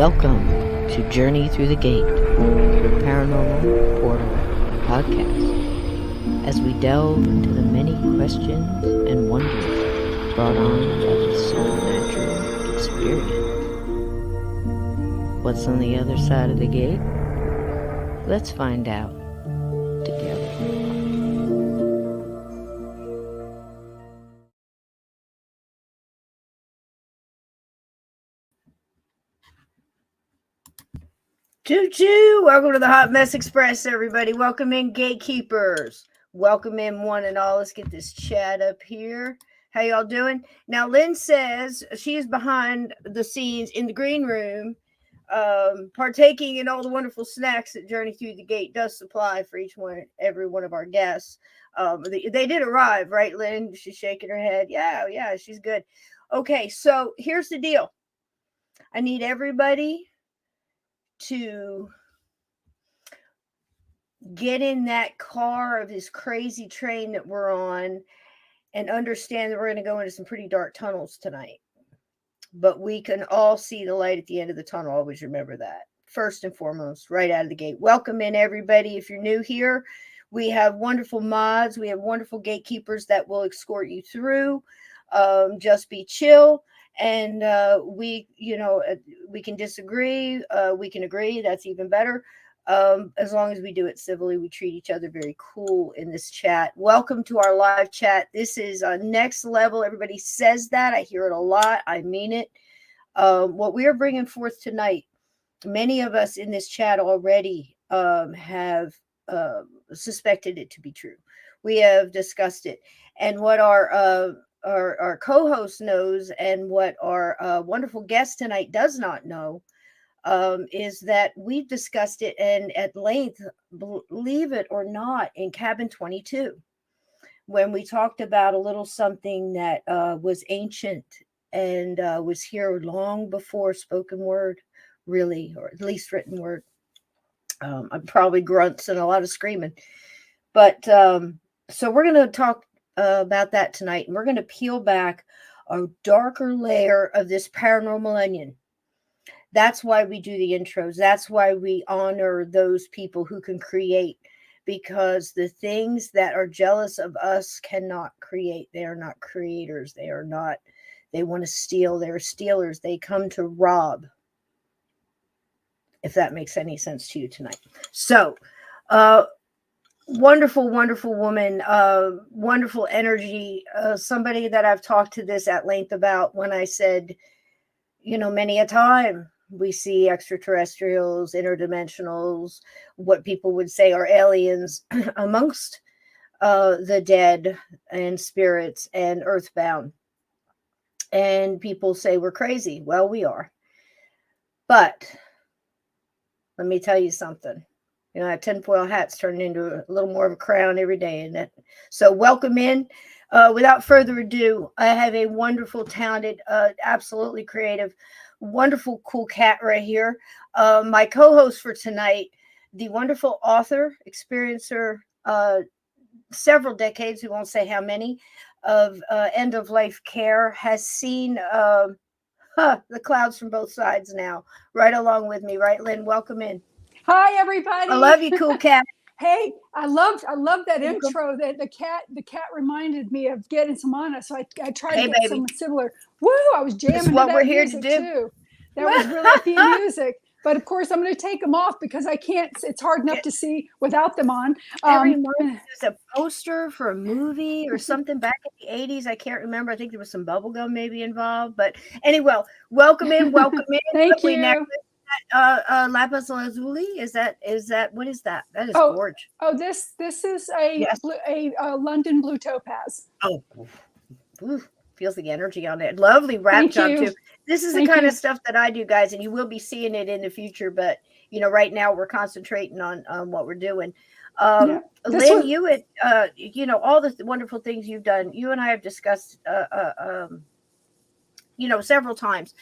Welcome to Journey Through the Gate, your paranormal portal podcast, as we delve into the many questions and wonders brought on by the supernatural experience. What's on the other side of the gate? Let's find out together. Choo-choo! Welcome to the Hot Mess Express, everybody. Welcome in, gatekeepers. Welcome in, one and all. Let's get this chat up here. How y'all doing? Now, Lynn says she is behind the scenes in the green room, partaking in all the wonderful snacks that Journey Through the Gate does supply for every one of our guests. They did arrive, right, Lynn? She's shaking her head. Yeah, she's good. Okay, so here's the deal. I need everybody to get in that car of this crazy train that we're on and understand that we're going to go into some pretty dark tunnels tonight. But we can all see the light at the end of the tunnel. Always remember that. First and foremost, right out of the gate. Welcome in, everybody. If you're new here, we have wonderful mods. We have wonderful gatekeepers that will escort you through. Just be chill. And we can disagree. We can agree. That's even better. As long as we do it civilly, we treat each other very cool in this chat. Welcome to our live chat. This is next level. Everybody says that. I hear it a lot. I mean it. What we are bringing forth tonight, many of us in this chat already have suspected it to be true. We have discussed it. And what our co-host knows and what our wonderful guest tonight does not know is that we've discussed it and at length, believe it or not, in Cabin 22, when we talked about a little something that was ancient and was here long before spoken word, really, or at least written word. Probably grunts and a lot of screaming. But so we're going to talk about that tonight, and we're going to peel back a darker layer of this paranormal onion. That's why we do the intros. That's why we honor those people who can create, because the things that are jealous of us cannot create. They are not creators. They want to steal. They're stealers. They come to rob, if that makes any sense to you tonight. So, wonderful woman, wonderful energy, somebody that I've talked to this at length about when I said, many a time we see extraterrestrials, interdimensionals, what people would say are aliens amongst the dead and spirits and earthbound. And people say we're crazy. Well, we are. But let me tell you something. That tinfoil hat's turning into a little more of a crown every day. So welcome in. Without further ado, I have a wonderful, talented, absolutely creative, wonderful, cool cat right here. My co-host for tonight, the wonderful author, experiencer, several decades, we won't say how many, of end-of-life care, has seen the clouds from both sides now, right along with me. Right, Lynn? Welcome in. Hi, everybody. I love you, cool cat. Hey, I love that intro. That the cat reminded me of getting some Anna, so I tried to get some similar. Woo! I was jamming to that music too. That was really the music. But of course, I'm going to take them off because I can't. It's hard enough to see without them on. Every month there's a poster for a movie or something back in the 80s. I can't remember. I think there was some bubblegum maybe involved. But anyway, welcome in. Thank you. Lapis lazuli, is that what is that? That is gorgeous. This is a London blue topaz. Feels the energy on it. Lovely wrap job too. This is the kind of stuff that I do, guys, and you will be seeing it in the future, but right now we're concentrating on what we're doing. Lynn, you had all the wonderful things you've done. You and I have discussed several times.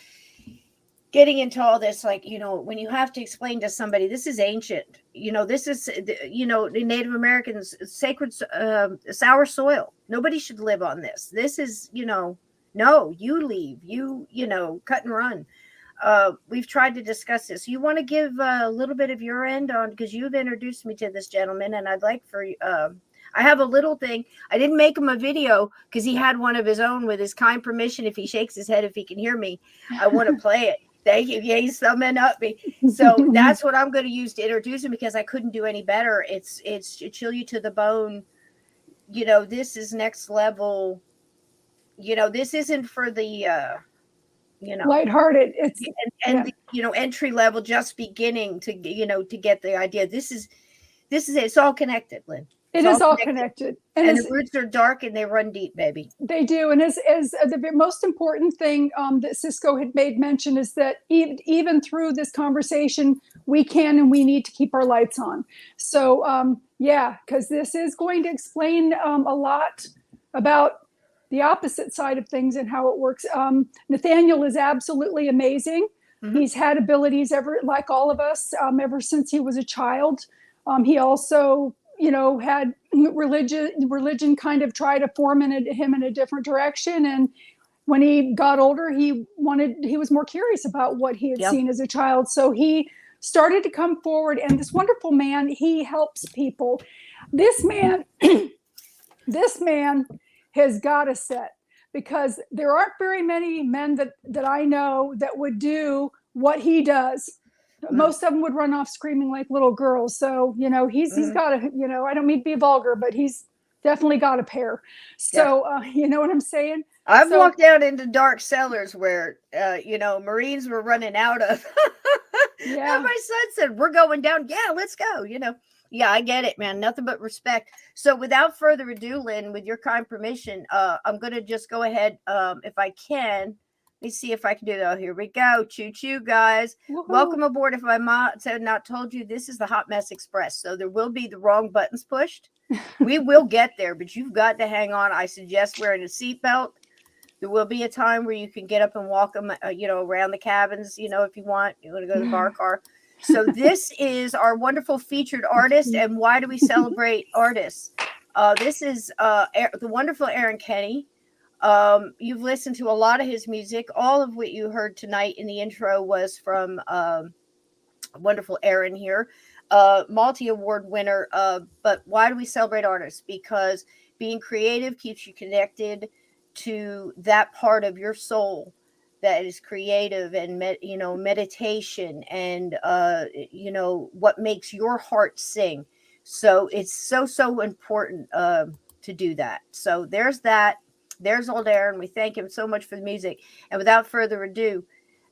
Getting into all this, when you have to explain to somebody, this is ancient, this is, the Native Americans, sacred, sour soil. Nobody should live on this. This is, no, you leave, cut and run. we've tried to discuss this. You want to give a little bit of your end on, because you've introduced me to this gentleman, and I'd like for I have a little thing. I didn't make him a video because he had one of his own with his kind permission. If he shakes his head, if he can hear me, I want to play it. Thank you. Yeah, he's thumbing up me. So that's what I'm going to use to introduce him, because I couldn't do any better. It's chill you to the bone. You know, this is next level. You know, this isn't for the you know, lighthearted. It's and the, you know, entry level, just beginning to, you know, to get the idea. This is it. It's all connected, Lynn. It is all connected. And the roots are dark and they run deep, baby. They do. And as the most important thing that Cisco had made mention is that even through this conversation, we can and we need to keep our lights on. So, yeah, because this is going to explain a lot about the opposite side of things and how it works. Nathaniel is absolutely amazing. Mm-hmm. He's had abilities like all of us, ever since he was a child. He also, you know, had religion kind of try to form him in a different direction. And when he got older, he was more curious about what he had seen as a child. So he started to come forward, and this wonderful man, he helps people. This man has got a set, because there aren't very many men that I know that would do what he does. Most of them would run off screaming like little girls. So, you know, he's got a, you know, I don't mean to be vulgar, but he's definitely got a pair. So, you know what I'm saying? I've walked down into dark cellars where, you know, Marines were running out of. Yeah. And my son said, "We're going down." Yeah, let's go. You know, yeah, I get it, man. Nothing but respect. So without further ado, Lynn, with your kind permission, I'm going to just go ahead, if I can. Let me see if I can do that. Oh, here we go. Choo choo, guys. Woo-hoo. Welcome aboard. If I had not told you, this is the Hot Mess Express. So there will be the wrong buttons pushed. We will get there, but you've got to hang on. I suggest wearing a seatbelt. There will be a time where you can get up and walk them, you know, around the cabins, you know, if you want. You want to go to the bar car. So this is our wonderful featured artist. And why do we celebrate artists? This is the wonderful Aaron Kenny. You've listened to a lot of his music. All of what you heard tonight in the intro was from wonderful Aaron here, multi-award winner. But why do we celebrate artists? Because being creative keeps you connected to that part of your soul that is creative, and you know, meditation, and you know, what makes your heart sing. So it's so important to do that. So there's that. There's old Aaron. We thank him so much for the music. And without further ado,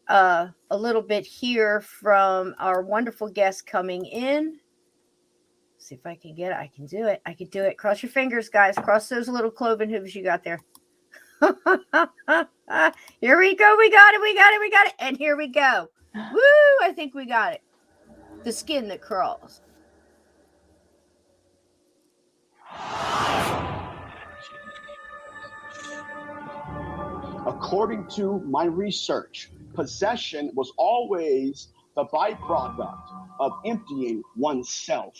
a little bit here from our wonderful guest coming in. See if I can get it. I can do it. I can do it. Cross your fingers, guys. Cross those little cloven hooves you got there. Here we go. We got it. And here we go. Woo! I think we got it. The skin that crawls. According to my research, possession was always the byproduct of emptying oneself.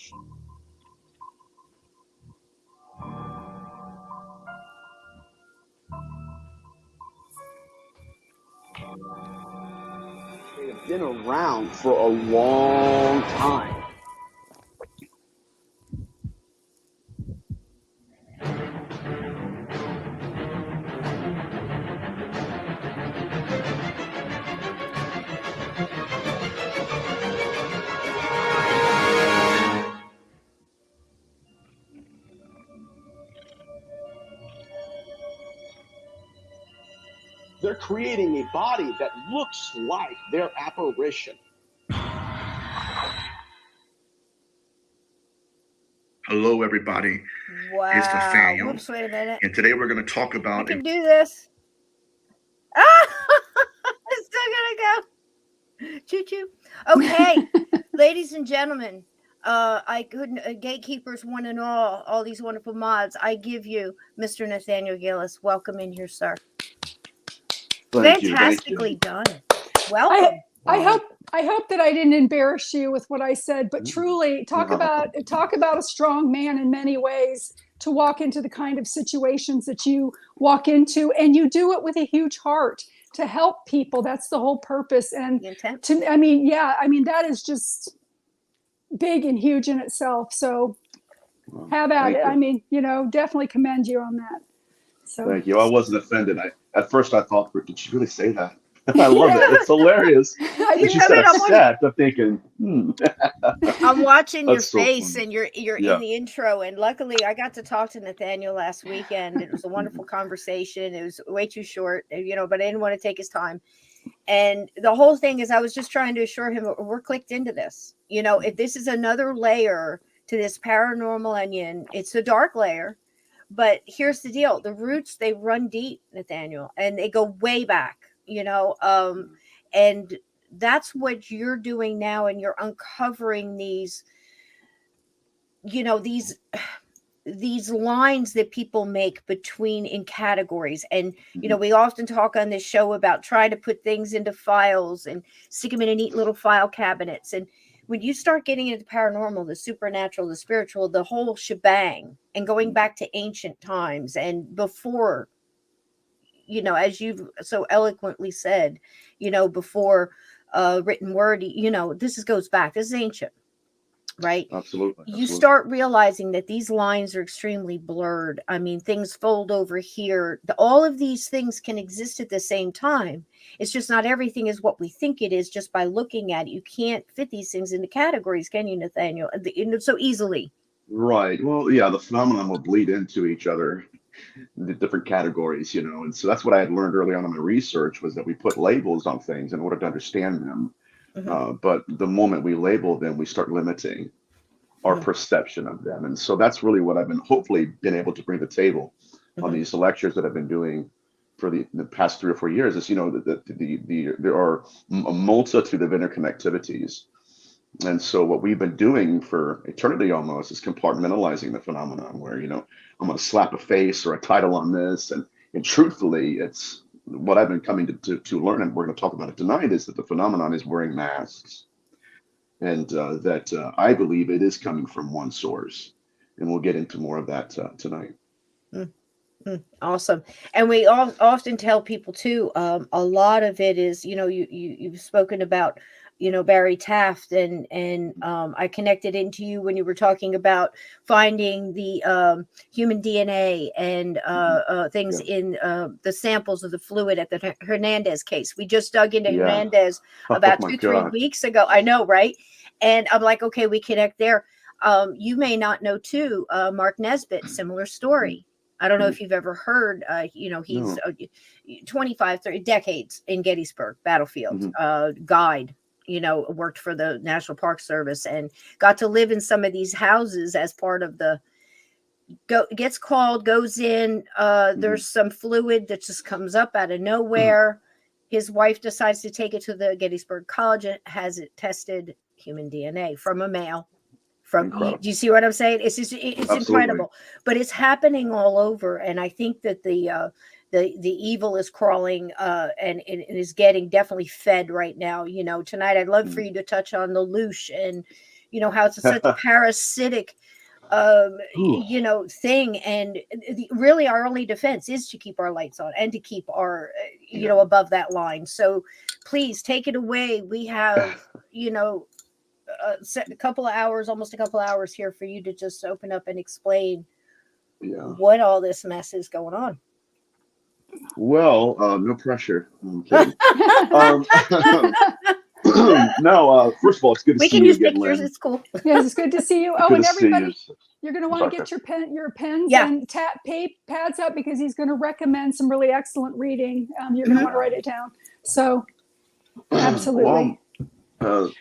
They have been around for a long time. They're creating a body that looks like their apparition. Hello, everybody. Wow. It's Nathaniel. Whoops, wait a minute. And today we're going to talk about... I can do this. Ah! It's still going to go. Choo-choo. Okay. Ladies and gentlemen, I couldn't... gatekeepers, one and all these wonderful mods, I give you Mr. Nathaniel Gillis. Welcome in here, sir. Fantastically done. Welcome. I hope that I didn't embarrass you with what I said, but truly talk about a strong man in many ways, to walk into the kind of situations that you walk into, and you do it with a huge heart. to help people. That's the whole purpose. And Intent. that is just big and huge in itself. So have at it. Definitely commend you on that. So thank you. I wasn't offended. At first I thought, did she really say that? I love it. It's hilarious. When she said upset, I'm thinking, I'm watching your so face funny. and you're in the intro. And luckily I got to talk to Nathaniel last weekend. It was a wonderful conversation. It was way too short, but I didn't want to take his time. And the whole thing is I was just trying to assure him we're clicked into this. If this is another layer to this paranormal onion, it's a dark layer. But here's the deal. The roots, they run deep, Nathaniel, and they go way back, and that's what you're doing now. And you're uncovering these lines that people make between in categories. And, we often talk on this show about trying to put things into files and stick them in a neat little file cabinets. And when you start getting into paranormal, the supernatural, the spiritual, the whole shebang, and going back to ancient times and before, as you've so eloquently said, before written word, this goes back. This is ancient, right? Absolutely. You start realizing that these lines are extremely blurred. I mean, things fold over here. All of these things can exist at the same time. It's just not everything is what we think it is just by looking at it. You can't fit these things into categories, can you, Nathaniel? So easily. Right. Well, yeah, the phenomenon will bleed into each other, the different categories, and so that's what I had learned early on in my research, was that we put labels on things in order to understand them. But the moment we label them, we start limiting our perception of them. And so that's really what I've hopefully been able to bring to the table on these lectures that I've been doing for the past 3 or 4 years. Is, there are a multitude of interconnectivities. And so what we've been doing for eternity almost is compartmentalizing the phenomenon where, I'm going to slap a face or a title on this. And truthfully, it's what I've been coming to learn, and we're going to talk about it tonight, is that the phenomenon is wearing masks. And that I believe it is coming from one source. And we'll get into more of that tonight. Awesome. And we often tell people too, a lot of it is, you've spoken about, Barry Taft, and I connected into you when you were talking about finding the human DNA and things in the samples of the fluid at the Hernandez case. We just dug into Hernandez about 2-3 weeks ago. I know, right? And I'm like, okay, we connect there. You may not know too, Mark Nesbitt, similar story. I don't know if you've ever heard, he's 25, 30 decades in Gettysburg battlefield, guide, worked for the National Park Service and got to live in some of these houses as part of gets called, goes in, there's some fluid that just comes up out of nowhere. His wife decides to take it to the Gettysburg College and has it tested, human DNA from a male. Do you see what I'm saying? It's just, it's incredible, but it's happening all over. And I think that the evil is crawling and it is getting definitely fed right now. Tonight I'd love for you to touch on the loosh and, how it's such a parasitic, thing. And really our only defense is to keep our lights on and to keep our, above that line. So please take it away. We have, almost a couple of hours here for you to just open up and explain what all this mess is going on. Well, no pressure. I'm kidding. No, first of all, it's good to see you. We can use pictures. It's cool. Yes, it's good to see you. Oh, and everybody, you're going to want to get your pens and pads up, because he's going to recommend some really excellent reading. You're going to want to write it down. So, absolutely. Well,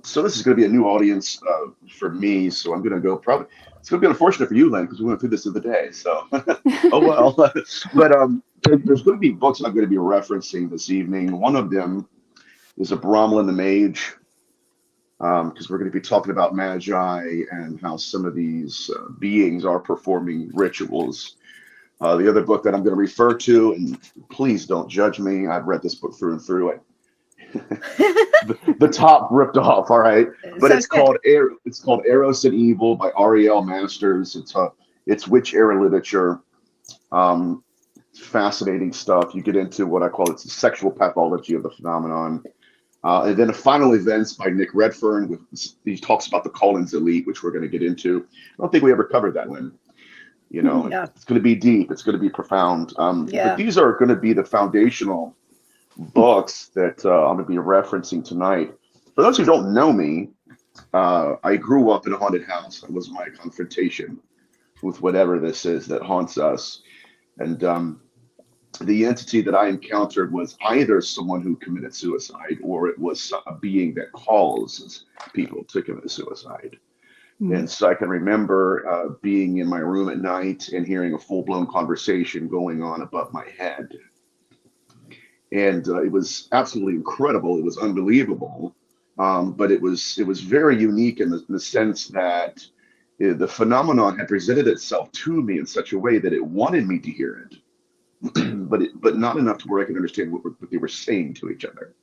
so this is going to be a new audience for me. So I'm going to go probably. It's going to be unfortunate for you, Len, because we went through this the other day. So, oh well. But there's going to be books I'm going to be referencing this evening. One of them is a Brahma and the Mage, because we're going to be talking about magi and how some of these beings are performing rituals. The other book that I'm going to refer to, and please don't judge me, I've read this book through and through. The top ripped off, all right, but it's called Eros and Evil by Ariel Masters. It's witch era literature. fascinating stuff. You get into what I call it's the sexual pathology of the phenomenon. And then the final events by Nick Redfern. He talks about the Collins elite, which we're going to get into. I don't think we ever covered that one. You know, it's going to be deep. It's going to be profound. But these are going to be the foundational books that I'm going to be referencing tonight. For those who don't know me, I grew up in a haunted house. That was my confrontation with whatever this is that haunts us. And the entity that I encountered was either someone who committed suicide, or it was a being that causes people to commit suicide. And so I can remember being in my room at night and hearing a full-blown conversation going on above my head. And it was absolutely incredible. It was unbelievable. But it was very unique in the sense that the phenomenon had presented itself to me in such a way that it wanted me to hear it. but not enough to where I could understand what they were saying to each other.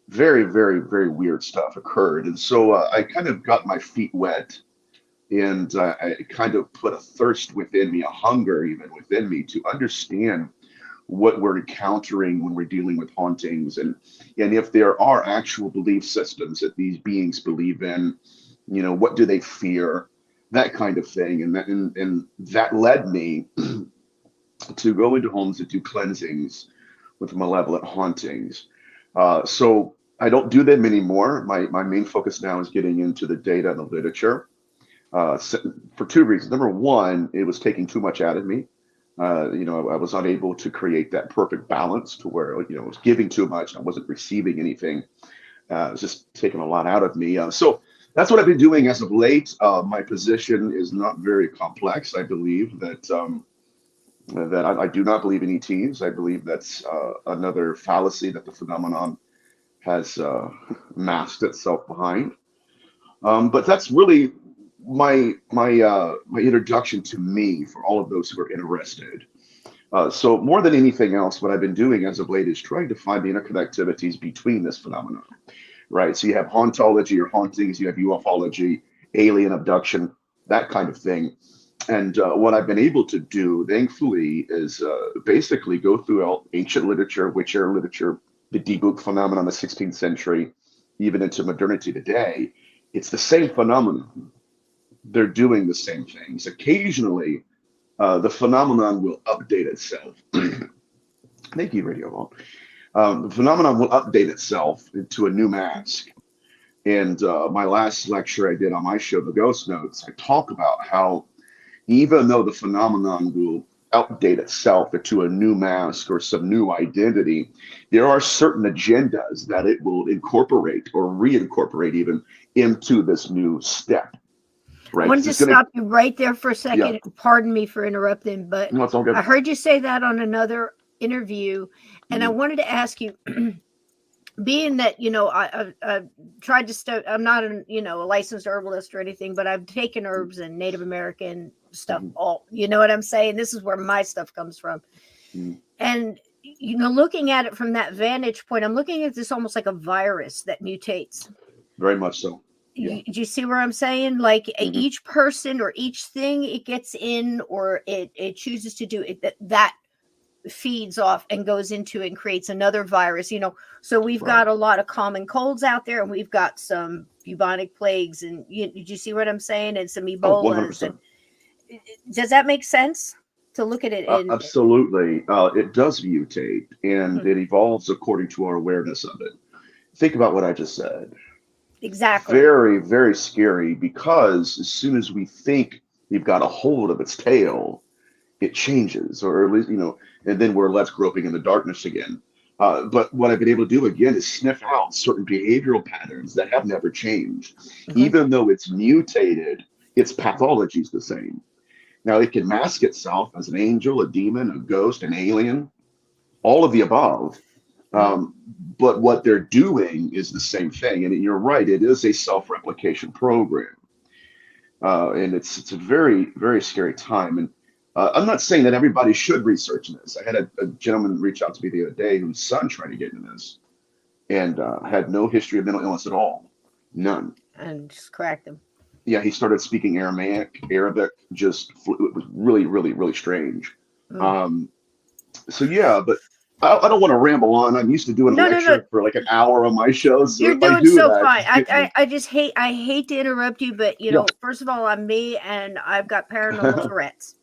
Very, very, very weird stuff occurred. And so I kind of got my feet wet, and I kind of put a thirst within me, a hunger even within me, to understand what we're encountering when we're dealing with hauntings, and if there are actual belief systems that these beings believe in, you know, what do they fear, that kind of thing. And that led me to go into homes and do cleansings with malevolent hauntings. So I don't do them anymore. My main focus now is getting into the data and the literature for two reasons. Number one, it was taking too much out of me. You know, I was unable to create that perfect balance to where, you know, I was giving too much. I wasn't receiving anything. It was just taking a lot out of me. So that's what I've been doing as of late. My position is not very complex. I believe that I do not believe in ETs. I believe that's another fallacy that the phenomenon has masked itself behind. But that's really my introduction to me for all of those who are interested. So more than anything else, what I've been doing as of late is trying to find the interconnectivities between this phenomenon, right? So you have hauntology or hauntings, you have ufology, alien abduction, that kind of thing. And what I've been able to do, thankfully, is basically go through ancient literature, witcher literature, the debug phenomenon of the 16th century, even into modernity today. It's the same phenomenon. They're doing the same things. Occasionally, the phenomenon will update itself. Thank you, Radio Vault. The phenomenon will update itself into a new mask. And my last lecture I did on my show, The Ghost Notes, I talk about how even though the phenomenon will update itself into a new mask or some new identity, there are certain agendas that it will incorporate or reincorporate even into this new step. Right? I wanted to stop you right there for a second. Yeah. Pardon me for interrupting, but no, it's all good. I heard you say that on another interview, and I wanted to ask you, being that, you know, I tried to I'm not a licensed herbalist or anything, but I've taken herbs and Native American stuff, all, you know what I'm saying? This is where my stuff comes from. And, you know, looking at it from that vantage point, I'm looking at this almost like a virus that mutates. Very much so. Yeah. Do you see where I'm saying? Like each person or each thing it gets in, or it chooses to do it, that feeds off and goes into and creates another virus, you know. So we've got a lot of common colds out there, and we've got some bubonic plagues, and did you see what I'm saying? And some Ebolas. And does that make sense to look at it? Absolutely. It does mutate, and it evolves according to our awareness of it. Think about what I just said. Exactly. Very, very scary, because as soon as we think we've got a hold of its tail, it changes, or at least, you know, and then we're left groping in the darkness again. But what I've been able to do again is sniff out certain behavioral patterns that have never changed. Even though it's mutated, its pathology is the same. Now, it can mask itself as an angel, a demon, a ghost, an alien, all of the above. But what they're doing is the same thing. And you're right, it is a self-replication program. And it's a very, very scary time. And I'm not saying that everybody should research this. I had a gentleman reach out to me the other day whose son tried to get into this and had no history of mental illness at all. None. And just cracked him. Yeah, he started speaking Arabic, just, it was really, really, really strange. So yeah, but I don't want to ramble on. I'm used to doing a No, lecture for like an hour on my show. So you're if I doing do so that, fine. just get me. I just hate to interrupt you, but Yeah. first of all, I'm me, and I've got paranormal Tourette's.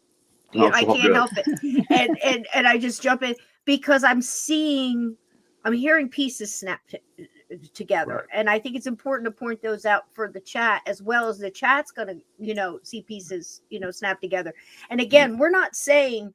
Oh, I it's all can't good. help it, and I just jump in because I'm hearing pieces snap together, Right. and I think it's important to point those out for the chat, as well as the chat's gonna see pieces snap together. And again, we're not saying.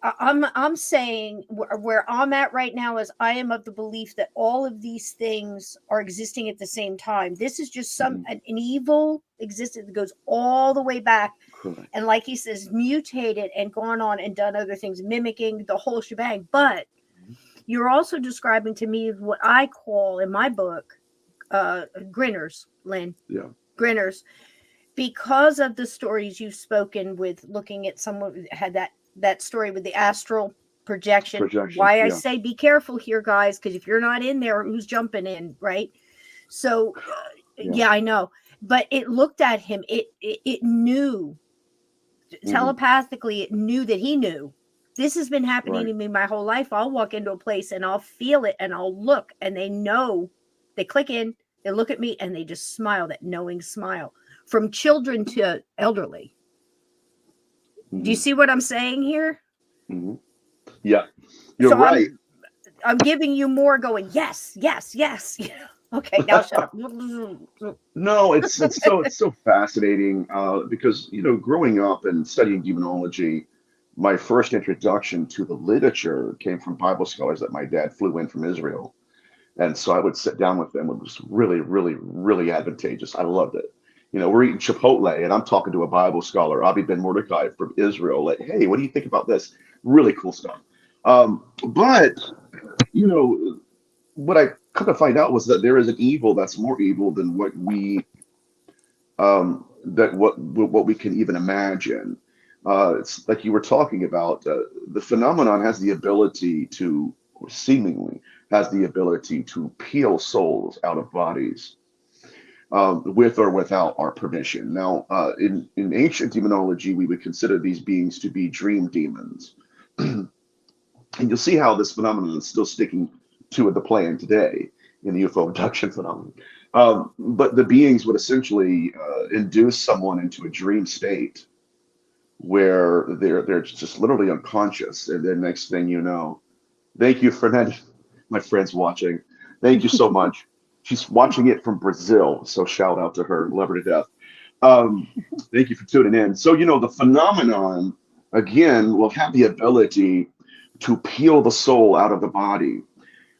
I'm saying where I'm at right now is I am of the belief that all of these things are existing at the same time. This is just an evil existence that goes all the way back. Correct. And like he says, mutated and gone on and done other things, mimicking the whole shebang. But you're also describing to me what I call in my book, grinners, Lynn. Yeah. Grinners. Because of the stories you've spoken with looking at someone who had that story with the astral projection. Why I say be careful here, guys, because if you're not in there, who's jumping in, right? So yeah, I know. But it looked at him, it knew telepathically, it knew that he knew. This has been happening to me my whole life. I'll walk into a place and I'll feel it and I'll look, and they know, they click in, they look at me, and they just smile, that knowing smile, from children to elderly. Do you see what I'm saying here? Yeah, you're right. I'm giving you more going, yes. Okay, now shut up. No, it's so fascinating because growing up and studying demonology, my first introduction to the literature came from Bible scholars that my dad flew in from Israel, and so I would sit down with them. It was really, really, really advantageous. I loved it. We're eating Chipotle, and I'm talking to a Bible scholar, Avi Ben Mordecai from Israel. Like, hey, what do you think about this? Really cool stuff. But what I come to find out was that there is an evil that's more evil than what we what we can even imagine. It's like you were talking about. The phenomenon has the ability to, or seemingly has the ability to peel souls out of bodies. With or without our permission. Now, in ancient demonology, we would consider these beings to be dream demons. And you'll see how this phenomenon is still sticking to the plan today in the UFO abduction phenomenon. But the beings would essentially induce someone into a dream state where they're just literally unconscious. And then next thing you know, thank you, Fernand, my friend's watching. Thank you so much. She's watching it from Brazil, so shout out to her, love her to death. Thank you for tuning in. So, the phenomenon, again, will have the ability to peel the soul out of the body.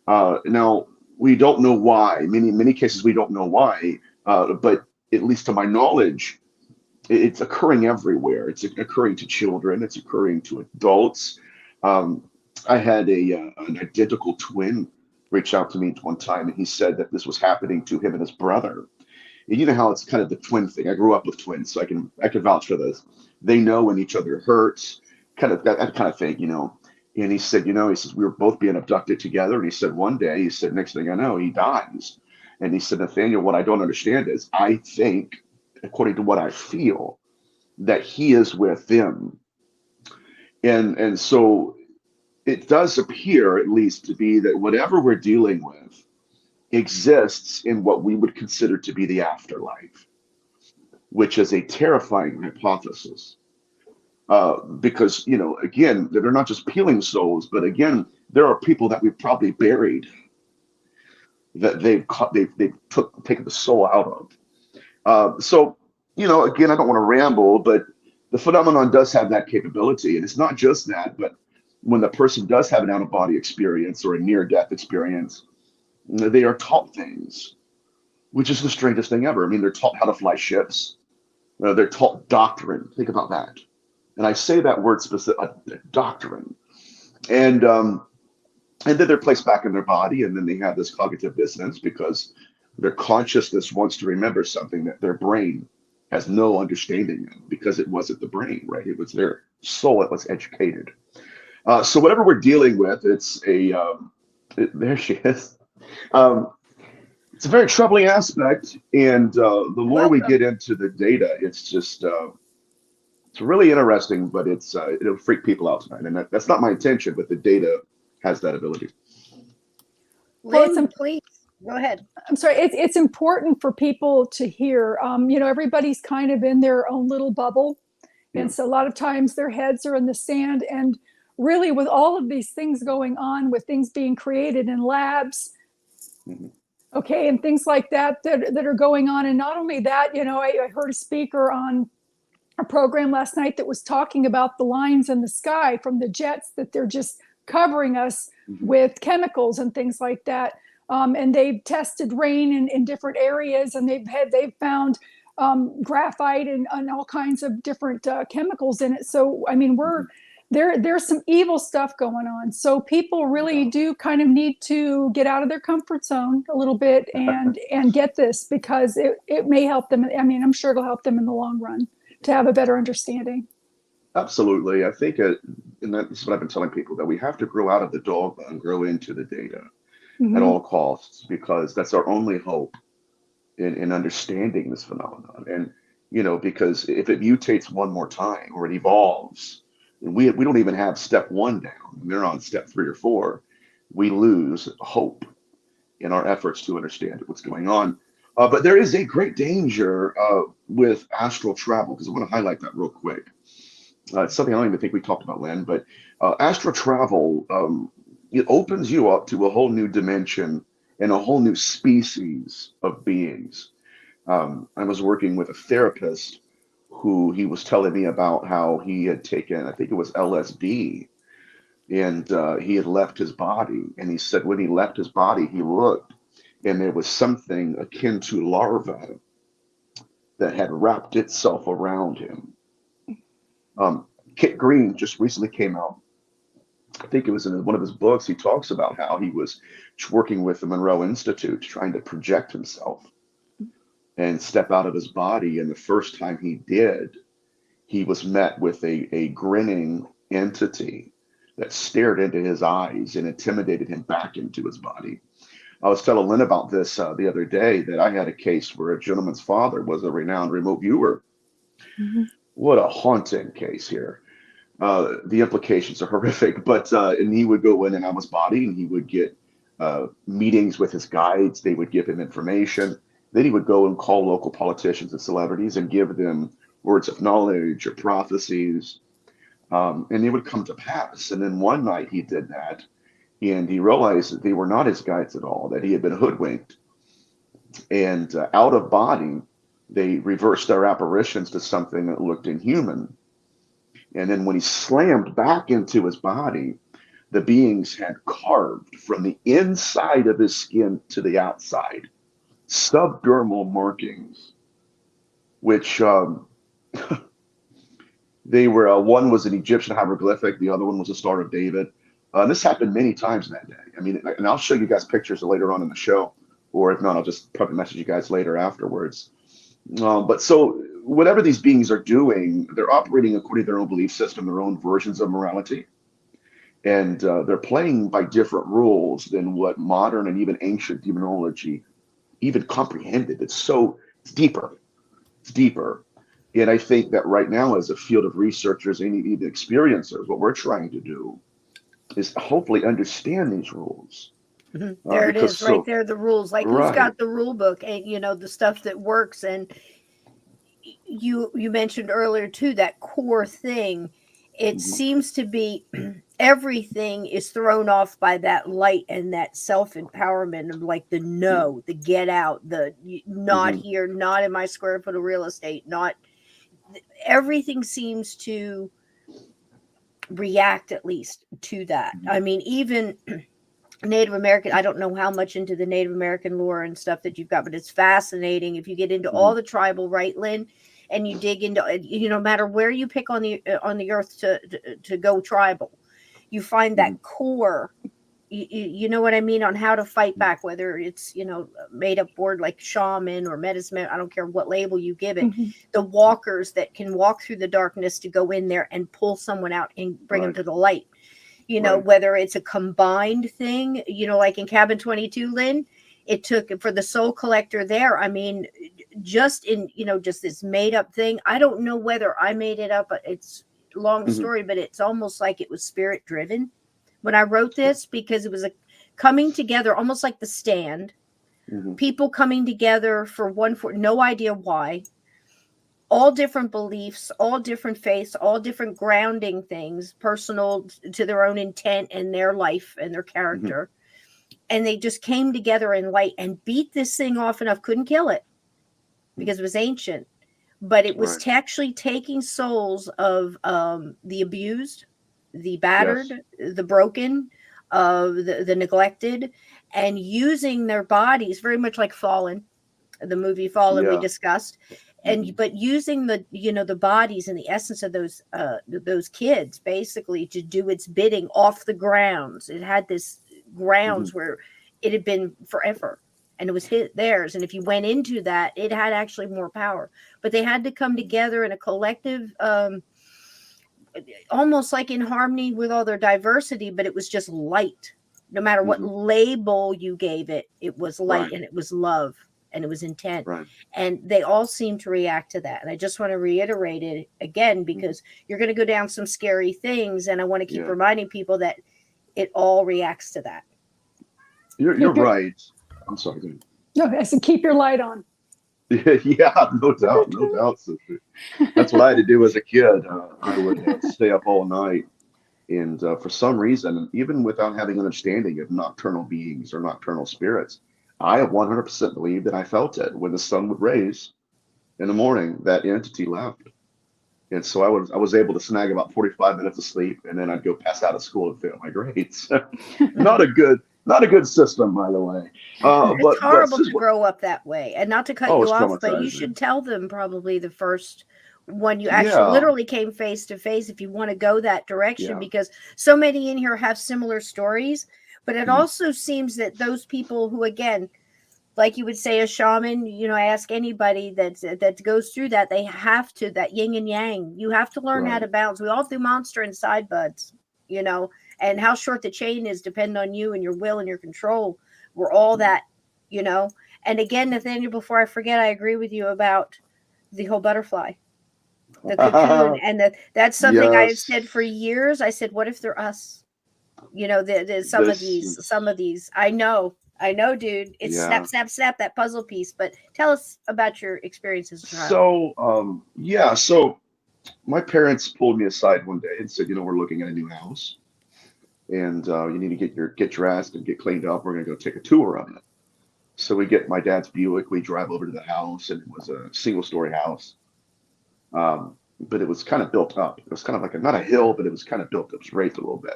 Now, we don't know why. Many cases we don't know why, but at least to my knowledge, it's occurring everywhere. It's occurring to children. It's occurring to adults. I had an identical twin reach out to me one time, and he said that this was happening to him and his brother. And you know how it's kind of the twin thing. I grew up with twins, so I can vouch for this. They know when each other hurts, kind of that kind of thing, And he said, he says we were both being abducted together. And he said one day, he said, next thing I know, he dies. And he said, Nathaniel, what I don't understand is I think, according to what I feel, that he is with them. And so it does appear, at least, to be that whatever we're dealing with exists in what we would consider to be the afterlife, which is a terrifying hypothesis. Because, again, they're not just peeling souls, but again, there are people that we've probably buried that they've taken the soul out of. So, again, I don't want to ramble, but the phenomenon does have that capability. And it's not just that, but when the person does have an out-of-body experience or a near-death experience, they are taught things, which is the strangest thing ever. I mean, they're taught how to fly ships. They're taught doctrine. Think about that. And I say that word specific, doctrine. And then they're placed back in their body, and then they have this cognitive dissonance because their consciousness wants to remember something that their brain has no understanding of, because it wasn't the brain, right? It was their soul that was educated. So whatever we're dealing with, it's there she is. It's a very troubling aspect, and the more we get into the data, it's just It's really interesting, but it'll freak people out tonight, and that's not my intention. But the data has that ability. Lynn, please go ahead. I'm sorry. It's important for people to hear. Everybody's kind of in their own little bubble, and so a lot of times their heads are in the sand. And really, with all of these things going on, with things being created in labs, okay, and things like that are going on, and not only that, I heard a speaker on a program last night that was talking about the lines in the sky from the jets, that they're just covering us with chemicals and things like that. And they've tested rain in different areas, and they've found graphite and all kinds of different chemicals in it. So, I mean, there's some evil stuff going on. So people really do kind of need to get out of their comfort zone a little bit and get this, because it may help them. I mean, I'm sure it'll help them in the long run to have a better understanding. Absolutely. I think, and that's what I've been telling people, that we have to grow out of the dogma and grow into the data at all costs, because that's our only hope in understanding this phenomenon. And, because if it mutates one more time or it evolves, and we don't even have step 1 down, they're on step 3 or 4, we lose hope in our efforts to understand what's going on. But there is a great danger with astral travel, because I want to highlight that real quick. It's something I don't even think we talked about, Len, but astral travel, it opens you up to a whole new dimension and a whole new species of beings. I was working with a therapist who he was telling me about how he had taken, I think it was LSD, and he had left his body. And he said when he left his body, he looked, and there was something akin to larva that had wrapped itself around him. Kit Green just recently came out. I think it was in one of his books. He talks about how he was working with the Monroe Institute, trying to project himself and step out of his body. And the first time he did, he was met with a grinning entity that stared into his eyes and intimidated him back into his body. I was telling Lynn about this the other day, that I had a case where a gentleman's father was a renowned remote viewer. What a haunting case here. The implications are horrific, but and he would go in and out of his body, and he would get meetings with his guides. They would give him information. Then he would go and call local politicians and celebrities and give them words of knowledge or prophecies, and they would come to pass. And then one night he did that, and he realized that they were not his guides at all, that he had been hoodwinked. And out of body, they reversed their apparitions to something that looked inhuman. And then when he slammed back into his body, the beings had carved from the inside of his skin to the outside subdermal markings, which they were, one was an Egyptian hieroglyphic, the other one was a Star of David. And this happened many times that day. I mean, and I'll show you guys pictures later on in the show, or if not, I'll just probably message you guys later afterwards. But so whatever these beings are doing, they're operating according to their own belief system, their own versions of morality. And they're playing by different rules than what modern and even ancient demonology even comprehended. It's deeper. It's deeper. And I think that right now, as a field of researchers and even experiencers, what we're trying to do is hopefully understand these rules. There it is, right there, the rules. Like, who's got the rule book and, the stuff that works. And you mentioned earlier, too, that core thing. It seems to be everything is thrown off by that light and that self-empowerment of, like, the no, the get out, the not here, not in my square foot of real estate, not everything seems to react at least to that. I mean, even Native American, I don't know how much into the Native American lore and stuff that you've got, but it's fascinating if you get into all the tribal, right, Lynn? And you dig into, no matter where you pick on the earth to go tribal, you find that core, you know what I mean, on how to fight back, whether it's, made up word like shaman or medicine, I don't care what label you give it, the walkers that can walk through the darkness to go in there and pull someone out and bring them to the light. Whether it's a combined thing, like in Cabin 22, Lynn, it took for the soul collector there. I mean, just in, just this made up thing. I don't know whether I made it up. It's a long story, but it's almost like it was spirit driven when I wrote this, because it was a coming together, almost like The Stand, people coming together for no idea why, all different beliefs, all different faiths, all different grounding things, personal to their own intent and their life and their character. And they just came together in light and beat this thing off enough, couldn't kill it because it was ancient, but it was actually taking souls of the abused, the battered, the broken, the neglected, and using their bodies very much like Fallen, the movie Fallen we discussed, and but using the the bodies and the essence of those kids basically to do its bidding off the grounds. It had this grounds where it had been forever, and it was theirs. And if you went into that, it had actually more power. But they had to come together in a collective, almost like in harmony with all their diversity, but it was just light. No matter what label you gave it, it was light and it was love and it was intent. And they all seem to react to that. And I just want to reiterate it again, because you're going to go down some scary things. And I want to keep reminding people that it all reacts to that. You're right. I'm sorry. No, I said keep your light on. Yeah, no doubt, sister. That's what I had to do as a kid. I would stay up all night, and for some reason, even without having an understanding of nocturnal beings or nocturnal spirits, I 100% believe that I felt it when the sun would raise in the morning. That entity left, and so I was able to snag about 45 minutes of sleep, and then I'd go pass out of school and fail my grades. Not a good system, by the way. It's horrible to grow up that way. And not to cut you off, but you should tell them probably the first one you actually literally came face to face if you want to go that direction, because so many in here have similar stories. But it also seems that those people who, again, like you would say, a shaman, I ask anybody that goes through that, they have to, that yin and yang, you have to learn how to balance. We all do monster and side buds, and how short the chain is depend on you and your will and your control. We're all that, and again, Nathaniel, before I forget, I agree with you about the whole butterfly, the cocoon, and that's something I have said for years. I said, what if they're us? Some of these, I know, dude, it's snap, snap, snap, that puzzle piece. But tell us about your experiences. So my parents pulled me aside one day and said, we're looking at a new house, and you need to get dressed and get cleaned up. We're going to go take a tour of it. So we get my dad's Buick. We drive over to the house, and it was a single-story house, but it was kind of built up. It was kind of like not a hill, but it was kind of built up. It was raised a little bit.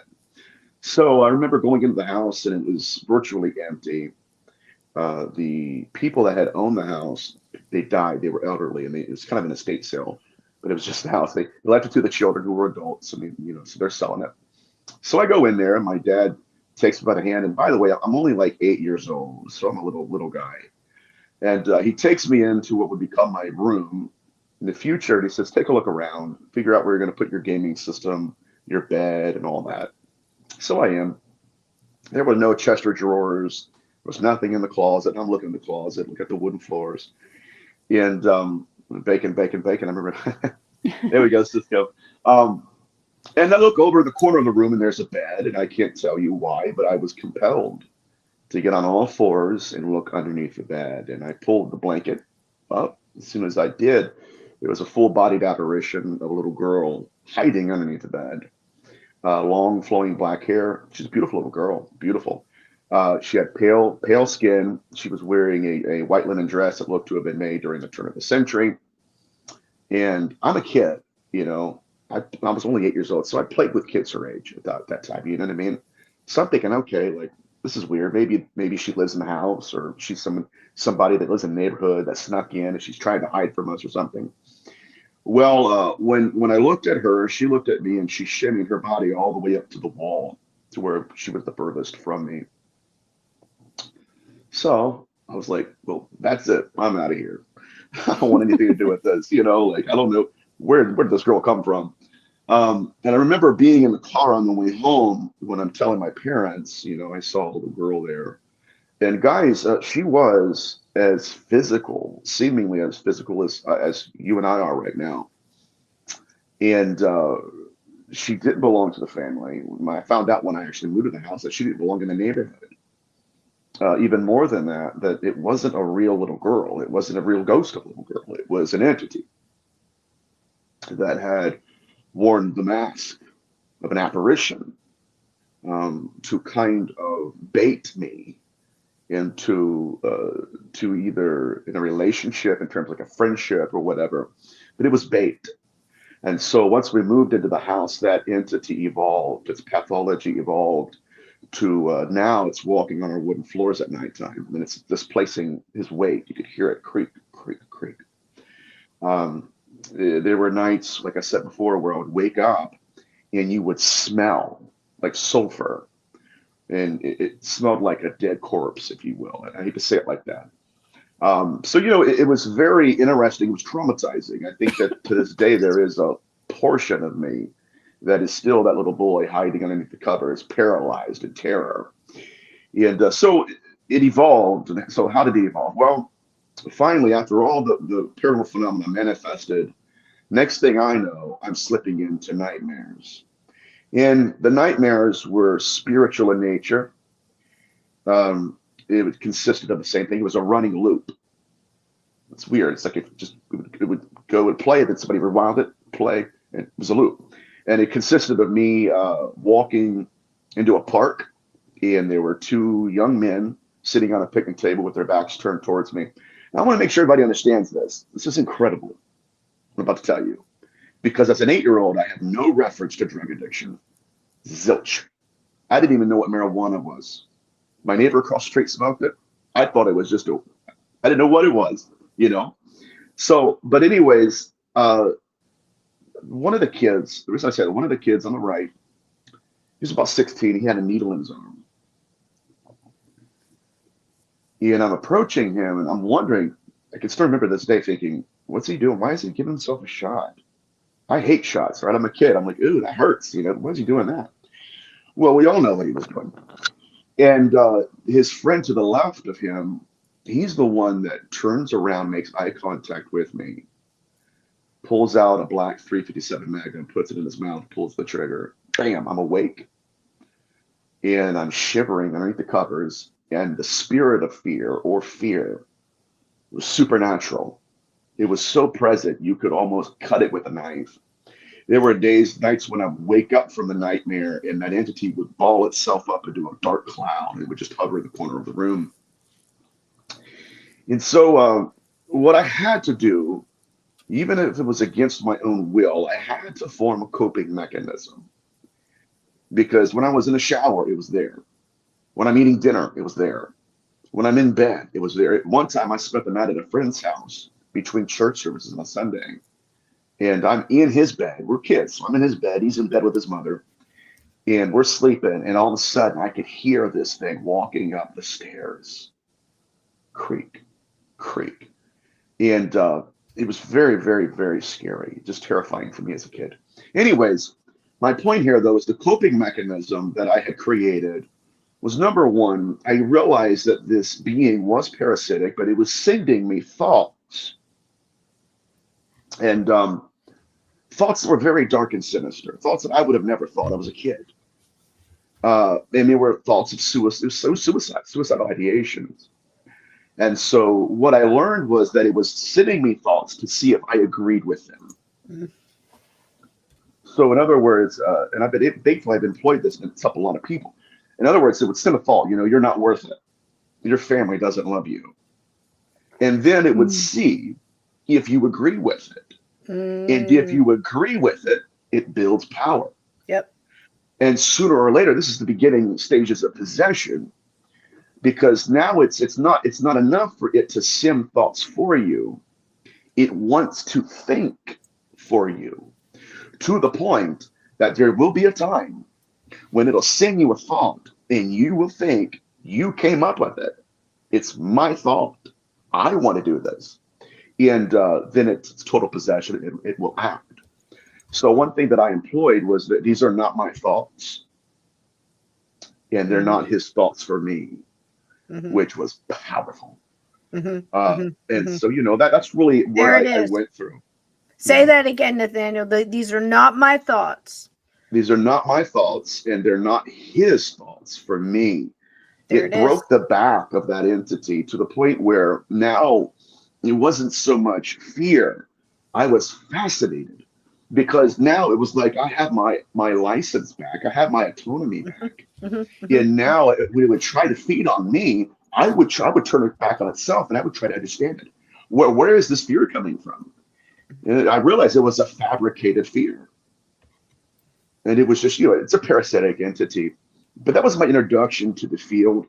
So I remember going into the house, and it was virtually empty. The people that had owned the house, they died. They were elderly, and it was kind of an estate sale, but it was just the house. They left it to the children who were adults. I mean, so they're selling it. So I go in there, and my dad takes me by the hand. And by the way, I'm only like 8 years old, so I'm a little guy. And he takes me into what would become my room in the future. And he says, take a look around, figure out where you're going to put your gaming system, your bed, and all that. So I am. There were no chest or drawers. There was nothing in the closet. I'm looking in the closet, look at the wooden floors. And bacon. I remember. There we go, Cisco. And I look over the corner of the room, and there's a bed, and I can't tell you why, but I was compelled to get on all fours and look underneath the bed. And I pulled the blanket up. As soon as I did, there was a full-bodied apparition of a little girl hiding underneath the bed. Long, flowing black hair. She's a beautiful little girl, beautiful. She had pale skin. She was wearing a white linen dress that looked to have been made during the turn of the century. And I'm a kid, I was only 8 years old, so I played with kids her age at that time. You know what I mean? So I'm thinking, okay, like, this is weird. Maybe she lives in the house, or she's somebody that lives in the neighborhood that snuck in and she's trying to hide from us or something. Well, when I looked at her, she looked at me, and she shimmied her body all the way up to the wall to where she was the furthest from me. So I was like, well, that's it. I'm out of here. I don't want anything to do with this. Like, I don't know where did this girl come from. And I remember being in the car on the way home when I'm telling my parents, I saw a little girl there. And guys, she was as physical, seemingly as physical as you and I are right now. And she didn't belong to the family. I found out when I actually moved to the house that she didn't belong in the neighborhood. Even more than that, that it wasn't a real little girl. It wasn't a real ghost of a little girl. It was an entity that had worn the mask of an apparition to kind of bait me into to either in a relationship in terms of like a friendship or whatever, but it was bait. And so once we moved into the house, that entity evolved, its pathology evolved to now it's walking on our wooden floors at nighttime, and it's displacing his weight. You could hear it creak, creak, creak. There were nights, like I said before, where I would wake up and you would smell like sulfur, and it smelled like a dead corpse, if you will. And I hate to say it like that. So, it was very interesting. It was traumatizing. I think that to this day, there is a portion of me that is still that little boy hiding underneath the covers, paralyzed in terror. And so it evolved. And so how did it evolve? Well, finally, after all the paranormal phenomena manifested, next thing I know, I'm slipping into nightmares. And the nightmares were spiritual in nature. It consisted of the same thing. It was a running loop. It's weird. It's like it would go and play, then somebody rewound it, play, and it was a loop. And it consisted of me walking into a park, and there were two young men sitting on a picnic table with their backs turned towards me. And I want to make sure everybody understands this. This is incredible, I'm about to tell you. Because as an 8-year-old, I have no reference to drug addiction. Zilch. I didn't even know what marijuana was. My neighbor across the street smoked it. I thought it was I didn't know what it was, So, but anyways, one of the kids, the reason I said one of the kids on the right, he was about 16. He had a needle in his arm. And I'm approaching him and I'm wondering, I can still remember this day thinking, what's he doing? Why is he giving himself a shot? I hate shots, right? I'm a kid. I'm like, ooh, that hurts. Why is he doing that? Well, we all know what he was doing. And his friend to the left of him, he's the one that turns around, makes eye contact with me, pulls out a black .357 Magnum, puts it in his mouth, pulls the trigger. Bam, I'm awake. And I'm shivering underneath the covers. And the spirit of fear was supernatural. It was so present, you could almost cut it with a knife. There were nights when I would wake up from the nightmare and that entity would ball itself up into a dark cloud and it would just hover in the corner of the room. And so what I had to do, even if it was against my own will, I had to form a coping mechanism. Because when I was in the shower, it was there. When I'm eating dinner, it was there. When I'm in bed, it was there. One time I spent the night at a friend's house between church services on a Sunday. And I'm in his bed. We're kids. So I'm in his bed. He's in bed with his mother. And we're sleeping. And all of a sudden, I could hear this thing walking up the stairs. Creak, creak. And it was very, very, very scary. Just terrifying for me as a kid. Anyways, my point here, though, is the coping mechanism that I had created was, number one, I realized that this being was parasitic, but it was sending me thoughts. And thoughts that were very dark and sinister, thoughts that I would have never thought. I was a kid. And they were thoughts of suicidal ideations. And so what I learned was that it was sending me thoughts to see if I agreed with them. Mm-hmm. So in other words, and I've employed this and it's helped a lot of people. In other words, it would send a thought, you're not worth it. Your family doesn't love you. And then it would see if you agree with it. And if you agree with it, it builds power. Yep. And sooner or later, this is the beginning stages of possession, because now it's not enough for it to send thoughts for you. It wants to think for you, to the point that there will be a time when it'll send you a thought and you will think you came up with it. It's my thought. I want to do this. And then it's total possession. It will act. So one thing that I employed was that these are not my thoughts. And they're not his thoughts for me, which was powerful. And so, you know, that's really where I went through. Say that again, Nathaniel. These are not my thoughts. These are not my thoughts, and they're not his thoughts for me. It broke the back of that entity to the point where now it wasn't so much fear. I was fascinated, because now it was like I have my license back. I have my autonomy back. And now when it would try to feed on me, I would turn it back on itself, and I would try to understand it. Where is this fear coming from? And I realized it was a fabricated fear. And it was just, you know, it's a parasitic entity. But that was my introduction to the field.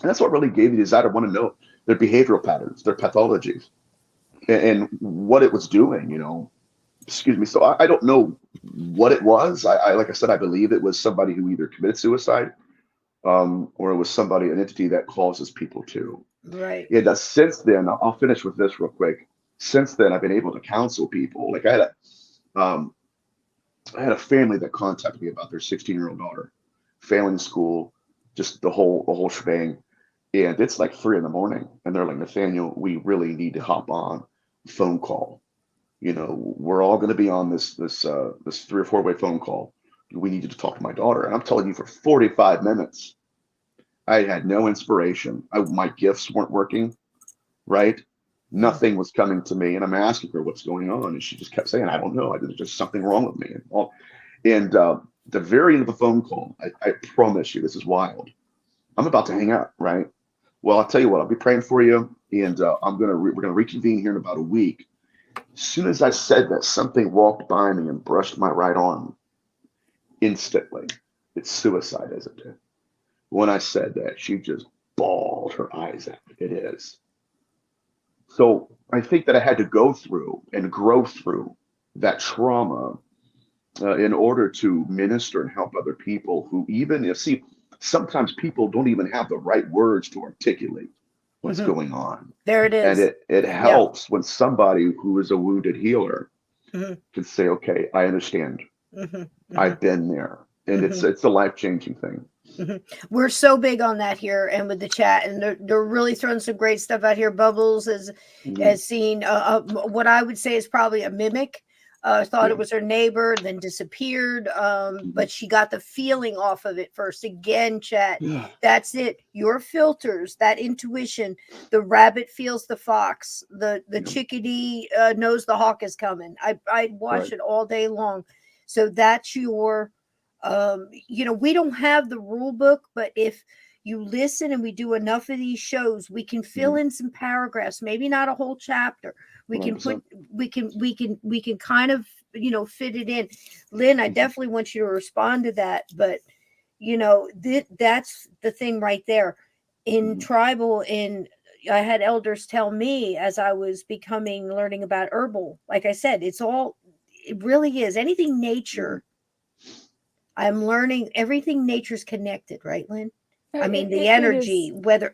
And that's what really gave me the desire to want to know their behavioral patterns, their pathologies, and what it was doing, you know. Excuse me. So I don't know what it was. I like I said, I believe it was somebody who either committed suicide, or it was somebody, an entity that causes people to. Right. And since then, I'll finish with this real quick. Since then, I've been able to counsel people. Like I had a family that contacted me about their 16-year-old daughter failing school, just the whole shebang. And it's like 3 a.m, and they're like, Nathaniel, we really need to hop on a phone call. You know, we're all going to be on this 3 or 4 way phone call. We need you to talk to my daughter. And I'm telling you, for 45 minutes, I had no inspiration. My gifts weren't working, right? Nothing was coming to me. And I'm asking her what's going on. And she just kept saying, I don't know. There's just something wrong with me. And the very end of the phone call, I promise you, this is wild. I'm about to hang up, right? Well, I'll tell you what, I'll be praying for you. And we're going to reconvene here in about a week. As soon as I said that, something walked by me and brushed my right arm. Instantly. It's suicide, isn't it? When I said that, she just bawled her eyes out. It is. So I think that I had to go through and grow through that trauma in order to minister and help other people who, even if, see, sometimes people don't even have the right words to articulate what's going on. There it is. And it helps when somebody who is a wounded healer can say, okay, I understand. I've been there. And it's a life-changing thing. We're so big on that here and with the chat, and they're really throwing some great stuff out here. Bubbles has seen what I would say is probably a mimic. Thought it was her neighbor, then disappeared. But she got the feeling off of it first. Again, chat. That's it. Your filters, that intuition. The rabbit feels the fox. The chickadee knows the hawk is coming. I watch it all day long. So that's your. You know, we don't have the rule book, but if you listen and we do enough of these shows, we can fill in some paragraphs, maybe not a whole chapter. We can put, we can kind of, you know, fit it in. Lynn, I definitely want you to respond to that, but you know, that's the thing right there. In tribal, I had elders tell me as I was learning about herbal, like I said, it really is anything nature. I'm learning everything nature's connected, right, Lynn? I mean, the energy, whether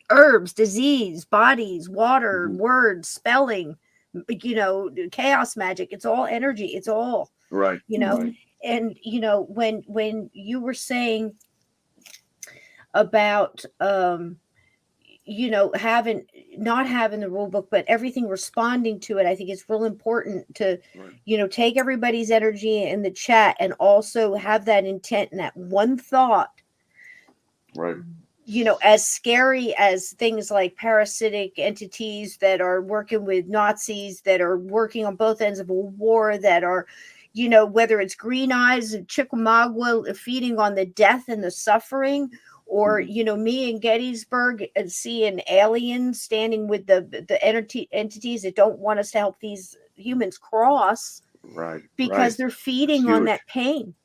herbs, disease, bodies, water, words, spelling, you know, chaos magic, it's all energy. It's all right, you know. And you know, when you were saying about you know, not having the rule book, but everything responding to it, I think it's real important to, you know, take everybody's energy in the chat and also have that intent and that one thought. Right. You know, as scary as things like parasitic entities that are working with Nazis, that are working on both ends of a war, that are, you know, whether it's Green Eyes and Chickamauga feeding on the death and the suffering, or, you know, me in Gettysburg and seeing aliens standing with the entities that don't want us to help these humans cross. Right. Because they're feeding on that pain.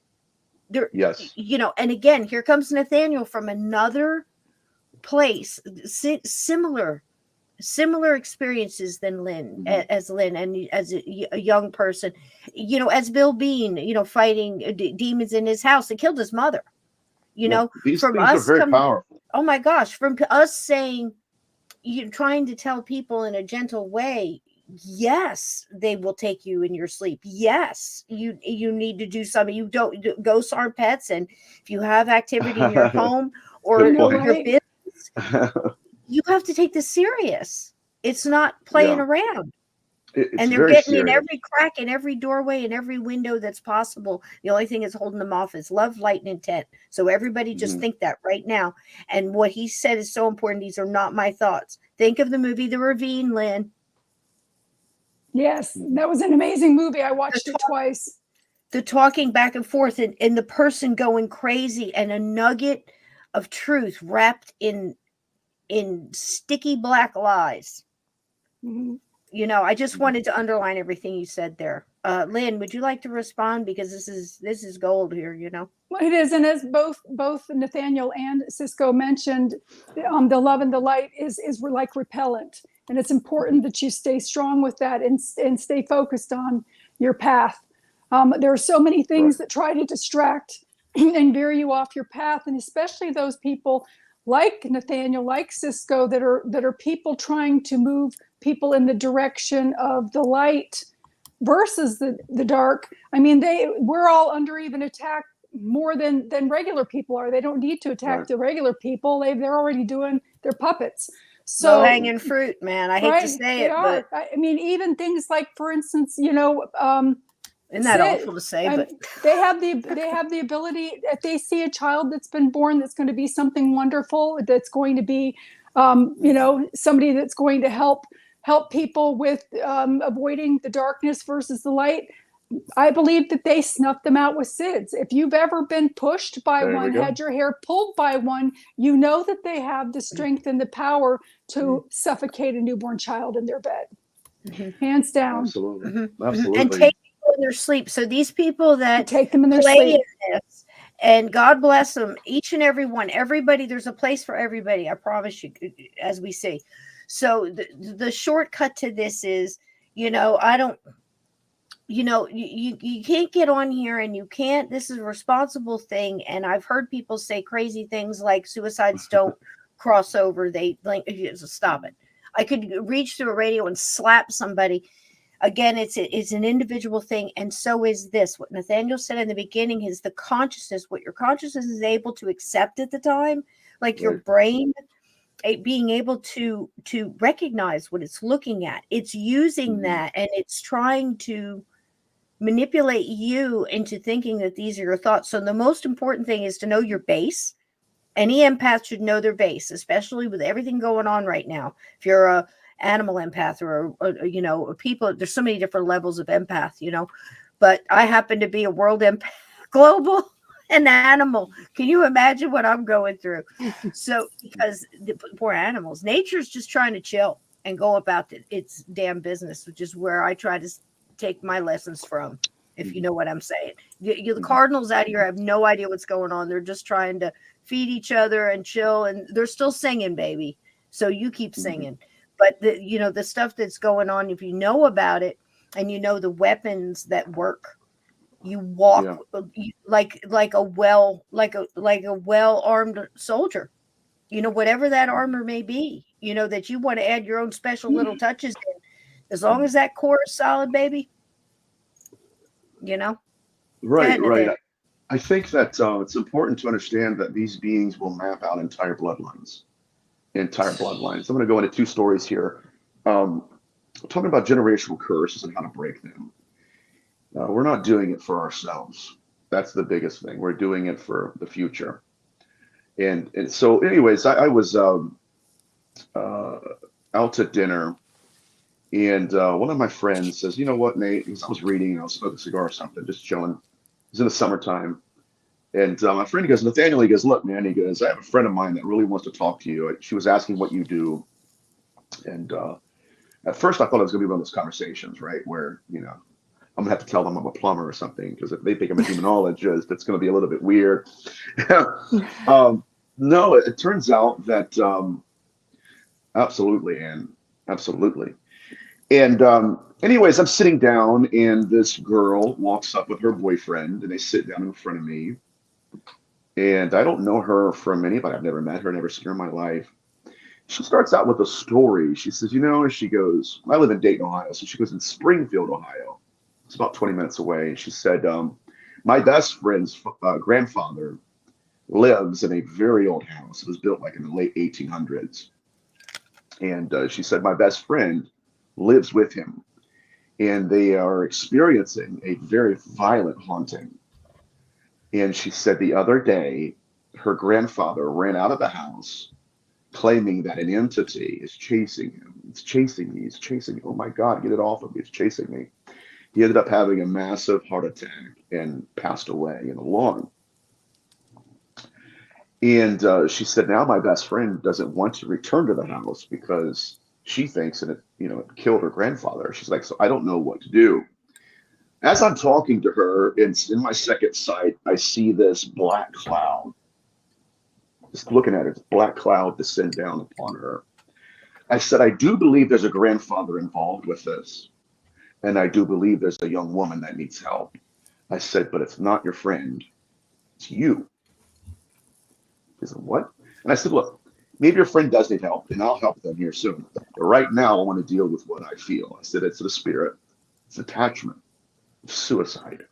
They're, you know, and again, here comes Nathaniel from another place, similar experiences than Lynn, as Lynn, and as a young person, you know, as Bill Bean, you know, fighting demons in his house and killed his mother. You know, these from things us, are very powerful. Oh my gosh, from us saying, you trying to tell people in a gentle way, yes, they will take you in your sleep. Yes, you need to do something. You don't, ghosts aren't pets, and if you have activity in your home or your business, you have to take this serious. It's not playing around. It's And they're very getting in serious. every crack and every doorway and every window that's possible. The only thing that's holding them off is love, light, and intent. So everybody just think that right now. And what he said is so important. These are not my thoughts. Think of the movie The Ravine, Lynn. Yes, that was an amazing movie. I watched it twice. The talking back and forth and the person going crazy and a nugget of truth wrapped in sticky black lies. Mm-hmm. You know, I just wanted to underline everything you said there. Lynn, would you like to respond? Because this is gold here, you know. Well, it is, and as both Nathaniel and Cisco mentioned, the love and the light is like repellent, and it's important that you stay strong with that and stay focused on your path. There are so many things that try to distract and veer you off your path, and especially those people like Nathaniel, like Cisco, that are people trying to move people in the direction of the light versus the dark. I mean, we're all under even attack more than regular people are. They don't need to attack the regular people. They're already doing their puppets. So low-hanging fruit, man. I hate to say it, but I mean, even things like, for instance, you know, isn't that awful to say? But they have the ability, if they see a child that's been born that's going to be something wonderful, that's going to be, you know, somebody that's going to help people with avoiding the darkness versus the light. I believe that they snuff them out with SIDS. If you've ever been pushed by one, had your hair pulled by one, you know that they have the strength and the power to suffocate a newborn child in their bed. Hands down. Absolutely. Absolutely. And take people in their sleep. So these people that take them in their play sleep. In this, and God bless them, each and every one, everybody, there's a place for everybody. I promise you, as we see. So the shortcut to this is, you know, you can't get on here and you can't, this is a responsible thing. And I've heard people say crazy things like suicides don't cross over. They like, stop it. I could reach through a radio and slap somebody. Again, it's an individual thing. And so is this. What Nathaniel said in the beginning is the consciousness, what your consciousness is able to accept at the time, like your brain being able to recognize what it's looking at. It's using that, and it's trying to manipulate you into thinking that these are your thoughts. So the most important thing is to know your base. Any empath should know their base, especially with everything going on right now. If you're a animal empath or you know, people, there's so many different levels of empath, you know, but I happen to be a world empath, global and animal. Can you imagine what I'm going through? So because the poor animals, nature's just trying to chill and go about its damn business, which is where I try to take my lessons from, if you know what I'm saying. The cardinals out here have no idea what's going on. They're just trying to feed each other and chill, and they're still singing, baby. So you keep singing. But the stuff that's going on, if you know about it and you know the weapons that work, you walk like a well-armed soldier. You know, whatever that armor may be, you know, that you want to add your own special little touches in. As long as that core is solid, baby, you know? Right. I think that it's important to understand that these beings will map out entire bloodlines. I'm going to go into two stories here. Talking about generational curses and how to break them. We're not doing it for ourselves. That's the biggest thing. We're doing it for the future. And so anyways, I was out to dinner, and one of my friends says, you know what, Nate, I was reading, I was smoking a cigar or something, just chilling. It's in the summertime. And my friend, he goes, Nathaniel, he goes, look, man, he goes, I have a friend of mine that really wants to talk to you. She was asking what you do. And at first I thought it was going to be one of those conversations, right, where, you know, I'm going to have to tell them I'm a plumber or something, because if they think I'm a demonologist, that's going to be a little bit weird. No, it turns out that absolutely, Anne, absolutely. And anyways, I'm sitting down, and this girl walks up with her boyfriend, and they sit down in front of me. And I don't know her from anybody. I've never met her, never seen her in my life. She starts out with a story. She says, you know, she goes, I live in Dayton, Ohio. So she goes, in Springfield, Ohio. It's about 20 minutes away. And she said, my best friend's grandfather lives in a very old house. It was built like in the late 1800s. And she said, my best friend lives with him, and they are experiencing a very violent haunting. And she said the other day, her grandfather ran out of the house claiming that an entity is chasing him. It's chasing me. It's chasing me. Oh my God, get it off of me. It's chasing me. He ended up having a massive heart attack and passed away in the lawn. And she said, now my best friend doesn't want to return to the house because she thinks that it killed her grandfather. She's like, so I don't know what to do. As I'm talking to her, in my second sight, I see this black cloud. Just looking at it, black cloud descend down upon her. I said, I do believe there's a grandfather involved with this. And I do believe there's a young woman that needs help. I said, but it's not your friend. It's you. She said, what? And I said, look, maybe your friend does need help, and I'll help them here soon. But right now, I want to deal with what I feel. I said, it's the spirit. It's attachment. It's suicide.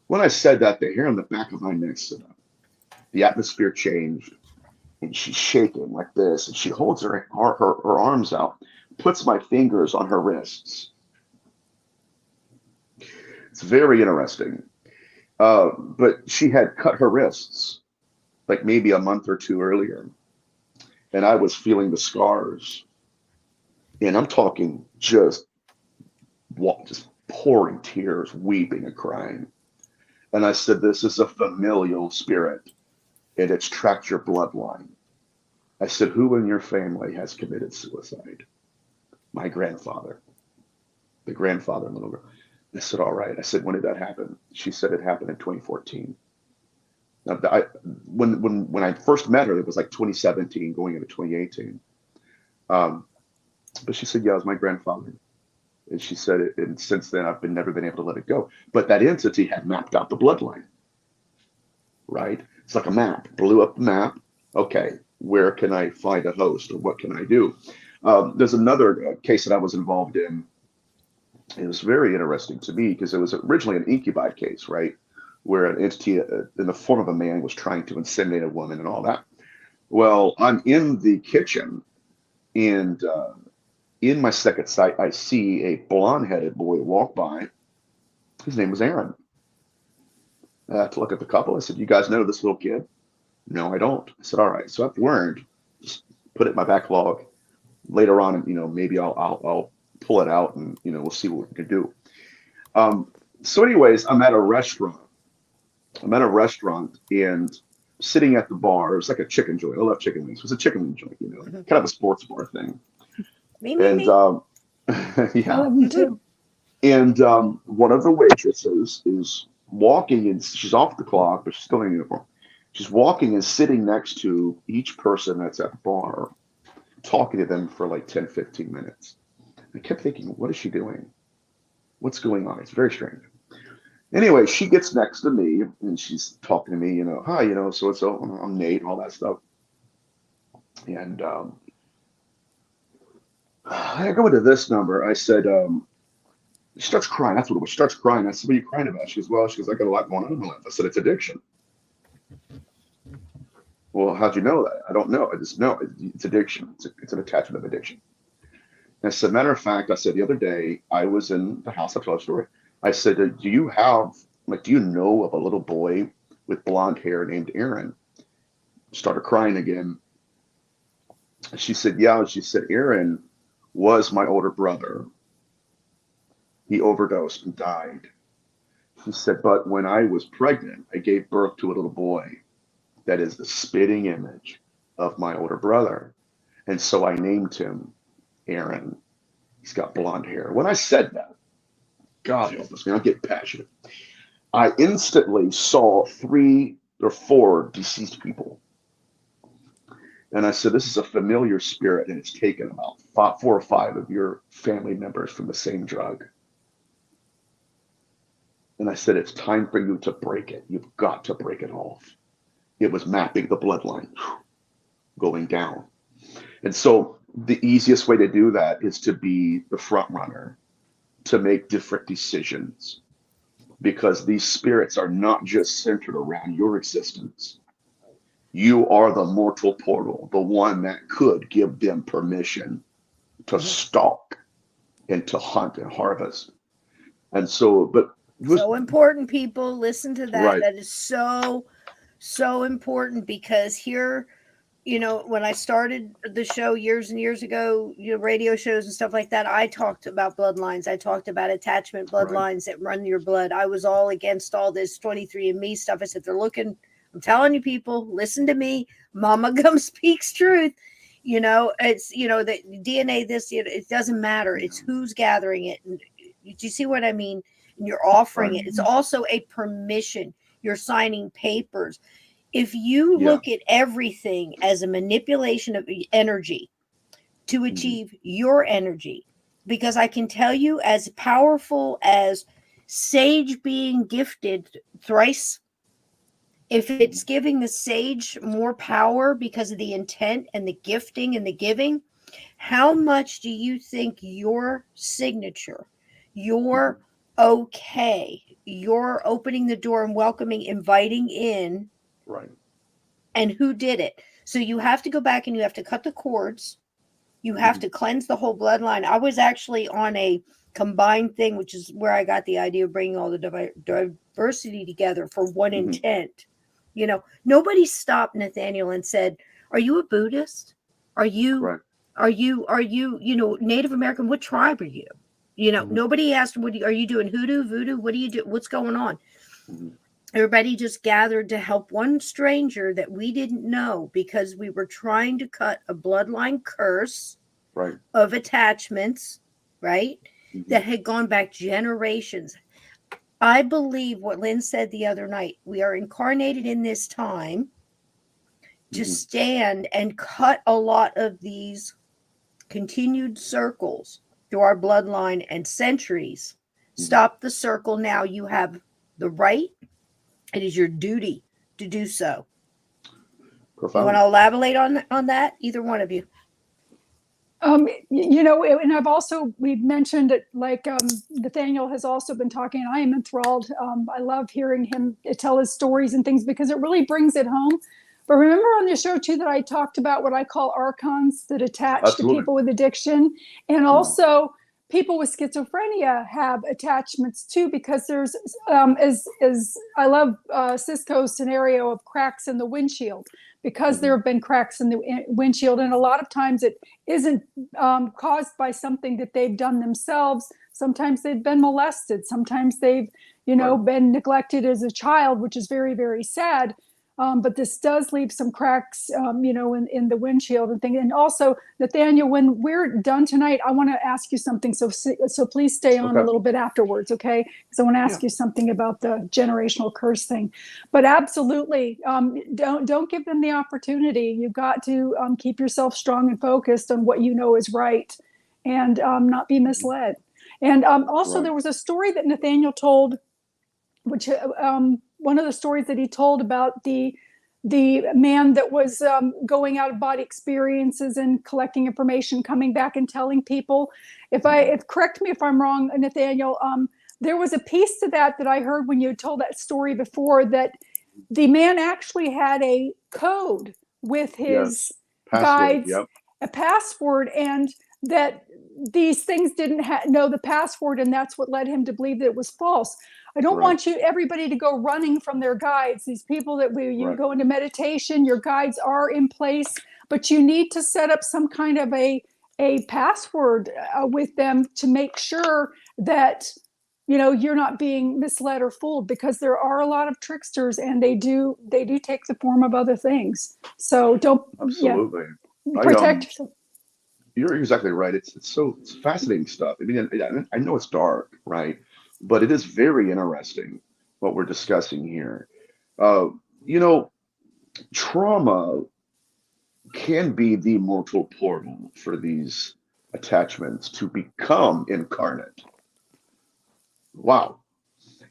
When I said that, the hair on the back of my neck stood up. The atmosphere changed, and she's shaking like this, and she holds her arms out, puts my fingers on her wrists. It's very interesting. But she had cut her wrists like maybe a month or two earlier, and I was feeling the scars. And I'm talking just pouring tears, weeping and crying. And I said, this is a familial spirit, and it's tracked your bloodline. I said, who in your family has committed suicide? My grandfather. The grandfather of the little girl. I said, all right. I said, when did that happen? She said it happened in 2014. Now, when I first met her, it was like 2017 going into 2018. But she said, yeah, it was my grandfather. And she said, and since then, I've never been able to let it go. But that entity had mapped out the bloodline, right? It's like a map, blew up the map. Okay, where can I find a host, or what can I do? There's another case that I was involved in. It was very interesting to me because it was originally an incubi case, right? Where an entity in the form of a man was trying to inseminate a woman and all that. Well, I'm in the kitchen, and in my second sight, I see a blonde-headed boy walk by. His name was Aaron. I had to look at the couple. I said, you guys know this little kid? No, I don't. I said, all right. So I've learned, just put it in my backlog. Later on, maybe I'll pull it out, and we'll see what we can do. So anyways, I'm at a restaurant. And sitting at the bar. It was like a chicken joint. I love chicken wings. It was a chicken wing joint, kind of a sports bar thing. Me. I yeah. love them too. And one of the waitresses is walking, and she's off the clock, but she's still in uniform. She's walking and sitting next to each person that's at the bar, talking to them for like 10, 15 minutes. I kept thinking, what is she doing? What's going on? It's very strange. Anyway, she gets next to me, and she's talking to me, hi, so I'm Nate, and all that stuff. And I go into this number. I said, she starts crying. That's what it was. She starts crying. I said, what are you crying about? She goes, I got a lot going on in my life. I said, it's addiction. Well, how'd you know that? I don't know. I just know it's addiction. It's an attachment of addiction. And as a matter of fact, I said the other day, I was in the house. I told a story. I said, do you know of a little boy with blonde hair named Aaron? Started crying again. She said, yeah. She said, Aaron was my older brother. He overdosed and died. She said, but when I was pregnant, I gave birth to a little boy that is the spitting image of my older brother. And so I named him Aaron. He's got blonde hair. When I said that, God help us, man, I'm getting passionate. I instantly saw 3 or 4 deceased people. And I said, this is a familiar spirit, and it's taken about 4 or 5 of your family members from the same drug. And I said, it's time for you to break it. You've got to break it off. It was mapping the bloodline going down. And so the easiest way to do that is to be the front runner, to make different decisions, because these spirits are not just centered around your existence. you are the mortal portal, the one that could give them permission to stalk and to hunt and harvest. And so, but it was So important, people. Listen to that. right. That is so, so important, because here, when I started the show years and years ago, radio shows and stuff like that, I talked about bloodlines. I talked about attachment bloodlines that run your blood. I was all against all this 23andMe stuff. I said, I'm telling you, people, listen to me. Mama Gum speaks truth. It's, the DNA, it doesn't matter. It's who's gathering it. And do you see what I mean? And you're offering it. It's also a permission. You're signing papers. If you look at everything as a manipulation of energy to achieve your energy, because I can tell you, as powerful as sage being gifted thrice, if it's giving the sage more power because of the intent and the gifting and the giving, how much do you think your signature, your you're opening the door and welcoming, inviting in, Right. and who did it? So you have to go back and you have to cut the cords. You have to cleanse the whole bloodline. I was actually on a combined thing, which is where I got the idea of bringing all the diversity together for one intent. Nobody stopped Nathaniel and said, "Are you a Buddhist? Are you Native American? What tribe are you?" Nobody asked, are you doing hoodoo, voodoo? What do you do? What's going on? Everybody just gathered to help one stranger that we didn't know, because we were trying to cut a bloodline curse of attachments, right? That had gone back generations. I believe what Lynn said the other night. We are incarnated in this time to stand and cut a lot of these continued circles through our bloodline and centuries. Stop the circle now. You have the right. It is your duty to do so. Profound. You want to elaborate on that? Either one of you. And we've mentioned it, like Nathaniel has also been talking, and I am enthralled. I love hearing him tell his stories and things, because it really brings it home. But remember on the show too that I talked about what I call archons that attach to people with addiction, and also people with schizophrenia have attachments too, because there's as I love Cisco's scenario of cracks in the windshield, because there have been cracks in the windshield, and a lot of times it isn't caused by something that they've done themselves. Sometimes they've been molested. Sometimes they've been neglected as a child, which is very, very sad. But this does leave some cracks, in the windshield and things. And also, Nathaniel, when we're done tonight, I want to ask you something. So please stay on a little bit afterwards, okay? Because I want to ask you something about the generational curse thing. But absolutely, don't give them the opportunity. You've got to keep yourself strong and focused on what you know is right, and not be misled. And also, there was a story that Nathaniel told, which one of the stories that he told about the man that was going out of body experiences and collecting information, coming back and telling people. Correct me if I'm wrong, Nathaniel. There was a piece to that I heard when you told that story before, that the man actually had a code with his guides, a password, and that these things didn't know the password, and that's what led him to believe that it was false. I don't want everybody to go running from their guides. These people that you go into meditation, your guides are in place, but you need to set up some kind of a password with them to make sure that you're not being misled or fooled, because there are a lot of tricksters, and they do take the form of other things. So don't protect yourself. You're exactly right. It's fascinating stuff. I mean, I know it's dark, right? But it is very interesting what we're discussing here. Trauma can be the mortal portal for these attachments to become incarnate. Wow.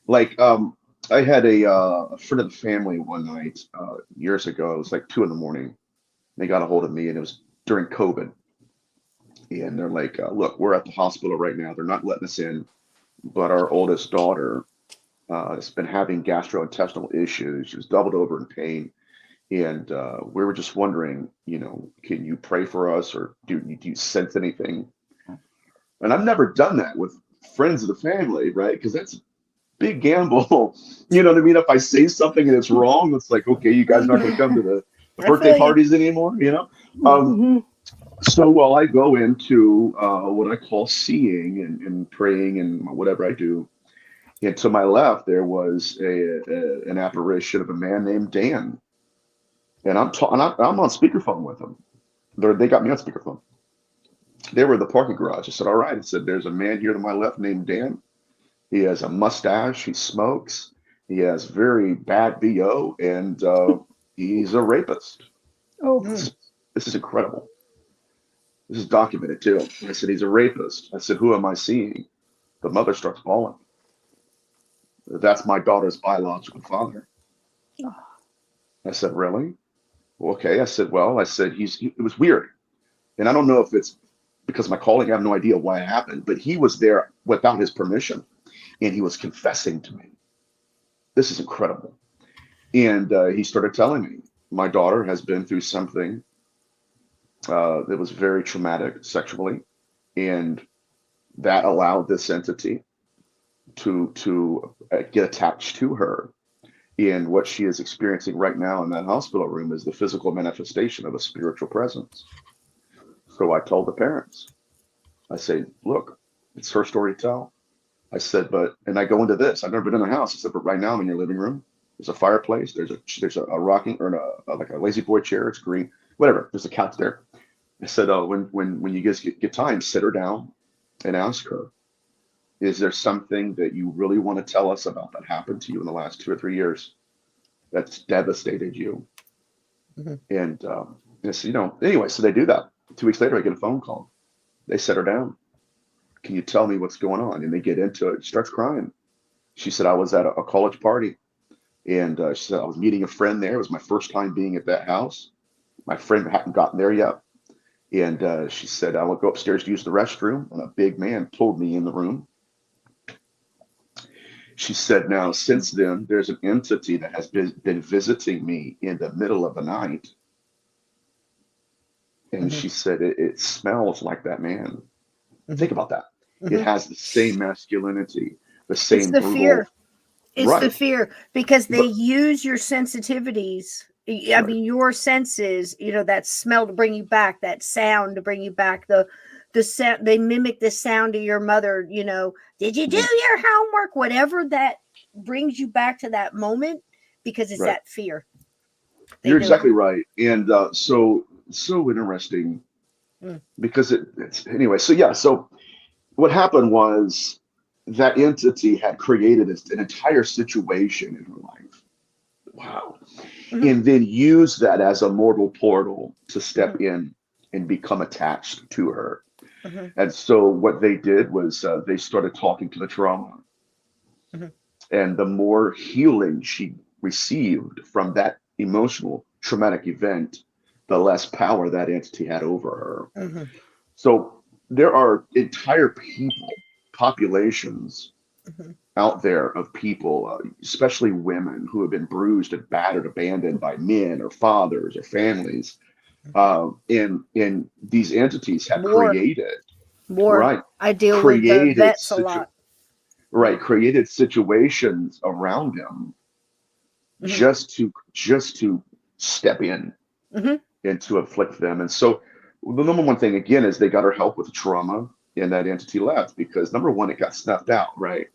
Like, I had a friend of the family one night years ago. It was like 2 a.m. They got a hold of me, and it was during COVID. And they're like, look, we're at the hospital right now. They're not letting us in. But our oldest daughter has been having gastrointestinal issues. She was doubled over in pain. And we were just wondering, can you pray for us, or do you sense anything? And I've never done that with friends of the family, right? Because that's a big gamble. You know what I mean? If I say something and it's wrong, it's like, okay, you guys are not going to come to the birthday parties anymore, So while I go into what I call seeing and praying and whatever I do, and to my left there was an apparition of a man named Dan, and I'm on speakerphone with him. They got me on speakerphone. They were in the parking garage. I said, "All right." I said, "There's a man here to my left named Dan. He has a mustache. He smokes. He has very bad BO, and he's a rapist." Oh, This is incredible. This is documented too. I said, "He's a rapist." I said, "Who am I seeing?" The mother starts bawling. "That's my daughter's biological father." I said, "Really?" "Okay." I said, "Well," I said, it was weird. And I don't know if it's because of my calling, I have no idea why it happened, but he was there without his permission, and he was confessing to me. This is incredible. And he started telling me, "My daughter has been through something that was very traumatic sexually, and that allowed this entity to get attached to her. And what she is experiencing right now in that hospital room is the physical manifestation of a spiritual presence." So I told the parents, I say, "Look, it's her story to tell." I said, and I go into this. I've never been in the house. I said, "But right now I'm in your living room. There's a fireplace. There's a rocking or like a lazy boy chair. It's green, whatever. There's a couch there." I said, when you guys get time, sit her down and ask her, is there something that you really want to tell us about that happened to you in the last 2 or 3 years that's devastated you? And I said, anyway, so they do that. 2 weeks later, I get a phone call. They set her down. "Can you tell me what's going on?" And they get into it. She starts crying. She said, "I was at a college party, and she said, I was meeting a friend there. It was my first time being at that house. My friend hadn't gotten there yet. And she said, I would go upstairs to use the restroom, and a big man pulled me in the room." She said, "Now, since then, there's an entity that has been visiting me in the middle of the night." And she said, it smells like that man. Think about that. It has the same masculinity, the same it's the brutal. Fear. It's Right. the fear, because they But use your sensitivities. I right, mean, your senses, that smell to bring you back, that sound to bring you back, the sound, they mimic the sound of your mother, did you do your homework? Whatever that brings you back to that moment, because it's right. that fear. You're do it. exactly right. And so interesting because it's anyway. So yeah. So what happened was that entity had created an entire situation in her life. Wow. And then used that as a mortal portal to step in and become attached to her. And so what they did was they started talking to the trauma. And the more healing she received from that emotional traumatic event, the less power that entity had over her. So there are entire populations out there of people, especially women, who have been bruised and battered, abandoned by men or fathers or families. And these entities have created, right? I deal Created with the vets a lot. Right, created situations around them just to step in and to afflict them. And so the number one thing again is they got her help with the trauma, and that entity left because number one, it got snuffed out, right?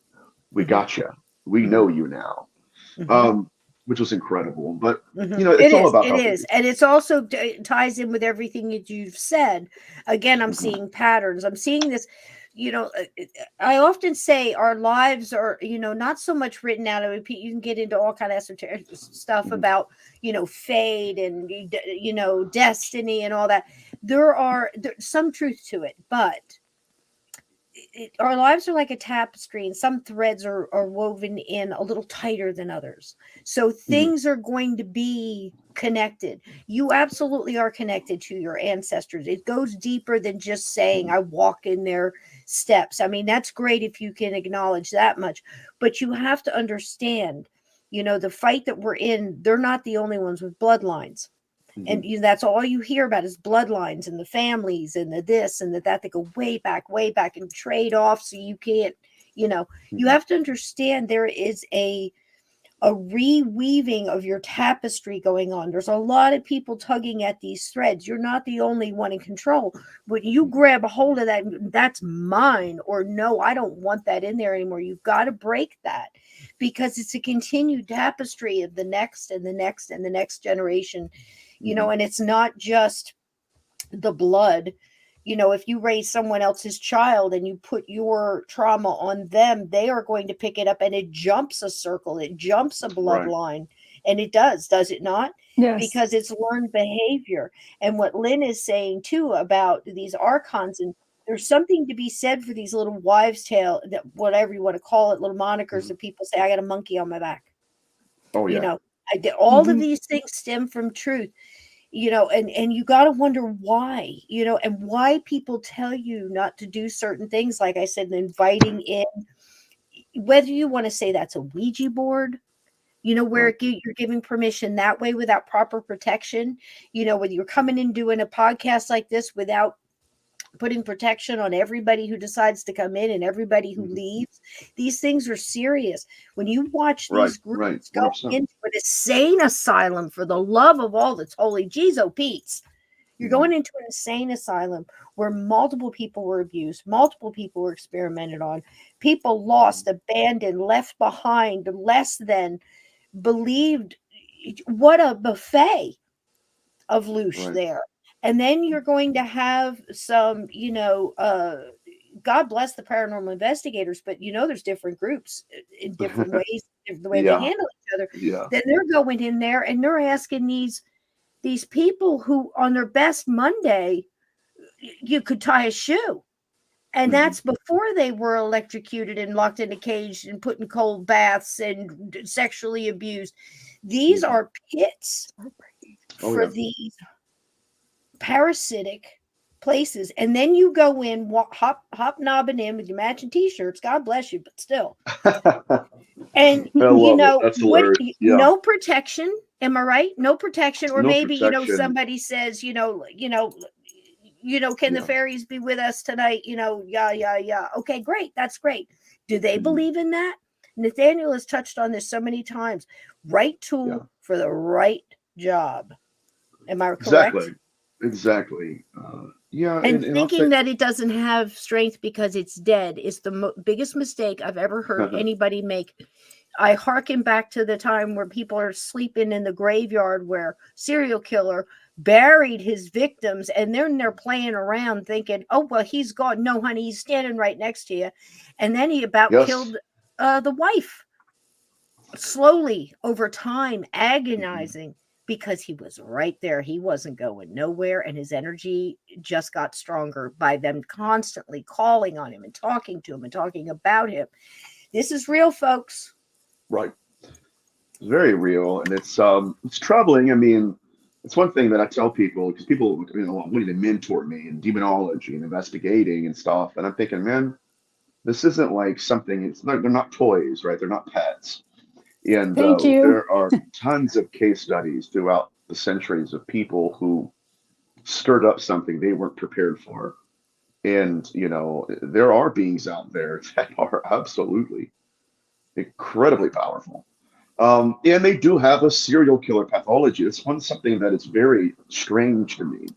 We got you. We know you now. Which was incredible. But it's all about it is. And it's also ties in with everything that you've said. Again, I'm seeing patterns. I'm seeing this. I often say our lives are, not so much written out. You can get into all kind of esoteric stuff about, fate and, destiny and all that. There's some truth to it, but our lives are like a tapestry, and some threads are woven in a little tighter than others. So things are going to be connected. You absolutely are connected to your ancestors. It goes deeper than just saying I walk in their steps. I mean, that's great if you can acknowledge that much, but you have to understand The fight that we're in, they're not the only ones with bloodlines. And that's all you hear about is bloodlines and the families and the this and the that go way back and trade off. So you can't, you have to understand there is a reweaving of your tapestry going on. There's a lot of people tugging at these threads. You're not the only one in control. When you grab a hold of that, that's mine, or no, I don't want that in there anymore. You've got to break that, because it's a continued tapestry of the next and the next and the next generation, and it's not just the blood. If you raise someone else's child and you put your trauma on them, they are going to pick it up, and it jumps a circle, it jumps a bloodline. Right. And it does it not? Yes. Because it's learned behavior. And what Lynn is saying too about these archons, and there's something to be said for these little wives' tale, that whatever you want to call it, little monikers that people say, I got a monkey on my back. Oh yeah. All of these things stem from truth. And you got to wonder why, and why people tell you not to do certain things. Like I said, inviting in, whether you want to say that's a Ouija board, where you're giving permission that way without proper protection, when you're coming in doing a podcast like this without putting protection on everybody who decides to come in and everybody who leaves. These things are serious. When you watch these groups go into an insane asylum, for the love of all that's holy, geez, oh Pete's, you're going into an insane asylum where multiple people were abused, multiple people were experimented on, people lost, abandoned, left behind, less than, believed. What a buffet of loosh there. And then you're going to have some, God bless the paranormal investigators, but there's different groups in different ways, the way they handle each other. Yeah. Then they're going in there and they're asking these people who on their best Monday, you could tie a shoe. And that's before they were electrocuted and locked in a cage and put in cold baths and sexually abused. These are pits for these parasitic places. And then you go in, hobnobbing in with your matching t-shirts. God bless you, but still. And no protection. Am I right? No protection. Or maybe somebody says, can the fairies be with us tonight? Yeah. Okay, great. That's great. Do they believe in that? Nathaniel has touched on this so many times. Right tool for the right job. Am I correct? Exactly. And thinking that it doesn't have strength because it's dead is the biggest mistake I've ever heard anybody make. I hearken back to the time where people are sleeping in the graveyard where serial killer buried his victims, and then they're playing around thinking, oh, well, he's gone. No, honey, he's standing right next to you. And then he killed the wife slowly over time, agonizing. Because he was right there. He wasn't going nowhere. And his energy just got stronger by them constantly calling on him and talking to him and talking about him. This is real, folks. Right. It's very real. And it's troubling. I mean, it's one thing that I tell people, because people, wanting to mentor me in demonology and investigating and stuff. And I'm thinking, man, this isn't like something, they're not toys, right? They're not pets. And there are tons of case studies throughout the centuries of people who stirred up something they weren't prepared for. And, there are beings out there that are absolutely incredibly powerful. And they do have a serial killer pathology. It's something that is very strange to me.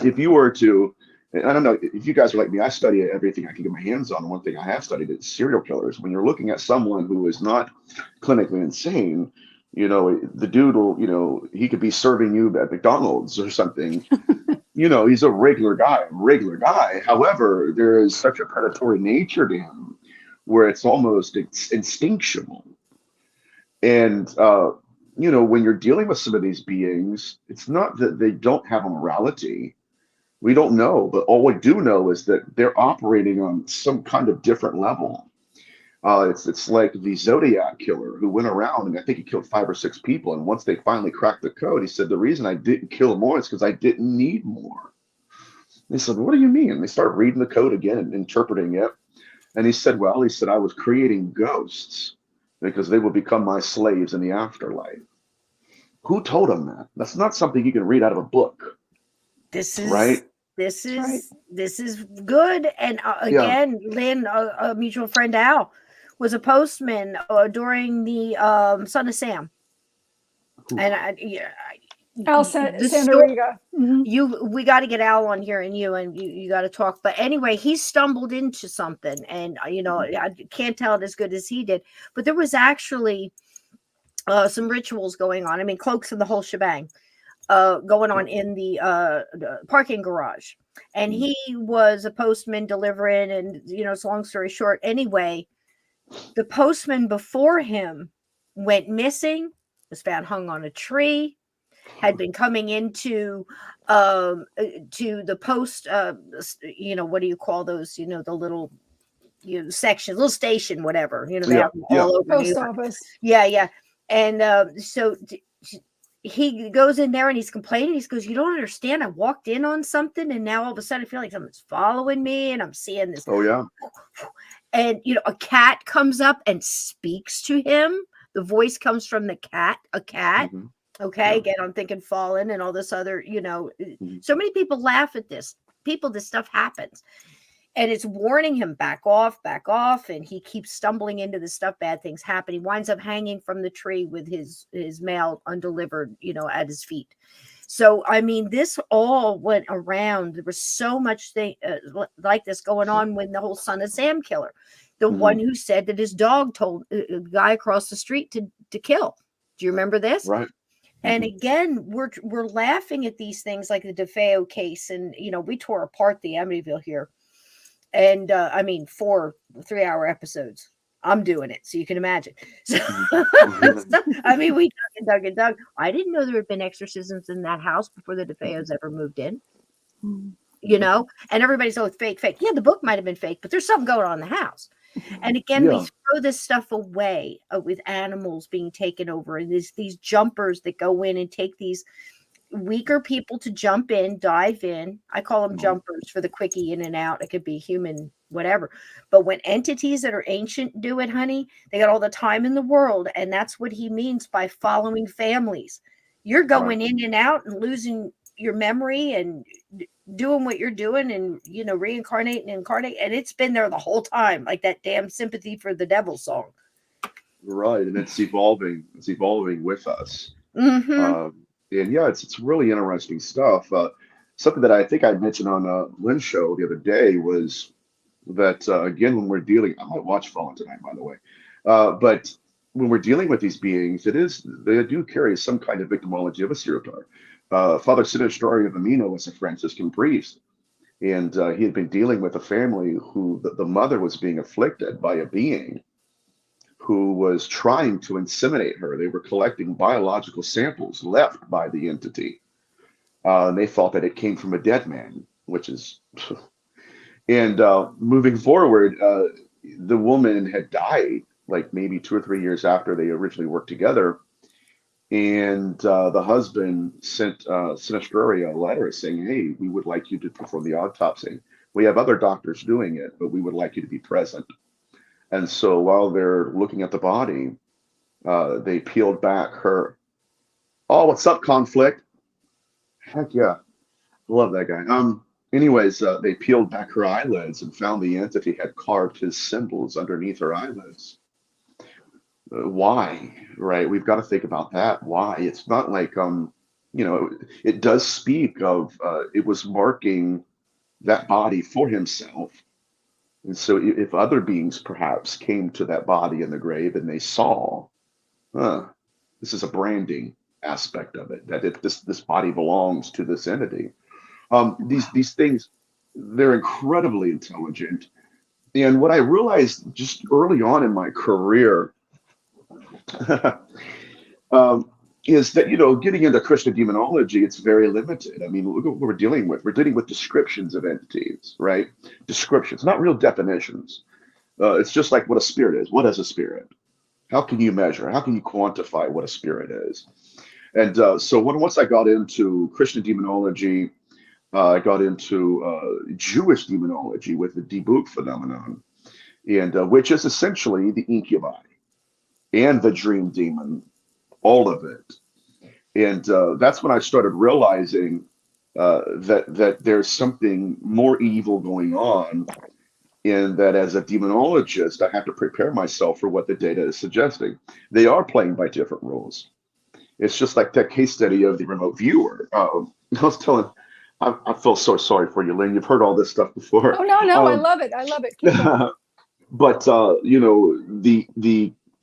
If you were to, I don't know if you guys are like me, I study everything I can get my hands on. One thing I have studied is serial killers. When you're looking at someone who is not clinically insane, the dude will, he could be serving you at McDonald's or something. He's a regular guy. However, there is such a predatory nature to him where it's almost instinctual. And, when you're dealing with some of these beings, it's not that they don't have a morality. We don't know, but all we do know is that they're operating on some kind of different level. It's like the Zodiac killer who went around, and I think he killed 5 or 6 people. And once they finally cracked the code, he said, the reason I didn't kill more is because I didn't need more. They said, what do you mean? And they started reading the code again and interpreting it. And he said, I was creating ghosts because they will become my slaves in the afterlife. Who told him that? That's not something you can read out of a book, This is right? this That's right. is this is good. And Yeah. again, Lynn, a mutual friend, Al, was a postman during the Son of Sam, and Al the story. Sandariga. Mm-hmm. We got to get Al on here, and you got to talk. But anyway, he stumbled into something, and I can't tell it as good as he did. But there was actually some rituals going on. I mean, cloaks and the whole shebang going on in the parking garage. And he was a postman delivering, and it's a long story short. Anyway, the postman before him went missing, was found hung on a tree, had been coming into to the post what do you call those, the little section, little station, whatever, they have them all over New Post York. office. Yeah. And so he goes in there and he's complaining. He goes, "You don't understand. I walked in on something, and now all of a sudden I feel like someone's following me, and I'm seeing this." Oh yeah. And a cat comes up and speaks to him. The voice comes from the cat, a cat. Mhm. Okay, Yeah. again, I'm thinking Fallen and all this other, Mhm. so many people laugh at this. This stuff happens. And it's warning him, back off, and he keeps stumbling into this stuff. Bad things happen. He winds up hanging from the tree with his mail undelivered, at his feet. So, I mean, this all went around. There was so much like this going on when the whole Son of Sam killer, the one who said that his dog told a guy across the street to kill. Do you remember this? Right. And again, we're laughing at these things like the DeFeo case, and we tore apart the Amityville here. And I mean, 4 3-hour episodes. I'm doing it, so you can imagine. So, I mean, we dug and dug. I didn't know there had been exorcisms in that house before the DeFeos ever moved in. And everybody's always fake. Yeah, the book might have been fake, but there's something going on in the house. And again, we throw this stuff away with animals being taken over, and these jumpers that go in and take these weaker people to jump in, dive in. I call them jumpers for the quickie in and out. It could be human, whatever. But when entities that are ancient do it, honey, they got all the time in the world. And that's what he means by following families. You're going in and out and losing your memory and doing what you're doing and, reincarnate and incarnate. And it's been there the whole time, like that damn Sympathy for the Devil song. Right. And it's evolving. It's evolving with us. Mm-hmm. And yeah, it's really interesting stuff. Something that I think I mentioned on Lynn's show the other day was that, again, when we're dealing, I might watch Fallen tonight, by the way. But when we're dealing with these beings, they do carry some kind of victimology of a serial killer. Father Sinistro of Amino was a Franciscan priest, and he had been dealing with a family who the mother was being afflicted by a being who was trying to inseminate her. They were collecting biological samples left by the entity. And they thought that it came from a dead man, which is... And moving forward, the woman had died like maybe 2 or 3 years after they originally worked together. And the husband sent Sinistro a letter saying, "Hey, we would like you to perform the autopsy. We have other doctors doing it, but we would like you to be present." And so while they're looking at the body, they peeled back her. Oh, what's up, Conflict? Heck yeah. Love that guy. Anyways, they peeled back her eyelids and found the entity had carved his symbols underneath her eyelids. Why? Right? We've got to think about that. Why? It's not like, it does speak of, it was marking that body for himself. And so if other beings perhaps came to that body in the grave and they saw, this is a branding aspect of it, that if this body belongs to this entity. These things, they're incredibly intelligent. And what I realized just early on in my career is that, getting into Krishna demonology, it's very limited. I mean, look at what we're dealing with. We're dealing with descriptions of entities, right? Descriptions, not real definitions. It's just like what a spirit is. What is a spirit? How can you measure? How can you quantify what a spirit is? And so once I got into Krishna demonology, I got into Jewish demonology with the debug phenomenon, and which is essentially the incubi. and the dream demon, all of it. And that's when I started realizing that there's something more evil going on, in that as a demonologist, I have to prepare myself for what the data is suggesting. They are playing by different rules. It's just like that case study of the remote viewer. I was telling, I feel so sorry for you, Lynn. You've heard all this stuff before. Oh, no, I love it. I love it. Keep going. But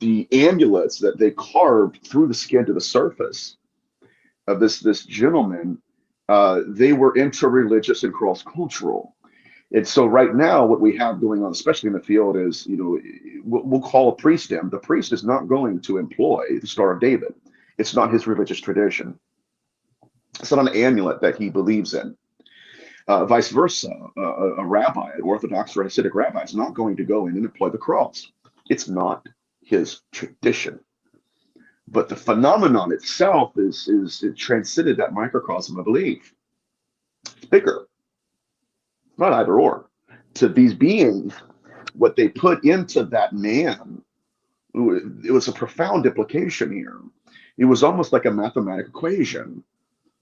the amulets that they carved through the skin to the surface of this gentleman, they were interreligious and cross-cultural. And so right now, what we have going on, especially in the field, is, we'll call a priest in. The priest is not going to employ the Star of David. It's not his religious tradition. It's not an amulet that he believes in. Vice versa, a rabbi, an Orthodox or Hasidic rabbi, is not going to go in and employ the cross. It's not his tradition. But the phenomenon itself it transcended that microcosm of belief. It's bigger. Not either or. To these beings, what they put into that man, it was a profound implication here. It was almost like a mathematical equation,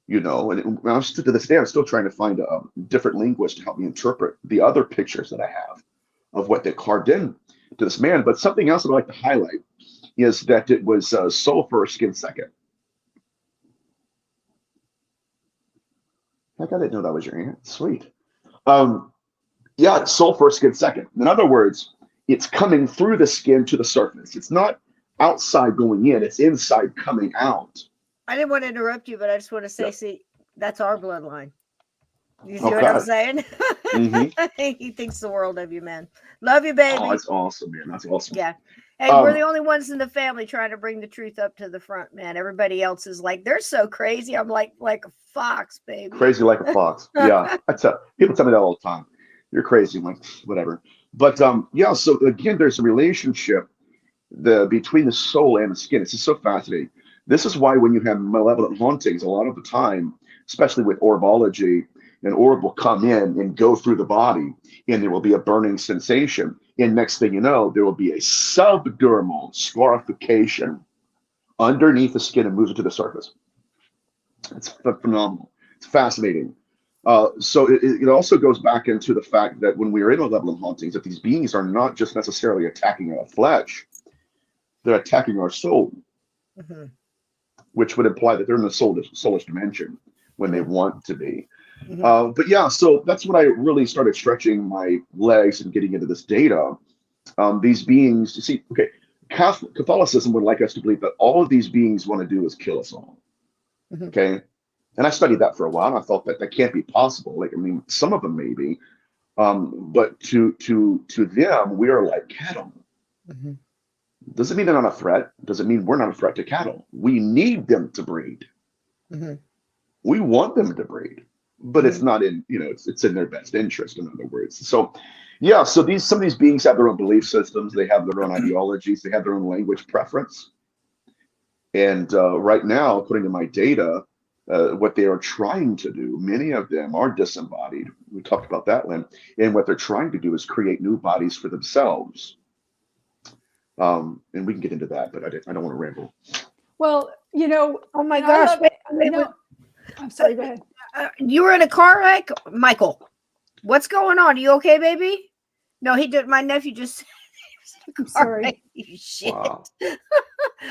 and I'm still, to this day, I'm still trying to find a different linguist to help me interpret the other pictures that I have of what they carved in to this man. But something else that I'd like to highlight is that it was soul first, skin second. Heck, I didn't know that was your aunt. Sweet. Yeah, soul first, skin second. In other words, it's coming through the skin to the surface. It's not outside going in, it's inside coming out. I didn't want to interrupt you, but I just want to say, see, that's our bloodline. You see what I'm saying? He thinks the world of you, man. Love you, baby. Oh, that's awesome, man. That's awesome. Yeah. And we're the only ones in the family trying to bring the truth up to the front, man. Everybody else is like, they're so crazy. I'm like a fox, baby. Crazy like a fox. Yeah. People tell me that all the time. You're crazy. I'm like, whatever. But yeah, so again, there's a relationship between the soul and the skin. It's just so fascinating. This is why when you have malevolent hauntings, a lot of the time, especially with orbology, an orb will come in and go through the body, and there will be a burning sensation. And next thing you know, there will be a subdermal scarification underneath the skin and moves it to the surface. It's phenomenal. It's fascinating. So it also goes back into the fact that when we are in malevolent hauntings, that these beings are not just necessarily attacking our flesh, they're attacking our soul, which would imply that they're in the soulish dimension when they want to be. But yeah, so that's when I really started stretching my legs and getting into this data. These beings, you see, okay, Catholicism would like us to believe that all of these beings want to do is kill us all. Okay, and I studied that for a while, and I thought that can't be possible. Like, I mean, some of them maybe, but to them, we are like cattle. Doesn't mean they're not a threat. Doesn't mean we're not a threat to cattle. We need them to breed. We want them to breed, but it's not in, it's in their best interest, in other words. So yeah, so some of these beings have their own belief systems, they have their own ideologies, they have their own language preference. And right now, according to my data, what they are trying to do, many of them are disembodied. We talked about that, Lynn. And what they're trying to do is create new bodies for themselves. And we can get into that, but I don't want to ramble. Well, oh my gosh. I'm sorry, go ahead. You were in a car wreck? Michael, what's going on? Are you okay, baby? No, he did. My nephew just. I'm sorry. Shit. Wow.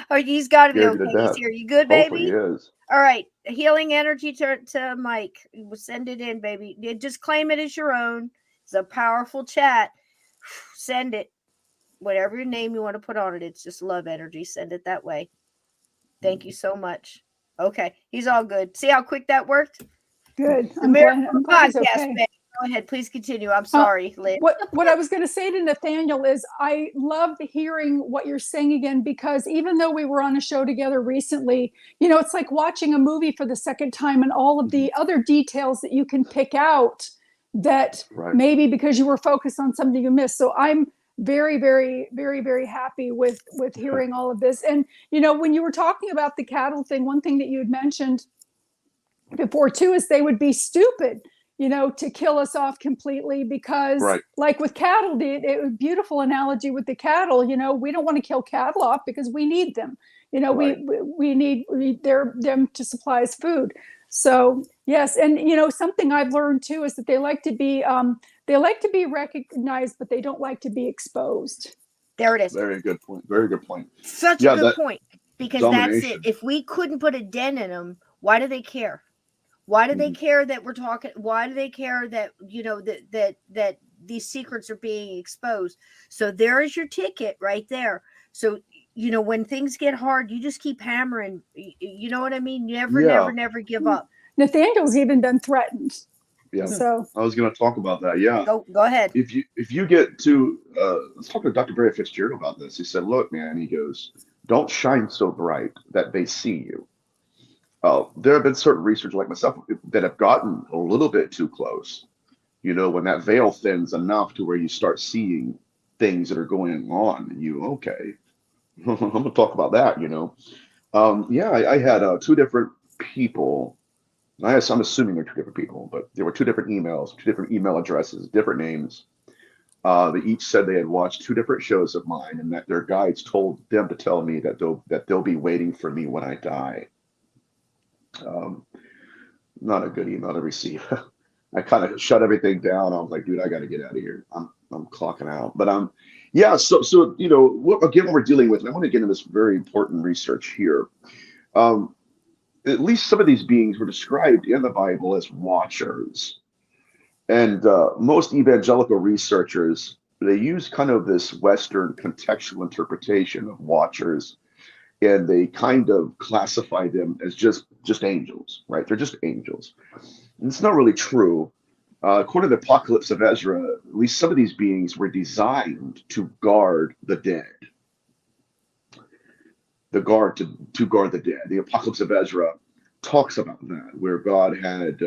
Oh, he's got to be okay. He's here. You good, baby? Hopefully he is. All right. Healing energy to Mike. We'll send it in, baby. Just claim it as your own. It's a powerful chat. Send it. Whatever name you want to put on it. It's just love energy. Send it that way. Thank you so much. Okay. He's all good. See how quick that worked? Good. I'm glad he's okay. Go ahead. Please continue. I'm sorry, Lynn. What I was going to say to Nathaniel is I love hearing what you're saying again, because even though we were on a show together recently, it's like watching a movie for the second time, and all of the other details that you can pick out that maybe because you were focused on something you missed. So I'm very, very, very, very happy with hearing all of this. And, when you were talking about the cattle thing, one thing that you had mentioned before too is they would be stupid. to kill us off completely, because Right. like with cattle, beautiful analogy with the cattle, we don't want to kill cattle off because we need them. Right. we need them to supply us food. So yes, and something I've learned too is that they like to be recognized, but they don't like to be exposed. There it is. Very good point. Very good point. Such a good point, because domination. that's it. If we couldn't put a dent in them, why do they care? Why do they care that we're talking? Why do they care that that these secrets are being exposed? So there is your ticket right there. So when things get hard, you just keep hammering. You know what I mean? Never give up. Nathaniel's even been threatened. Yeah. So I was going to talk about that. Yeah. Go ahead. If you get to let's talk to Dr. Barry Fitzgerald about this. He said, "Look, man," he goes, "don't shine so bright that they see you." There have been certain researchers like myself that have gotten a little bit too close. When that veil thins enough to where you start seeing things that are going on, and okay, I'm going to talk about that. I had 2 different people. I'm assuming they're 2 different people, but there were 2 different emails, 2 different email addresses, different names. They each said they had watched 2 different shows of mine, and that their guides told them to tell me that they'll be waiting for me when I die. Not a good email to receive. I kind of shut everything down. I was like, dude, I got to get out of here. I'm clocking out. But yeah. So again, what we're dealing with, and I want to get into this very important research here. At least some of these beings were described in the Bible as watchers, and most evangelical researchers, they use kind of this Western contextual interpretation of watchers, and they kind of classify them as just angels, right? They're just angels. And it's not really true. According to the Apocalypse of Ezra, at least some of these beings were designed to guard the dead. To guard the dead. The Apocalypse of Ezra talks about that, where God had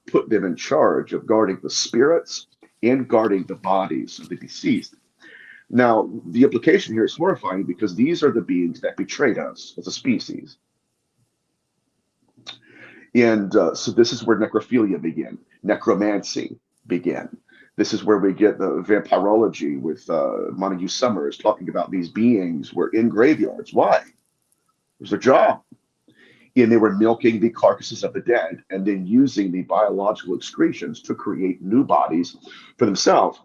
put them in charge of guarding the spirits and guarding the bodies of the deceased. Now, the implication here is horrifying, because these are the beings that betrayed us as a species. And so this is where necrophilia began, necromancy began. This is where we get the vampirology with Montague Summers talking about these beings were in graveyards. Why? It was their job. And they were milking the carcasses of the dead and then using the biological excretions to create new bodies for themselves.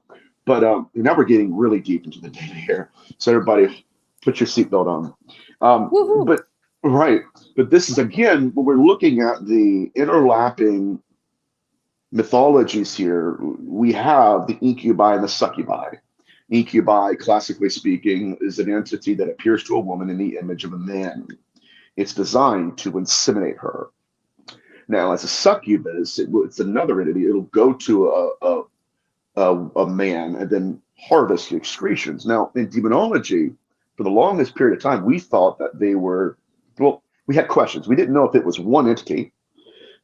But now we're getting really deep into the data here. So everybody, put your seatbelt on. But this is, again, when we're looking at the interlapping mythologies here, we have the incubi and the succubi. Incubi, classically speaking, is an entity that appears to a woman in the image of a man. It's designed to inseminate her. Now, as a succubus, it's another entity. It'll go to a man and then harvest the excretions. Now, in demonology, for the longest period of time, we thought that they were, we had questions. We didn't know if it was one entity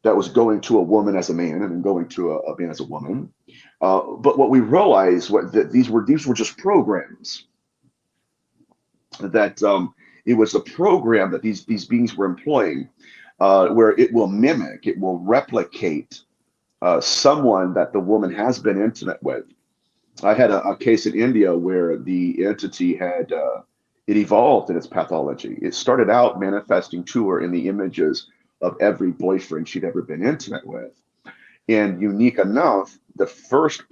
that was going to a woman as a man and then going to a man as a woman. But what we realized was that these were just programs. That it was a program that these beings were employing, where it will mimic, it will replicate someone that the woman has been intimate with. I had a case in India where the entity had it evolved in its pathology. It started out manifesting to her in the images of every boyfriend she'd ever been intimate with. And unique enough, the first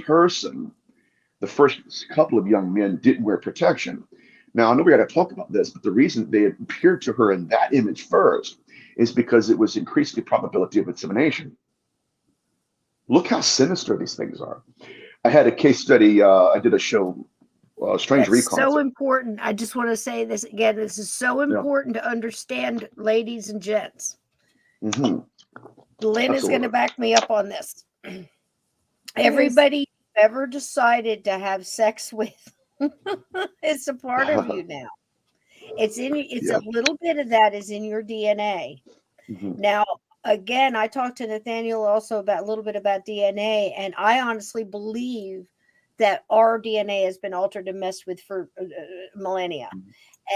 couple of young men didn't wear protection. Now, I know we got to talk about this, but the reason they appeared to her in that image first is because it was increasing the probability of insemination. Look how sinister these things are. I had a case study. I did a show, Strange Recon. So important. I just want to say this again. This is so important to understand, ladies and gents. Mm-hmm. Lynn is going to back me up on this. Everybody ever decided to have sex with, it's a part of you now. It's a little bit of that is in your DNA. Mm-hmm. Now, again, I talked to Nathaniel also about a little bit about DNA, and I honestly believe that our DNA has been altered and messed with for millennia,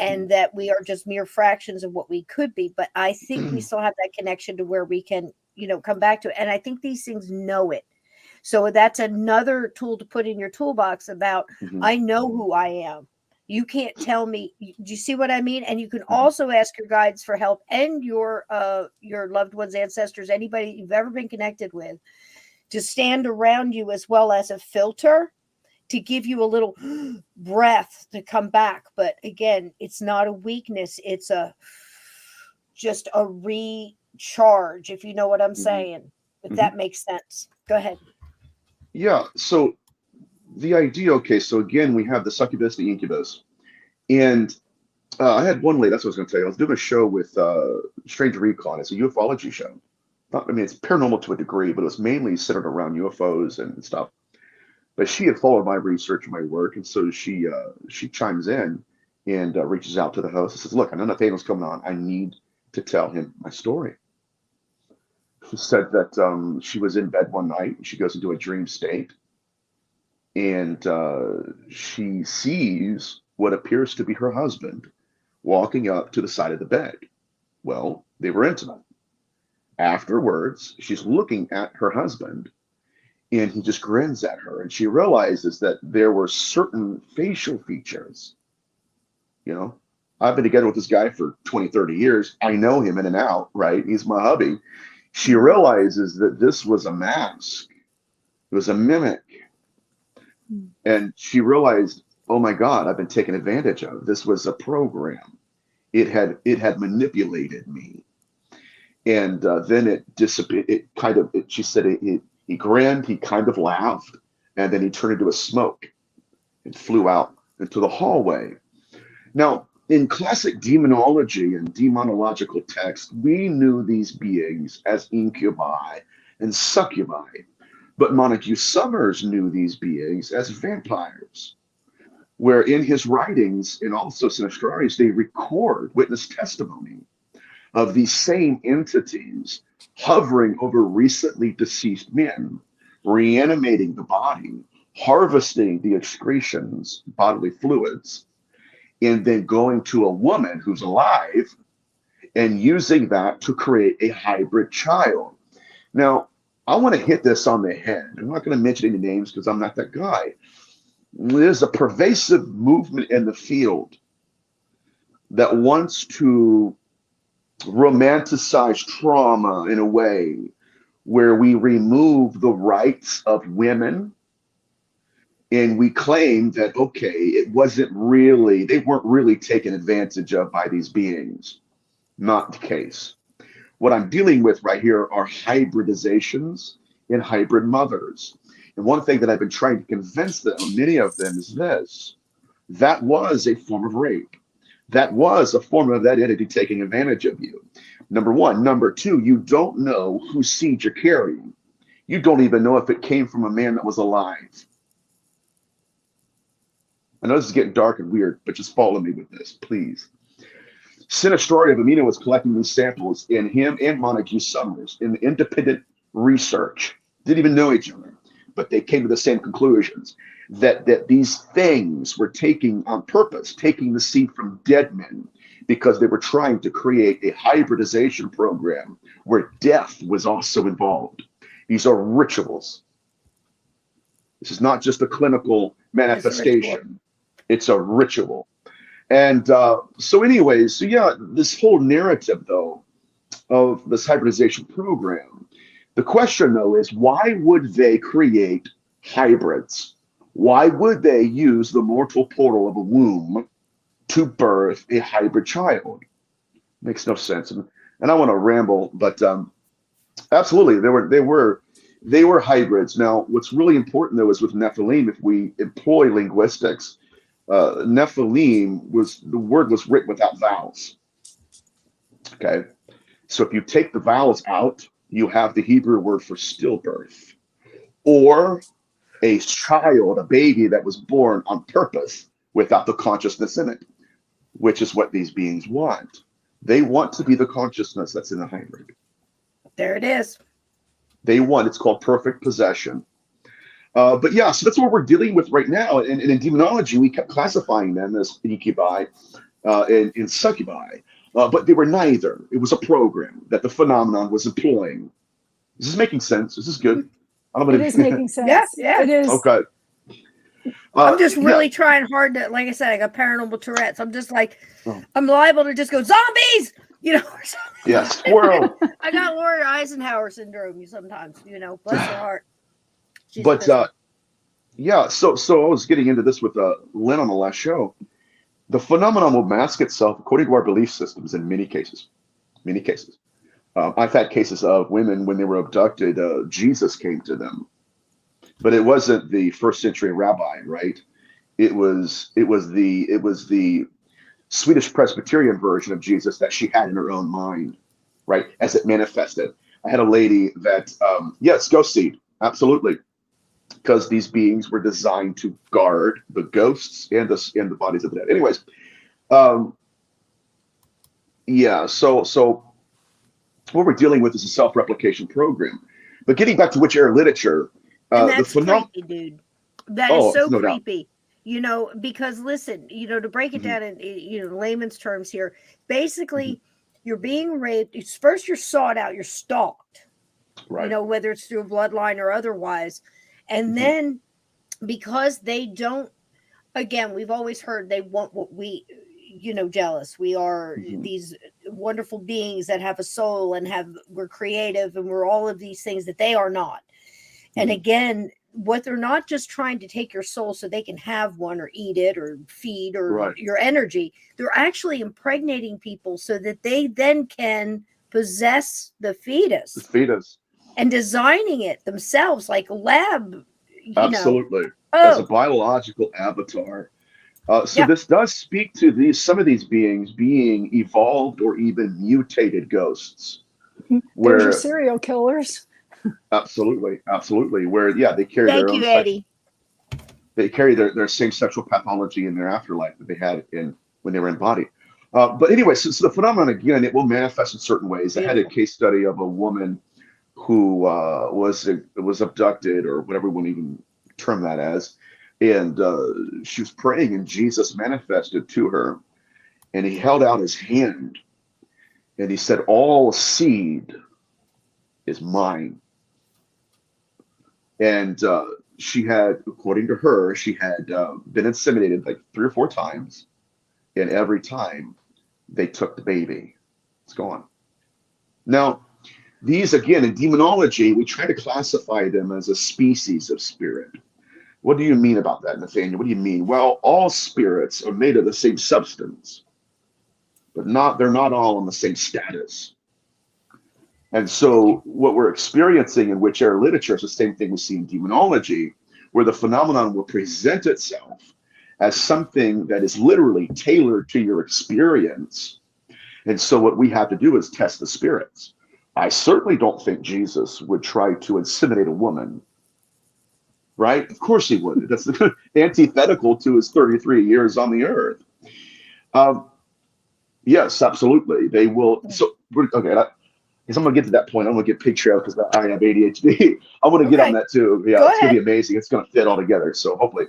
and that we are just mere fractions of what we could be. But I think we still have that connection to where we can, come back to it. And I think these things know it. So that's another tool to put in your toolbox about, I know who I am. You can't tell me. Do you see what I mean? And you can also ask your guides for help, and your loved ones, ancestors, anybody you've ever been connected with, to stand around you as well as a filter to give you a little breath to come back. But again, it's not a weakness. It's just a recharge, if you know what I'm saying, if that makes sense. Go ahead. Yeah. So the idea, okay, so again, we have the succubus, the incubus. And I had one lady, that's what I was going to tell you. I was doing a show with Strange Recon. It's a ufology show. I mean, it's paranormal to a degree, but it was mainly centered around UFOs and stuff. But she had followed my research and my work, and so she chimes in and reaches out to the host and says, "Look, I know Nathaniel's coming on. I need to tell him my story." She said that she was in bed one night. She goes into a dream state, and she sees what appears to be her husband walking up to the side of the bed. Well, they were intimate. Afterwards, she's looking at her husband, and he just grins at her, and she realizes that there were certain facial features. You know, I've been together with this guy for 20, 30 years. I know him in and out, right? He's my hubby. She realizes that this was a mask. It was a mimic. And she realized, oh my God, I've been taken advantage of. This was a program. It had manipulated me. And then it dissipated. She said he grinned, he kind of laughed, and then he turned into a smoke and flew out into the hallway. Now, in classic demonology and demonological texts, we knew these beings as incubi and succubi, but Montague Summers knew these beings as vampires, where in his writings and also Sinistraris, they record witness testimony of these same entities hovering over recently deceased men, reanimating the body, harvesting the excretions, bodily fluids, and then going to a woman who's alive and using that to create a hybrid child. Now, I want to hit this on the head. I'm not going to mention any names because I'm not that guy. There's a pervasive movement in the field that wants to romanticize trauma in a way where we remove the rights of women and we claim that, okay, they weren't really taken advantage of by these beings. Not the case. What I'm dealing with right here are hybridizations and hybrid mothers. And one thing that I've been trying to convince them, many of them, is this: that was a form of rape. That was a form of that entity taking advantage of you. Number one. Number two, you don't know whose seed you're carrying. You don't even know if it came from a man that was alive. I know this is getting dark and weird, but just follow me with this, please. Sinistraria of Amina was collecting these samples in him and Montague Summers in independent research. Didn't even know each other, but they came to the same conclusions that these things were taking on purpose, taking the seed from dead men because they were trying to create a hybridization program where death was also involved. These are rituals. This is not just a clinical manifestation. It's a ritual. And so anyways, this whole narrative, though, of this hybridization program, the question, though, is why would they create hybrids? Why would they use the mortal portal of a womb to birth a hybrid child? Makes no sense. And I want to ramble, but absolutely, they were hybrids. Now, what's really important, though, is with Nephilim, if we employ linguistics, Nephilim the word was written without vowels. Okay, so if you take the vowels out, you have the Hebrew word for stillbirth, or a child, a baby that was born on purpose without the consciousness in it, which is what these beings want. They want to be the consciousness that's in the hybrid. There it is. It's called perfect possession. But yeah, so that's what we're dealing with right now. And in demonology, we kept classifying them as incubi and succubi, but they were neither. It was a program that the phenomenon was employing. Is this making sense? Is this good? It is making sense. Yeah. It is. Okay. I'm just really trying hard to, like I said, I got paranormal Tourette's. I'm just like, Oh. I'm liable to just go zombies, you know. Or something. Yeah, squirrel. I got Lori Eisenhower syndrome sometimes, you know. Bless her heart. She's But yeah, so I was getting into this with Lynn on the last show. The phenomenon will mask itself according to our belief systems in many cases. Many cases. I've had cases of women when they were abducted, Jesus came to them, but it wasn't the first century rabbi, right? It was the Swedish Presbyterian version of Jesus that she had in her own mind, right? As it manifested. I had a lady that, yes, ghost seed, absolutely, because these beings were designed to guard the ghosts and the bodies of the dead. Anyways, yeah, so what we're dealing with is a self-replication program. But getting back to which era literature, and that's creepy, dude. That is so no creepy. Doubt. You know, because listen, you know, to break it down in, you know, layman's terms here, basically you're being raped. First you're sought out, you're stalked, right? You know, whether it's through a bloodline or otherwise. And then because they don't, again, we've always heard they want what we, you know, jealous. We are these wonderful beings that have a soul and we're creative and we're all of these things that they are not. And again, what they're not just trying to take your soul so they can have one or eat it or feed or your energy. They're actually impregnating people so that they then can possess the fetus. The fetus. and designing it themselves, like lab. Absolutely. As a biological avatar. So this does speak to some of these beings being evolved or even mutated ghosts. There's your serial killers. Absolutely. Where they carry their own they carry their same sexual pathology in their afterlife that they had when they were embodied. But anyway, so the phenomenon, again, it will manifest in certain ways. I had a case study of a woman who was abducted, or whatever we even term that as, and she was praying, and Jesus manifested to her, and he held out his hand, and he said, "All seed is mine." And she had, according to her, she had been inseminated like 3 or 4 times, and every time they took the baby. It's gone. Now, these, again, in demonology, we try to classify them as a species of spirit. What do you mean about that, Nathaniel? What do you mean? Well, all spirits are made of the same substance, but they're not all on the same status. And so what we're experiencing in which era literature is the same thing we see in demonology, where the phenomenon will present itself as something that is literally tailored to your experience. And so what we have to do is test the spirits. I certainly don't think Jesus would try to inseminate a woman, right? Of course he would. That's antithetical to his 33 years on the earth. Yes, absolutely. They will. So, okay, because I'm going to get to that point. I'm going to get picture out because I have ADHD. I want to get on that too. Yeah, it's going to be amazing. It's going to fit all together. So hopefully.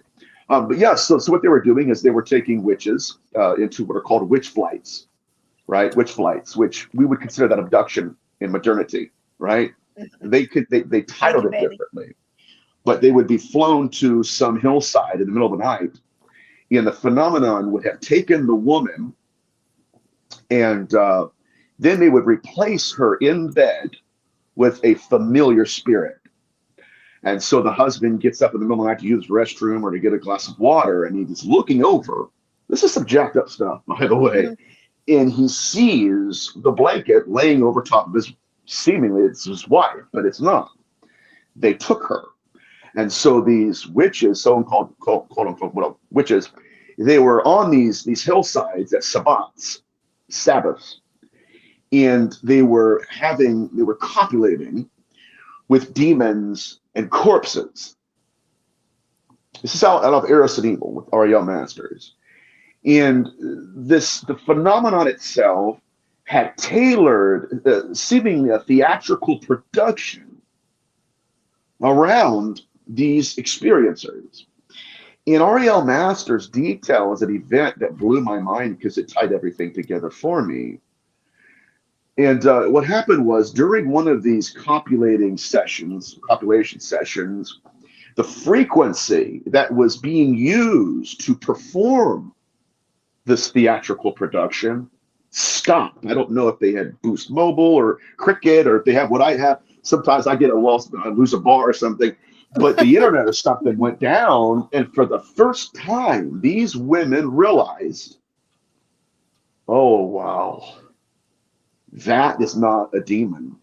But yeah, so what they were doing is they were taking witches into what are called witch flights, right? Witch flights, which we would consider that abduction in modernity, right? They titled it differently, but they would be flown to some hillside in the middle of the night, and the phenomenon would have taken the woman, and then they would replace her in bed with a familiar spirit. And so the husband gets up in the middle of the night to use the restroom or to get a glass of water, and he's looking over. This is some jacked up stuff, by the way. And he sees the blanket laying over top of seemingly it's his wife, but it's not. They took her. And so these witches, so-called quote-unquote witches, they were on these hillsides at Sabbaths, and they were copulating with demons and corpses. This is out of Eros and Evil with Ariel Masters. And the phenomenon itself had tailored seemingly a theatrical production around these experiencers. And Ariel Masters details an event that blew my mind because it tied everything together for me. And what happened was during one of these copulation sessions, the frequency that was being used to perform this theatrical production stopped. I don't know if they had Boost Mobile or Cricket, or if they have what I have. Sometimes I get I lose a bar or something, but the internet or something went down. And for the first time, these women realized, oh, wow, that is not a demon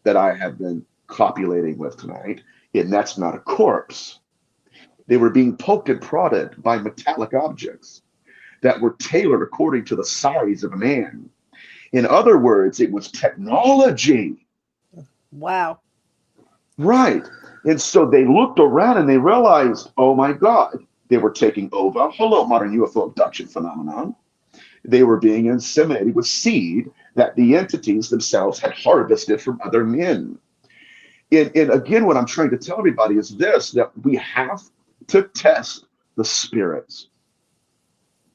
that I have been copulating with tonight, and that's not a corpse. They were being poked and prodded by metallic objects that were tailored according to the size of a man. In other words, it was technology. Wow. Right. And so they looked around and they realized, oh my God, they were taking over. Hello, modern UFO abduction phenomenon. They were being inseminated with seed that the entities themselves had harvested from other men. And again, what I'm trying to tell everybody is this, that we have to test the spirits.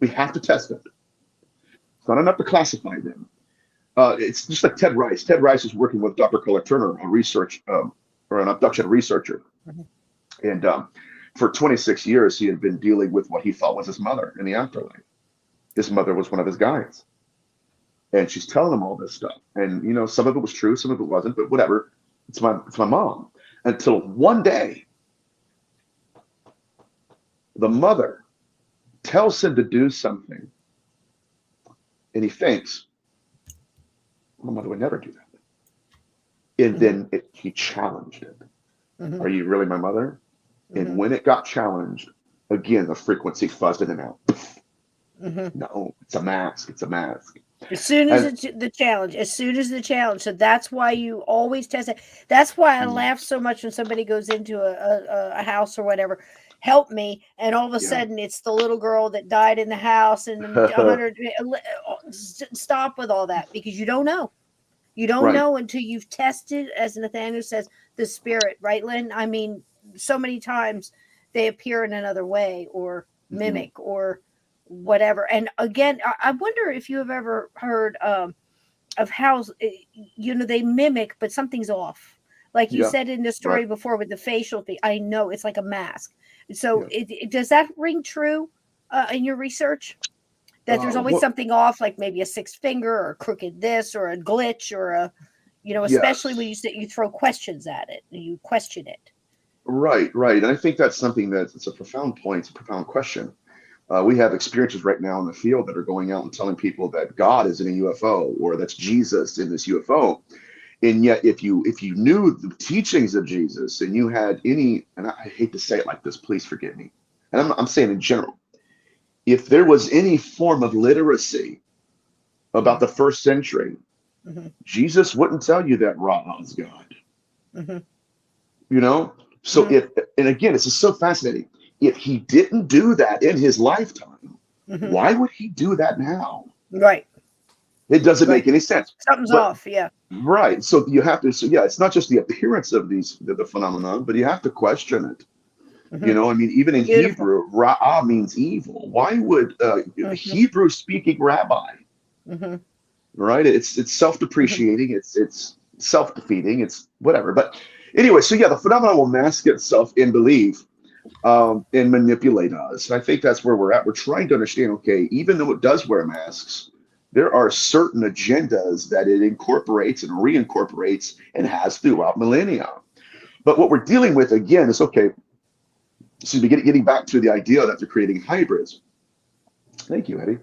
We have to test it. It's not enough to classify them. It's just like Ted Rice. Ted Rice is working with Dr. Colette Turner, a research or an abduction researcher. And for 26 years, he had been dealing with what he thought was his mother in the afterlife. His mother was one of his guides. And she's telling him all this stuff. And, you know, some of it was true, some of it wasn't, but whatever. It's my mom. Until one day, the mother tells him to do something. And he thinks, my mother would never do that. And then he challenged it. Are you really my mother? And when it got challenged, again, the frequency fuzzed in and out. No, it's a mask. It's a mask. As soon as the challenge. So that's why you always test it. That's why I laugh so much when somebody goes into a house or whatever. Help me, and all of a sudden it's the little girl that died in the house, and 100. Stop with all that, because you don't know. You don't know until you've tested, as Nathaniel says, the spirit, right, Lynn? I mean, so many times they appear in another way or mimic or whatever. And again, I wonder if you have ever heard of how, you know, they mimic, but something's off. Like you said in the story before with the facial thing, I know it's like a mask. So does that ring true in your research? That there's always something off, like maybe a sixth finger or a crooked this or a glitch or a, you know, especially when you throw questions at it and you question it. Right. And I think that's something it's a profound point. It's a profound question. We have experiences right now in the field that are going out and telling people that God is in a UFO or that's Jesus in this UFO. And yet, if you knew the teachings of Jesus and you had any, and I hate to say it like this, please forgive me, and I'm saying in general, if there was any form of literacy about the first century, Jesus wouldn't tell you that Ra is God. You know? So and again, it's just so fascinating. If he didn't do that in his lifetime, why would he do that now? Right. It doesn't make any sense. Something's off, Right. So you have to, it's not just the appearance of the phenomenon, but you have to question it. You know, I mean, even in Hebrew, Ra'ah means evil. Why would a Hebrew speaking rabbi, right? It's self-depreciating, it's self-defeating, it's whatever. But anyway, so the phenomenon will mask itself in belief and manipulate us. And I think that's where we're at. We're trying to understand, okay, even though it does wear masks, there are certain agendas that it incorporates and reincorporates and has throughout millennia. But what we're dealing with, again, is, okay, so getting back to the idea that they're creating hybrids. Thank you, Eddie.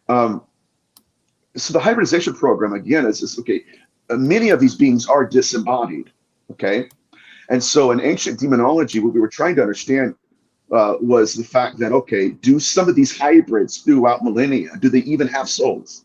So the hybridization program, again, is okay, many of these beings are disembodied, okay? And so in ancient demonology, what we were trying to understand was the fact that, okay, do some of these hybrids throughout millennia, do they even have souls?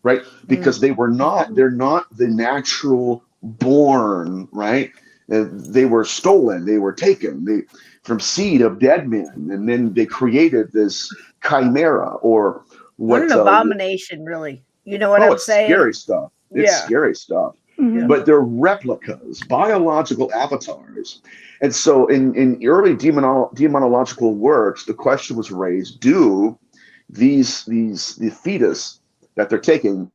Right? Because they're not the natural born, right? They were stolen, they were taken from seed of dead men, and then they created this chimera or what an abomination, really. You know what I'm saying? Scary stuff. It's scary stuff. But they're replicas, biological avatars. And so in early demonological works, the question was raised, do the fetus that they're taking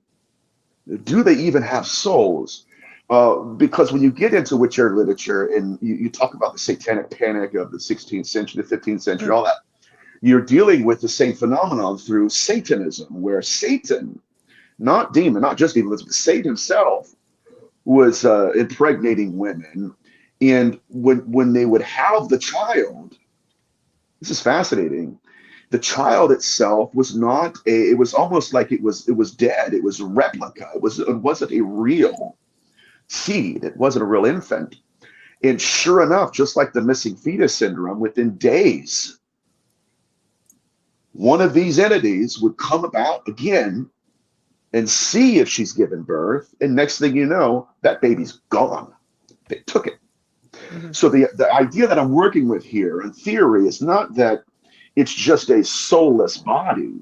Do they even have souls? Because when you get into witcher literature and you talk about the satanic panic of the 16th century, the 15th century, all that, you're dealing with the same phenomenon through Satanism, where Satan, not demon, not just demons, but Satan himself was impregnating women. And when they would have the child, this is fascinating. The child itself was not a, it was almost like it was dead. It was a replica. It wasn't a real seed. It wasn't a real infant. And sure enough, just like the missing fetus syndrome, within days, one of these entities would come about again and see if she's given birth. And next thing you know, that baby's gone. They took it. So the idea that I'm working with here in theory is not that it's just a soulless body,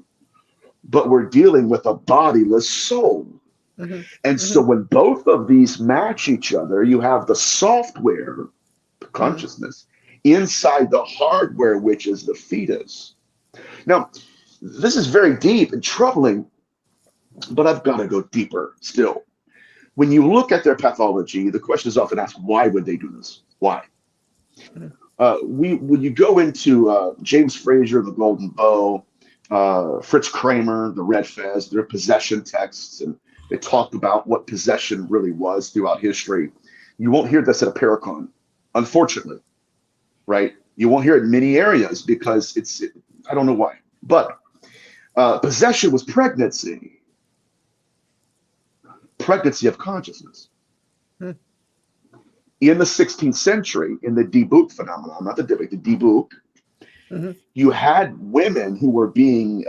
but we're dealing with a bodiless soul. And so when both of these match each other, you have the software, the consciousness, inside the hardware, which is the fetus. Now, this is very deep and troubling, but I've got to go deeper still. When you look at their pathology, the question is often asked, why would they do this? Why? When you go into James Frazier, The Golden Bow, Fritz Kramer, The Red Fez, their possession texts, and they talked about what possession really was throughout history. You won't hear this at a Paracon, unfortunately, right? You won't hear it in many areas because I don't know why. But possession was pregnancy of consciousness. In the 16th century, in the debug phenomenon, not the Dybbuk, the debug, you had women who were being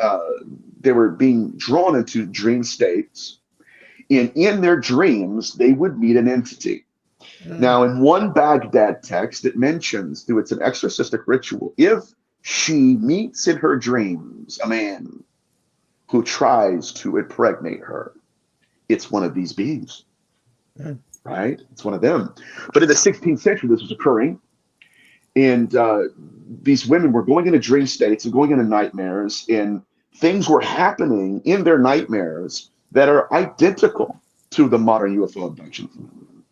drawn into dream states, and in their dreams they would meet an entity. Now, in one Baghdad text, it mentions through it's an exorcistic ritual, if she meets in her dreams a man who tries to impregnate her, it's one of these beings. Right? It's one of them. But in the 16th century, this was occurring. And these women were going into dream states and going into nightmares, and things were happening in their nightmares that are identical to the modern UFO abduction phenomenon.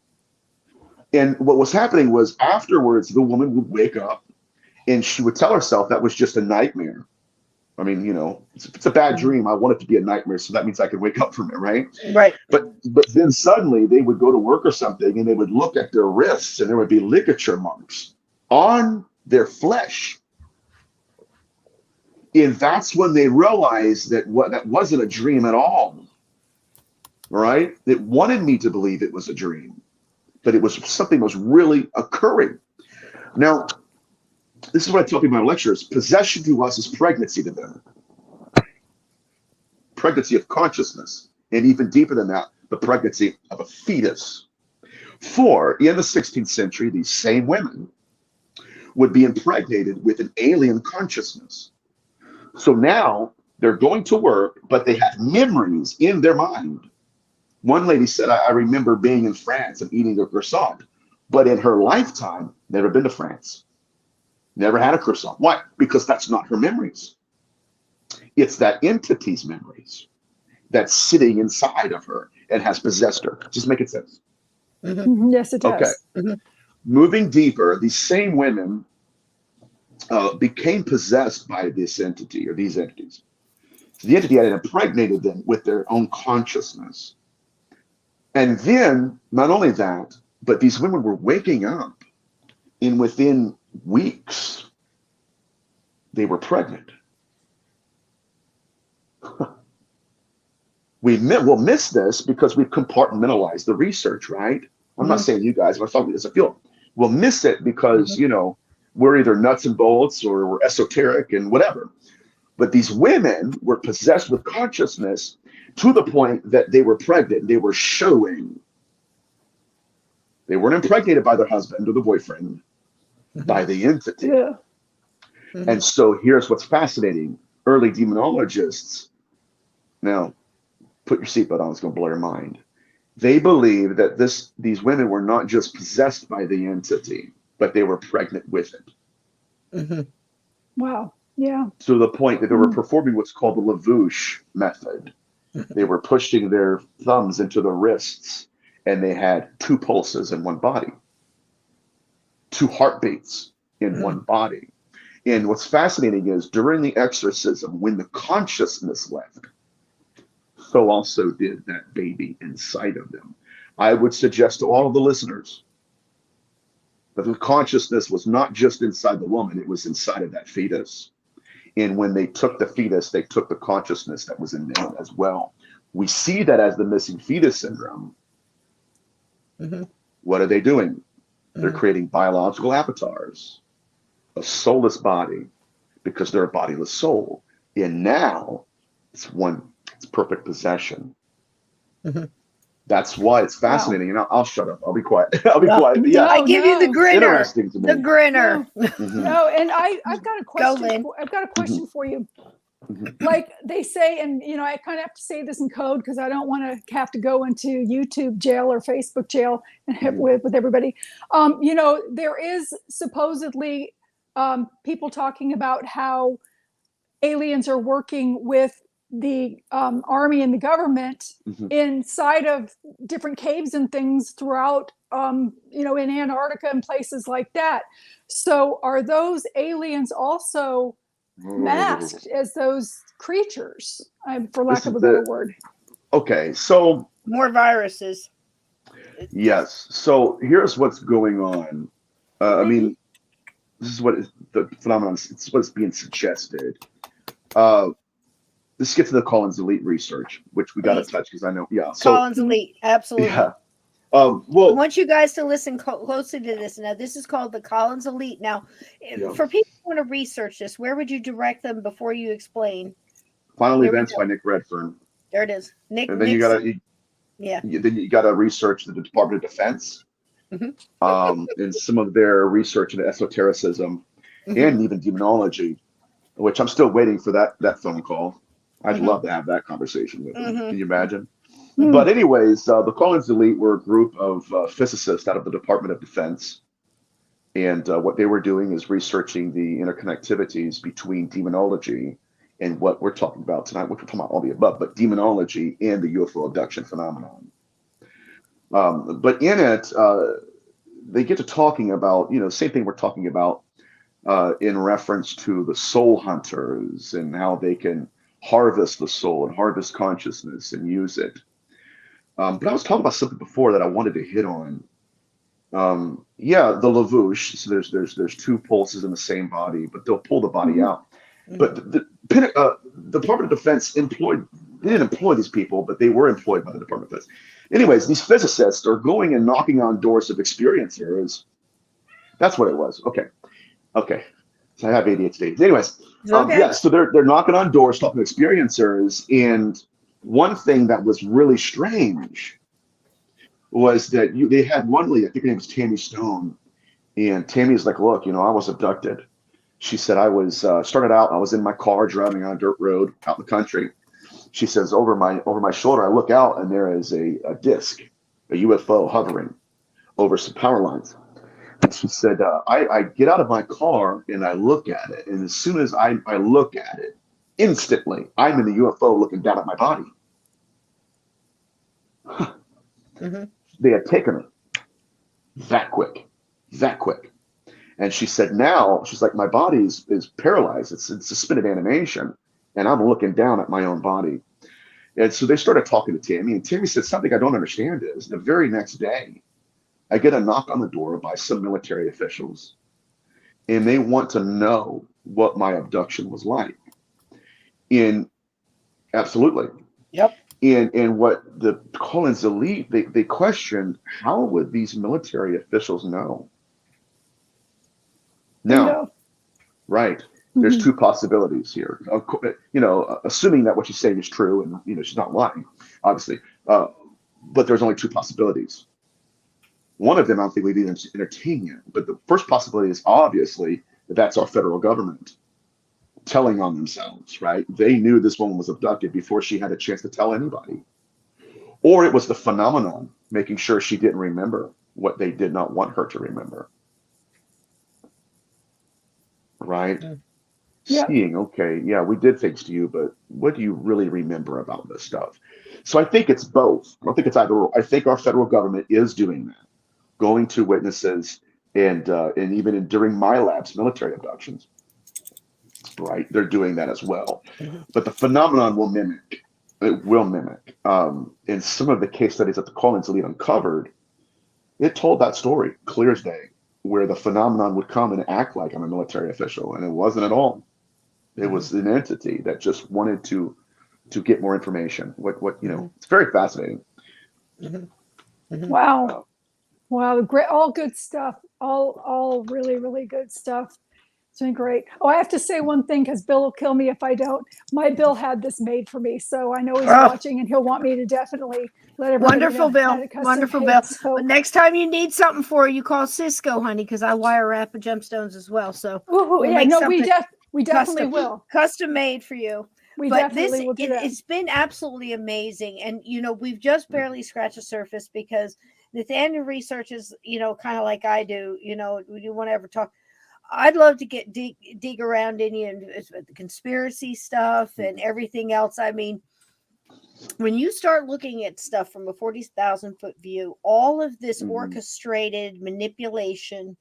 And what was happening was afterwards, the woman would wake up and she would tell herself that was just a nightmare. I mean, you know, it's a bad dream. I want it to be a nightmare, so that means I can wake up from it, right? Right. But then suddenly they would go to work or something, and they would look at their wrists, and there would be ligature marks on their flesh. And that's when they realized that that wasn't a dream at all, right? It wanted me to believe it was a dream, but it was something that was really occurring. Now, this is what I tell people in my lectures. Possession to us is pregnancy to them. Pregnancy of consciousness. And even deeper than that, the pregnancy of a fetus. For in the 16th century, these same women would be impregnated with an alien consciousness. So now they're going to work, but they have memories in their mind. One lady said, I remember being in France and eating a croissant, but in her lifetime, never been to France. Never had a croissant. Why? Because that's not her memories. It's that entity's memories that's sitting inside of her and has possessed her. Just making sense. Yes, it does. Okay. Moving deeper, these same women became possessed by this entity or these entities. So the entity had impregnated them with their own consciousness. And then, not only that, but these women were waking up, and within weeks, they were pregnant. We'll miss this because we've compartmentalized the research, right? I'm not saying you guys, but I'm talking as a field. We'll miss it because, you know, we're either nuts and bolts or we're esoteric and whatever. But these women were possessed with consciousness to the point that they were pregnant. They were showing. They weren't impregnated by their husband or the boyfriend, by the entity. Yeah. And so here's what's fascinating. Early demonologists, now put your seatbelt on, it's going to blow your mind. They believe that these women were not just possessed by the entity, but they were pregnant with it. Wow. Yeah. To the point that they were performing what's called the lavouche method. They were pushing their thumbs into the wrists, and they had 2 pulses in one body, 2 heartbeats in one body. And what's fascinating is during the exorcism, when the consciousness left, so also did that baby inside of them. I would suggest to all of the listeners that the consciousness was not just inside the woman, it was inside of that fetus. And when they took the fetus, they took the consciousness that was in them as well. We see that as the missing fetus syndrome. What are they doing? They're creating biological avatars, a soulless body, because they're a bodiless soul. And now it's perfect possession. That's why it's fascinating. Wow. And I'll shut up. I'll be quiet. I'll be quiet. Yeah, I give you the grinner. Interesting to me. The grinner. No, and I've got a question. I've got a question for you. Like they say, and you know, I kind of have to say this in code because I don't want to have to go into YouTube jail or Facebook jail and with everybody. You know, there is supposedly people talking about how aliens are working with the army and the government inside of different caves and things throughout, you know, in Antarctica and places like that. So are those aliens also masked as those creatures, for lack of a better word? Okay, so more viruses. Yes. So here's what's going on. I mean, this is what the phenomenon. It's what's being suggested. Let's get to the Collins Elite research, which we got to touch because I know. Yeah. So Collins Elite, absolutely. Yeah. Well, I want you guys to listen closely to this. Now, this is called the Collins Elite. Now, for people who want to research this, where would you direct them before you explain? Final Events by Nick Redfern. There it is. Nick. And then then you gotta research the Department of Defense, and some of their research into esotericism and even demonology, which I'm still waiting for that phone call. I'd love to have that conversation with them. Can you imagine? But anyways, the Collins Elite were a group of physicists out of the Department of Defense. And what they were doing is researching the interconnectivities between demonology and what we're talking about tonight, which we're talking about all the above, but demonology and the UFO abduction phenomenon. But in it, they get to talking about, same thing we're talking about in reference to the soul hunters and how they can harvest the soul and harvest consciousness and use it. But I was talking about something before that I wanted to hit on. The lavouche. So there's 2 pulses in the same body, but they'll pull the body out. But the Department of Defense they didn't employ these people, but they were employed by the Department of Defense. Anyways, these physicists are going and knocking on doors of experiencers. That's what it was. Okay. So I have ADHD. Anyways, so they're knocking on doors, talking to experiencers, and one thing that was really strange was that they had one lady, I think her name was Tammy Stone, and Tammy's like, look, I was abducted. She said, I was I was in my car driving on a dirt road out in the country. She says, over my shoulder, I look out and there is a disc, a UFO hovering over some power lines. And she said, I get out of my car and I look at it. And as soon as I look at it, instantly, I'm in the UFO looking down at my body. They had taken her that quick. And she said, now, she's like, my body is paralyzed. It's suspended animation. And I'm looking down at my own body. And so they started talking to Tammy. And Tammy said, something I don't understand is the very next day, I get a knock on the door by some military officials. And they want to know what my abduction was like. Absolutely. Yep. And what the Collins Elite, they questioned, how would these military officials know? Now, right, there's 2 possibilities here. Assuming that what she's saying is true and, she's not lying, obviously. But there's only 2 possibilities. One of them, I don't think we'd even entertain yet. But the first possibility is obviously that's our federal government telling on themselves, right? They knew this woman was abducted before she had a chance to tell anybody. Or it was the phenomenon making sure she didn't remember what they did not want her to remember. Right? seeing, okay, yeah, we did things to you, but what do you really remember about this stuff? So I think it's both. I don't think it's either or. I think our federal government is doing that, going to witnesses and even during my lab's military abductions, right? They're doing that as well. But the phenomenon will mimic. It will mimic. In some of the case studies that the Collins Elite uncovered, it told that story clear as day, where the phenomenon would come and act like I'm a military official, and it wasn't at all. It was an entity that just wanted to get more information. It's very fascinating. Wow. Wow, great, all good stuff. All really, really good stuff. It's been great. Oh, I have to say one thing, because Bill will kill me if I don't. My Bill had this made for me, so I know he's watching, and he'll want me to definitely let everybody Wonderful, know. Bill. Wonderful, Bill. So, but next time you need something for you, call Cisco, honey, because I wire wrap gemstones as well. So we definitely will. Custom made for you. But it's been absolutely amazing. And, we've just barely scratched the surface, because Nathaniel researches, kind of like I do, we do want to ever talk. I'd love to dig around in you and the conspiracy stuff and everything else. I mean, when you start looking at stuff from a 40,000 foot view, all of this orchestrated manipulation,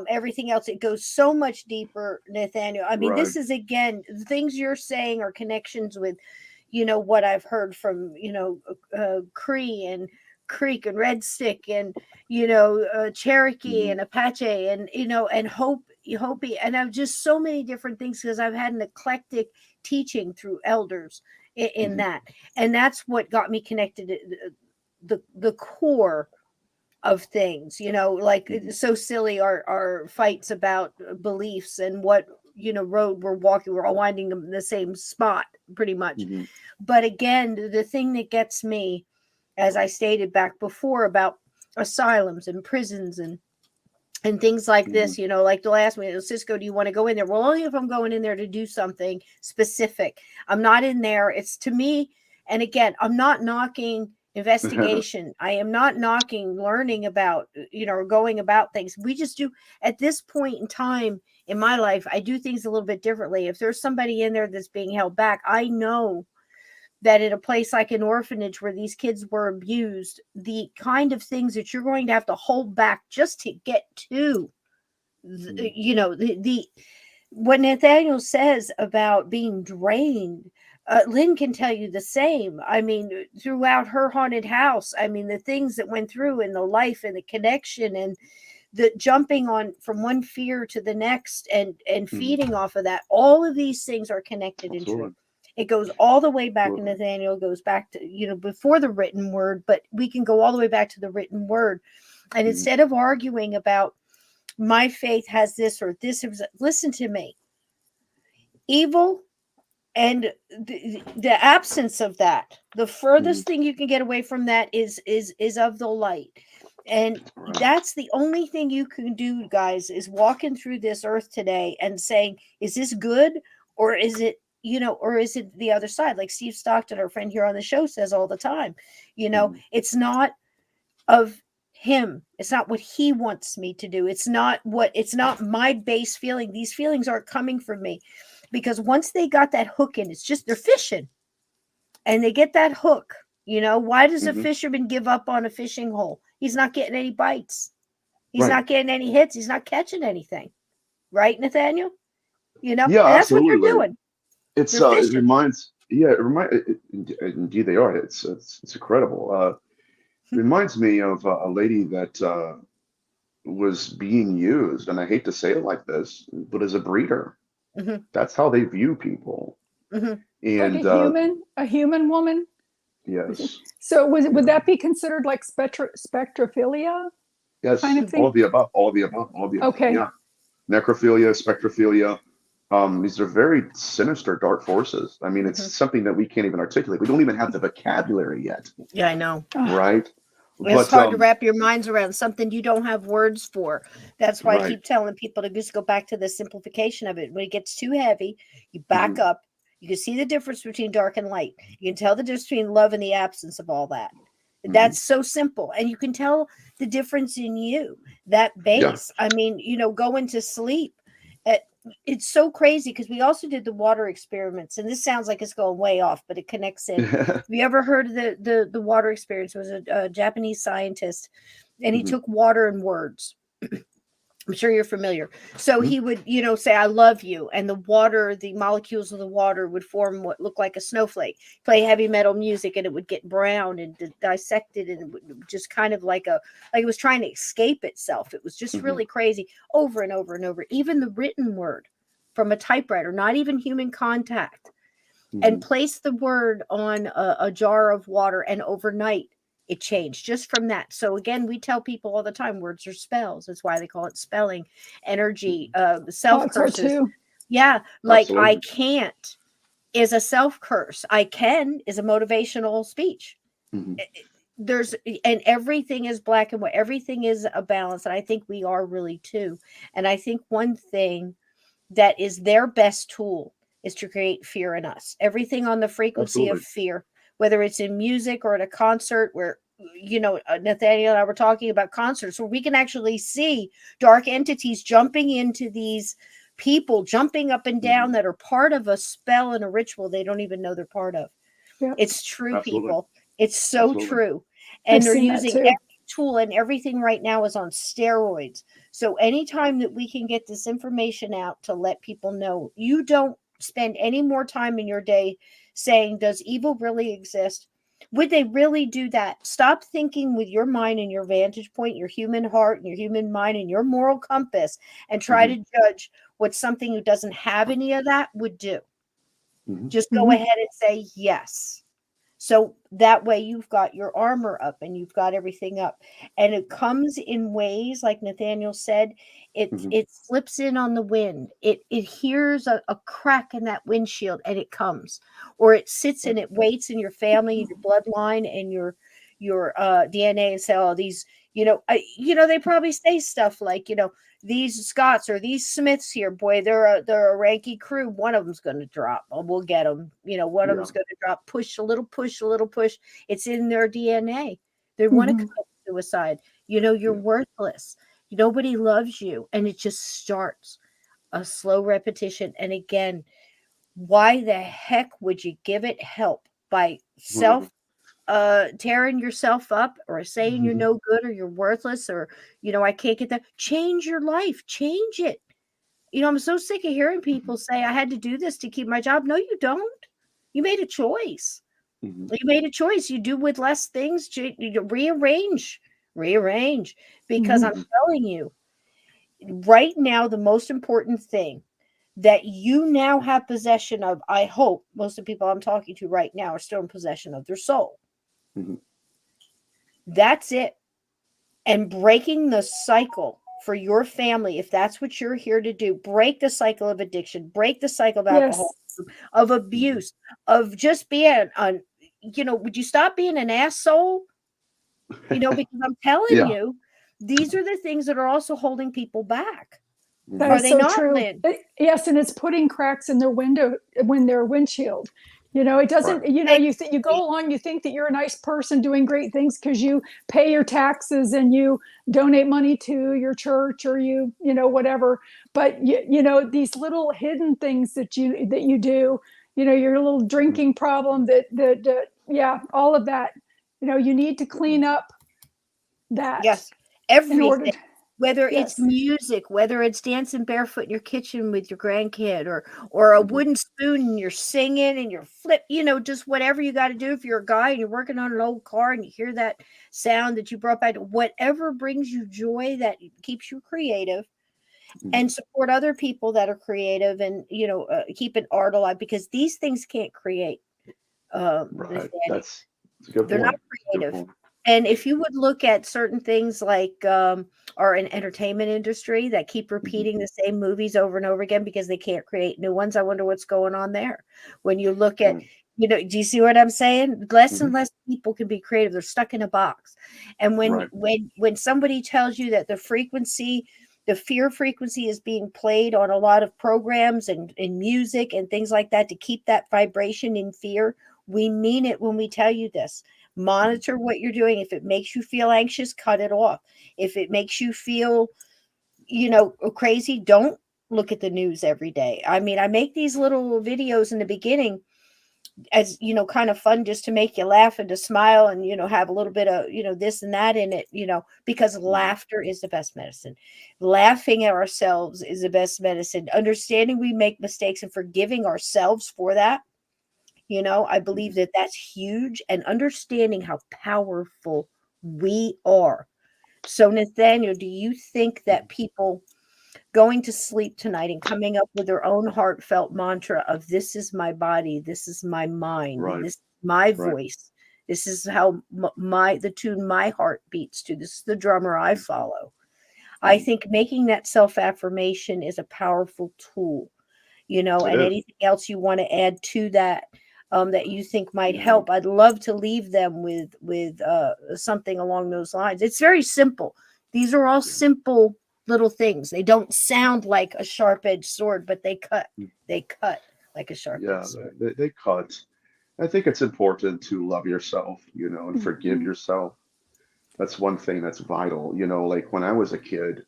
everything else, it goes so much deeper, Nathaniel. I mean, this is, again, the things you're saying are connections with, what I've heard from, Cree and Creek and Red Stick and, Cherokee and Apache and, and Hopi. And I've just so many different things, because I've had an eclectic teaching through elders in that. And that's what got me connected to the core of things, like so silly our fights about beliefs and what, road we're walking, we're all winding them in the same spot pretty much. But again, the thing that gets me, as I stated back before, about asylums and prisons and things like this, like the last one, Cisco, do you want to go in there? Well, only if I'm going in there to do something specific. I'm not in there. It's to me. And again, I'm not knocking investigation. I am not knocking learning about, or going about things. We just do, at this point in time in my life, I do things a little bit differently. If there's somebody in there that's being held back, I know that in a place like an orphanage where these kids were abused, the kind of things that you're going to have to hold back just to get to, what Nathaniel says about being drained. Lynn can tell you the same. I mean, throughout her haunted house, I mean, the things that went through in the life and the connection and the jumping on from one fear to the next and feeding off of that, all of these things are connected and true. It goes all the way back, and Nathaniel goes back to, before the written word, but we can go all the way back to the written word. And instead of arguing about my faith has this or this, listen to me. Evil and the absence of that, the furthest thing you can get away from that is of the light. And that's the only thing you can do, guys, is walking through this earth today and saying, is this good, or is it, or is it the other side? Like Steve Stockton, our friend here on the show, says all the time, it's not of him. It's not what he wants me to do. It's not my base feeling. These feelings aren't coming from me, because once they got that hook in, it's just, they're fishing and they get that hook. Why does a fisherman give up on a fishing hole? He's not getting any bites. He's not getting any hits. He's not catching anything. Right, Nathaniel? Yeah, and that's absolutely. what they're doing. It reminds, indeed they are. It's incredible. It reminds me of a lady that was being used, and I hate to say it like this, but as a breeder. That's how they view people. And like a human woman. Yes. So would that be considered like spectrophilia? Yes. Kind of thing? All of the above. Okay. Yeah. Necrophilia, spectrophilia. These are very sinister, dark forces. I mean, it's something that we can't even articulate. We don't even have the vocabulary yet. Yeah, I know. Right? It's hard to wrap your minds around something you don't have words for. That's why I keep telling people to just go back to the simplification of it. When it gets too heavy, you back up. You can see the difference between dark and light. You can tell the difference between love and the absence of all that. That's so simple. And you can tell the difference in you, that base. I mean, going to sleep it's so crazy because we also did the water experiments, and this sounds like it's going way off, but it connects in. Have you ever heard of the water experience? It was a Japanese scientist, and he took water and words. I'm sure you're familiar. So he would, say, I love you. And the water, the molecules of the water would form what looked like a snowflake. Play heavy metal music and it would get brown and dissected. And it would just kind of like it was trying to escape itself. It was just really crazy over and over and over. Even the written word from a typewriter, not even human contact, and place the word on a jar of water, and overnight it changed just from that. So again, we tell people all the time, words are spells. That's why they call it spelling. Energy, self curses. Yeah, like absolutely. I can't is a self curse. I can is a motivational speech. There's, and everything is black and white. Everything is a balance, and I think we are really too. And I think one thing that is their best tool is to create fear in us. Everything on the frequency of fear, whether it's in music or at a concert where, Nathaniel and I were talking about concerts where we can actually see dark entities jumping into these people, jumping up and down that are part of a spell and a ritual they don't even know they're part of. Yep. It's true, absolutely. People. It's so true. And they're using every tool, and everything right now is on steroids. So anytime that we can get this information out to let people know, you don't spend any more time in your day saying, does evil really exist? Would they really do that? Stop thinking with your mind and your vantage point, your human heart and your human mind and your moral compass, and try to judge what something who doesn't have any of that would do. Just go ahead and say yes. So that way you've got your armor up and you've got everything up. And it comes in ways, like Nathaniel said, it slips in on the wind. It hears a crack in that windshield and it comes. Or it sits and it waits in your family, your bloodline, and your DNA, and say, oh, these, they probably say stuff like, these Scots or these Smiths here, boy, they're a ranky crew. One of them's going to drop. We'll get them. One of them's going to drop. Push a little push. It's in their DNA. They want to commit suicide. You're worthless. Nobody loves you. And it just starts a slow repetition. And again, why the heck would you give it help by tearing yourself up or saying you're no good or you're worthless or, I can't get that? Change your life. Change it. I'm so sick of hearing people say I had to do this to keep my job. No, you don't. You made a choice. You made a choice. You do with less things. You rearrange, because I'm telling you right now, the most important thing that you now have possession of, I hope most of the people I'm talking to right now are still in possession of their soul. That's it. And breaking the cycle for your family, if that's what you're here to do, break the cycle of addiction, break the cycle of alcoholism, of abuse, of just being would you stop being an asshole? Because I'm telling you, these are the things that are also holding people back. That is so true. Yes, and it's putting cracks in their windshield. It doesn't, you go along, you think that you're a nice person doing great things because you pay your taxes and you donate money to your church or whatever. But these little hidden things that you do, your little drinking problem all of that, you need to clean up that. Yes. Everything. Whether it's music, whether it's dancing barefoot in your kitchen with your grandkid or a wooden spoon and you're singing and you're just whatever you got to do. If you're a guy and you're working on an old car and you hear that sound that you brought back, whatever brings you joy, that keeps you creative, and support other people that are creative and, keep an art alive, because these things can't create. Right. That's a good point. They're not creative. And if you would look at certain things like are an entertainment industry that keep repeating the same movies over and over again because they can't create new ones, I wonder what's going on there. When you look at, do you see what I'm saying? Less and less people can be creative. They're stuck in a box. And when somebody tells you that the fear frequency is being played on a lot of programs and in music and things like that to keep that vibration in fear, we mean it when we tell you this. Monitor what you're doing. If it makes you feel anxious, cut it off. If it makes you feel, crazy, don't look at the news every day. I mean, I make these little videos in the beginning as, you know, kind of fun, just to make you laugh and to smile and, you know, have a little bit of, you know, this and that in it, you know, because laughter is the best medicine. Laughing at ourselves is the best medicine. Understanding we make mistakes and forgiving ourselves for that. You know, I believe that that's huge, and understanding how powerful we are. So, Nathaniel, do you think that people going to sleep tonight and coming up with their own heartfelt mantra of this is my body, this is my mind, Right. this is my Right. voice, this is how the tune my heart beats to, this is the drummer I follow. I think making that self-affirmation is a powerful tool, you know, It and is. anything else you want to add to that, that you think might Yeah. help, I'd love to leave them with something along those lines. It's very simple. These are all simple little things. They don't sound like a sharp-edged sword, but they cut. They cut like a sharp-edged Yeah, sword. they cut. I think it's important to love yourself, you know, and forgive yourself. That's one thing that's vital. You know, like when I was a kid,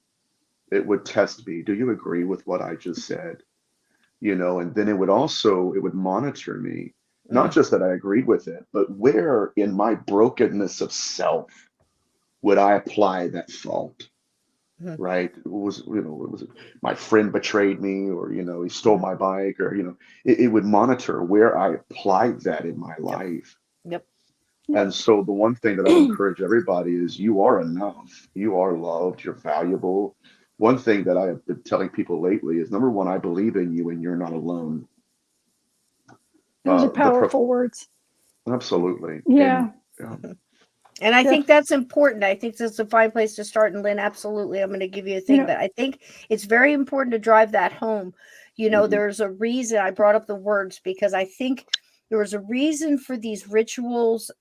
it would test me. Do you agree with what I just said? You know, and then it would monitor me. Not just that I agreed with it, but where in my brokenness of self would I apply that fault? Mhm. Right? Was my friend betrayed me, or, you know, he stole my bike, or, you know, it would monitor where I applied that in my life. Yep. And so the one thing that I encourage everybody is you are enough. You are loved. You're valuable. One thing that I have been telling people lately is, number one, I believe in you and you're not alone. Those are The prof- powerful words. Absolutely. Yeah. And I Def- think that's important. I think that's a fine place to start. And Lynn, absolutely, I'm going to give you a thing, know, but I think it's very important to drive that home. You know, Mhm. there's a reason I brought up the words, because I think there was a reason for these rituals,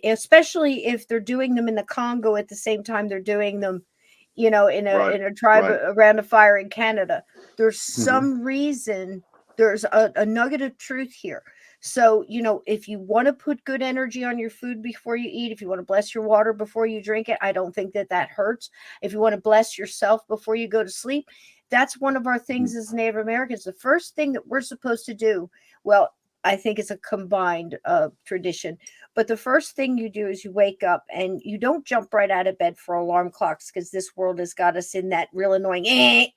especially if they're doing them in the Congo at the same time they're doing them, you know, Right. in a tribe Right. around a fire in Canada. There's Mhm. some reason. There's a nugget of truth here. So, you know, if you want to put good energy on your food before you eat, if you want to bless your water before you drink it, I don't think that that hurts. If you want to bless yourself before you go to sleep, that's one of our things as Native Americans. The first thing that we're supposed to do, well, I think it's a combined tradition. But the first thing you do is you wake up, and you don't jump right out of bed for alarm clocks, because this world has got us in that real annoying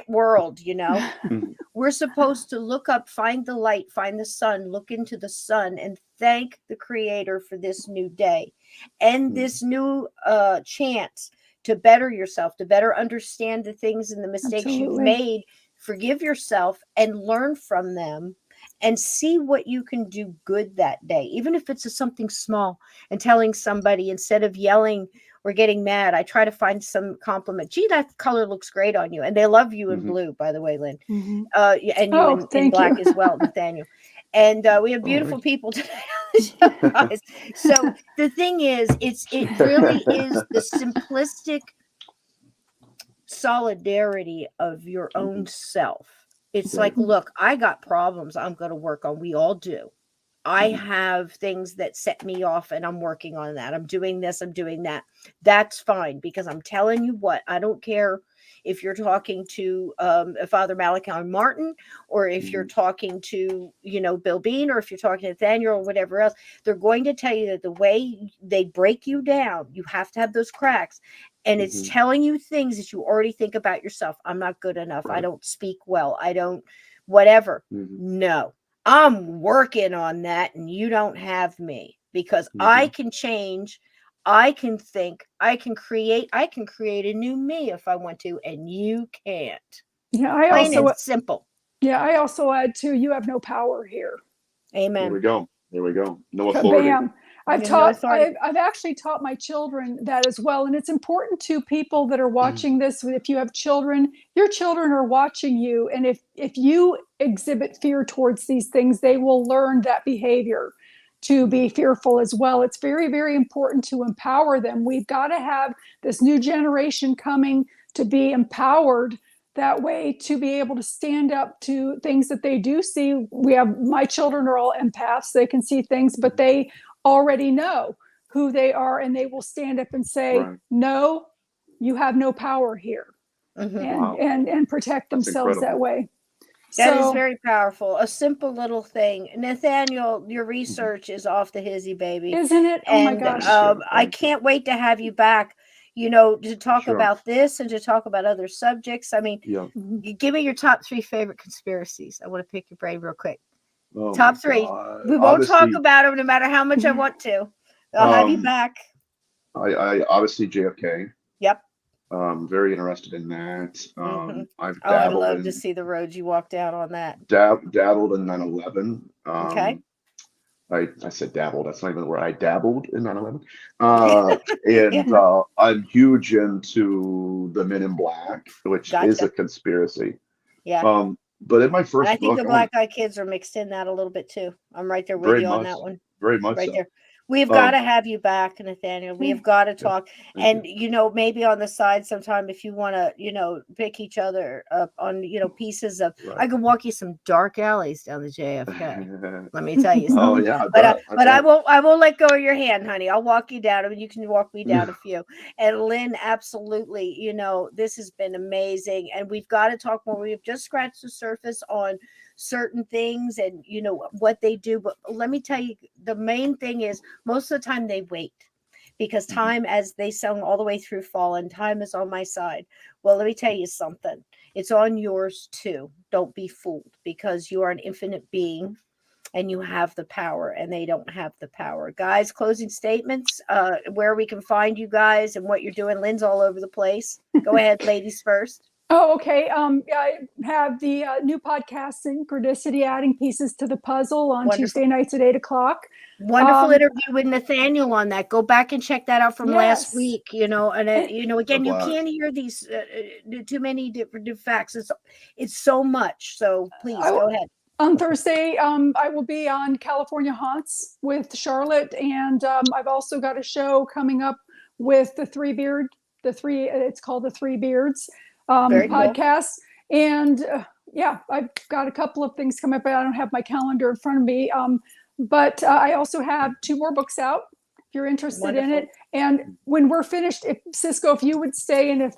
world, you know. Mhm. We're supposed to look up, find the light, find the sun, look into the sun, and thank the creator for this new day and this new chance to better yourself, to better understand the things and the mistakes you've Absolutely. made. Forgive yourself and learn from them, and see what you can do good that day, even if it's something small. And telling somebody, instead of yelling or getting mad, I try to find some compliment. Gee, that color looks great on you. And they love you in Mhm. blue, by the way, Lynn. Mhm. And you Oh, in thank black you. as well, Nathaniel. And we have Oh, beautiful thank people today on the show, guys. So the thing is, it really is the simplistic solidarity of your own self. It's Right. like, look, I got problems I'm going to work on. We all do. I Mhm. have things that set me off, and I'm working on that. I'm doing this, I'm doing that. That's fine, because I'm telling you what, I don't care if you're talking to Father Malachi Martin, or if you're Mhm. talking to, you know, Bill Bean, or if you're talking to Nathaniel or whatever else. They're going to tell you that the way they break you down, you have to have those cracks. And it's Mhm. telling you things that you already think about yourself. I'm not good enough. I Right. don't speak well. I don't, whatever. Mhm. No, I'm working on that, and you don't have me, because I Mhm. can change. I can think. I can create. I can create a new me if I want to, and you can't. Yeah, I Plain also and simple. add too, you have no power here. Here we Amen. go. Here we go. No authority. Bam. You have no authority. I've actually taught my children that as well. And it's important to people that are watching this. If you have children, your children are watching you. And if you exhibit fear towards these things, they will learn that behavior to be fearful as well. It's very, very important to empower them. We've got to have this new generation coming to be empowered that way, to be able to stand up to things that they do see. My children are all empaths. They can see things, but they already know who they are, and they will stand up and say, Right. no, you have no power here. and protect themselves that way. That is very powerful. A simple little thing. Nathaniel, your research is off the hizzy, baby. Isn't it? Oh my gosh. I can't wait to have you back, to talk about this and to talk about other subjects. I mean, give me your top 3 favorite conspiracies. I want to pick your brain real quick. Top 3. We won't talk about them no matter how much I want to. I'll have you back. I obviously JFK. Yep. Very interested in that. I'd love to see the roads you walked out on that. Dabbled in 9/11. Okay. I said dabbled. That's not even the word. I dabbled in 9/11. And I'm huge into the Men in Black, which is a conspiracy. Yeah. But in my first book, I think the Black Eyed Kids are mixed in that a little bit too. I'm right there with you on that one. Very much right so. there. We've got to have you back, Nathaniel. We have got to talk. And, maybe on the side sometime, if you want to, pick each other up on, pieces of, I can walk you some dark alleys down the JFK. Let me tell you something. Oh, yeah. But I won't let go of your hand, honey. I'll walk you down, and you can walk me down a few. And Lynn, absolutely, this has been amazing. And we've got to talk more. We've just scratched the surface on certain things and what they do, but let me tell you, the main thing is most of the time they wait, because time, as they sung all the way through Fallen, time is on my side. Well, let me tell you something, it's on yours too. Don't be fooled, because you are an infinite being and you have the power, and they don't have the power. Guys, closing statements, where we can find you guys and what you're doing. Lynn's all over the place. Go ahead, ladies first. Oh, okay. I have the new podcast, Synchronicity, adding pieces to the puzzle on Tuesday nights at 8:00. Wonderful interview with Nathaniel on that. Go back and check that out from last week. And again, you can't hear these too many different facts. It's so much. So please go ahead. On Thursday, I will be on California Haunts with Charlotte, and I've also got a show coming up with the Three Beard. It's called the Three Beards. Podcast. Cool. And I've got a couple of things coming up, but I don't have my calendar in front of me. But I also have 2 more books out if you're interested in it. And when we're finished, if Cisco, if you would stay, and if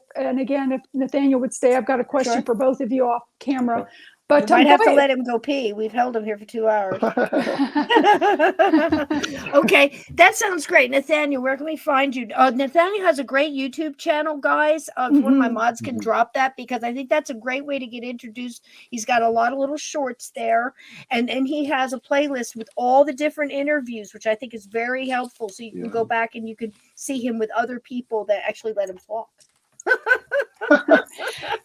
Nathaniel would stay, I've got a question for both of you off camera. But you might have to let him go pee. We've held him here for 2 hours. Okay, that sounds great. Nathaniel, where can we find you? Nathaniel has a great YouTube channel, guys. One of my mods can drop that, because I think that's a great way to get introduced. He's got a lot of little shorts there, and he has a playlist with all the different interviews, which I think is very helpful. So you can go back and you can see him with other people that actually let him talk.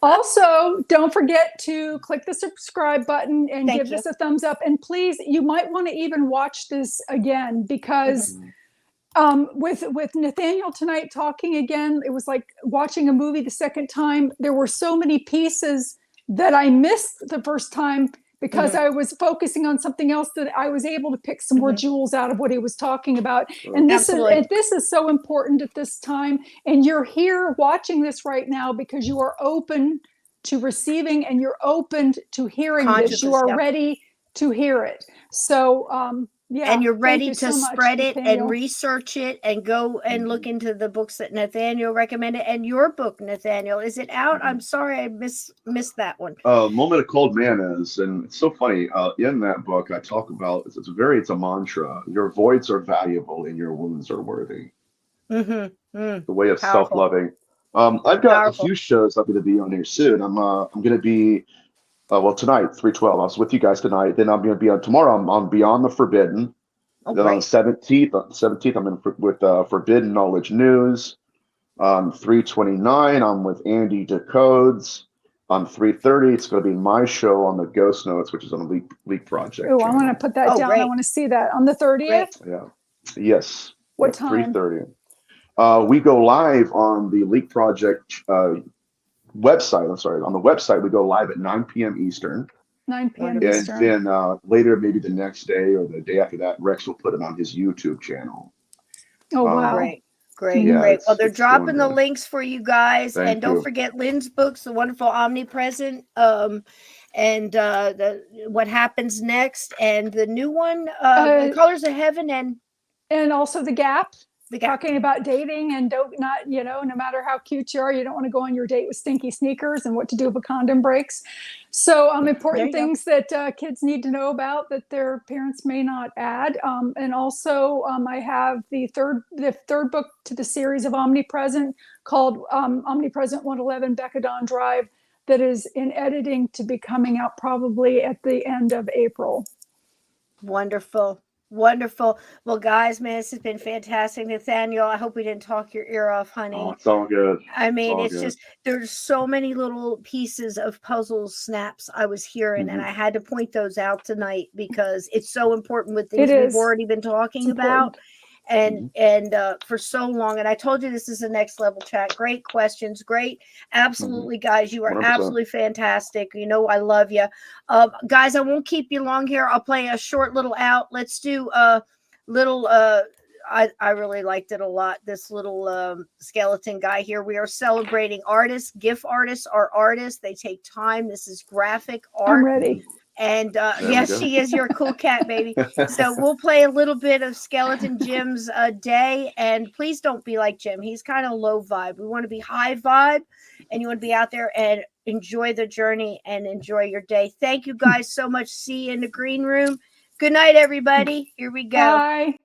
Also, don't forget to click the subscribe button and give us a thumbs up. And please, you might want to even watch this again, because with Nathaniel tonight talking again, it was like watching a movie the second time. There were so many pieces that I missed the first time, because I was focusing on something else, that I was able to pick some more jewels out of what he was talking about. And this is so important at this time. And you're here watching this right now because you are open to receiving, and you're open to hearing this. You are ready to hear it. So, and you're ready to spread it and research it and go and look into the books that Nathaniel recommended. And your book, Nathaniel, is it out? I'm sorry, I missed that one. Moment of Cold Man is, and it's so funny. In that book, I talk about it's a mantra. Your voids are valuable, and your wounds are worthy. The way of self-loving. I've got a few shows I'm going to be on here soon. I'm going to be. Tonight, 312. I was with you guys tonight. Then I'm going to be on tomorrow. I'm on Beyond the Forbidden. Then on the 17th, I'm in with Forbidden Knowledge News. On 329, I'm with Andy Decodes. On 330, it's going to be my show on the Ghost Notes, which is on the Leak Project. Oh, I want to put that down. Great. I want to see that on the 30th. Yeah. Yes. What time? 3:30. We go live on the Leak Project website. I'm sorry. On the website, we go live at 9 p.m. Eastern. 9 p.m. Eastern. And then later, maybe the next day or the day after that, Rex will put it on his YouTube channel. Oh, wow. Great. Well, they're dropping the links for you guys. And don't forget Lynn's books, The Wonderful Omnipresent, and What Happens Next, and the new one, The Colors of Heaven, and also The Gap. talking about dating and no matter how cute you are, you don't want to go on your date with stinky sneakers and what to do if a condom breaks. So important things that kids need to know about that their parents may not add. And also I have the third book to the series of Omnipresent called Omnipresent 111 Becadon Drive that is in editing to be coming out probably at the end of April. Wonderful. Wonderful. Well, guys, man, this has been fantastic. Nathaniel, I hope we didn't talk your ear off, honey. Oh, it's all good. I mean, it's just, there's so many little pieces of puzzle snaps I was hearing, and I had to point those out tonight because it's so important with things we've already been talking about. And for so long, and I told you this is a next level chat. Great questions, great, absolutely, guys. You are 100%. Absolutely fantastic. You know I love you, guys. I won't keep you long here. I'll play a short little out. Let's do a little. I really liked it a lot. This little skeleton guy here. We are celebrating artists. GIF artists are artists. They take time. This is graphic art. I'm ready. And yes, she is. You're a cool cat, baby. So we'll play a little bit of Skeleton Jim's day. And please don't be like Jim. He's kind of low vibe. We want to be high vibe. And you want to be out there and enjoy the journey and enjoy your day. Thank you guys so much. See you in the green room. Good night, everybody. Here we go. Bye.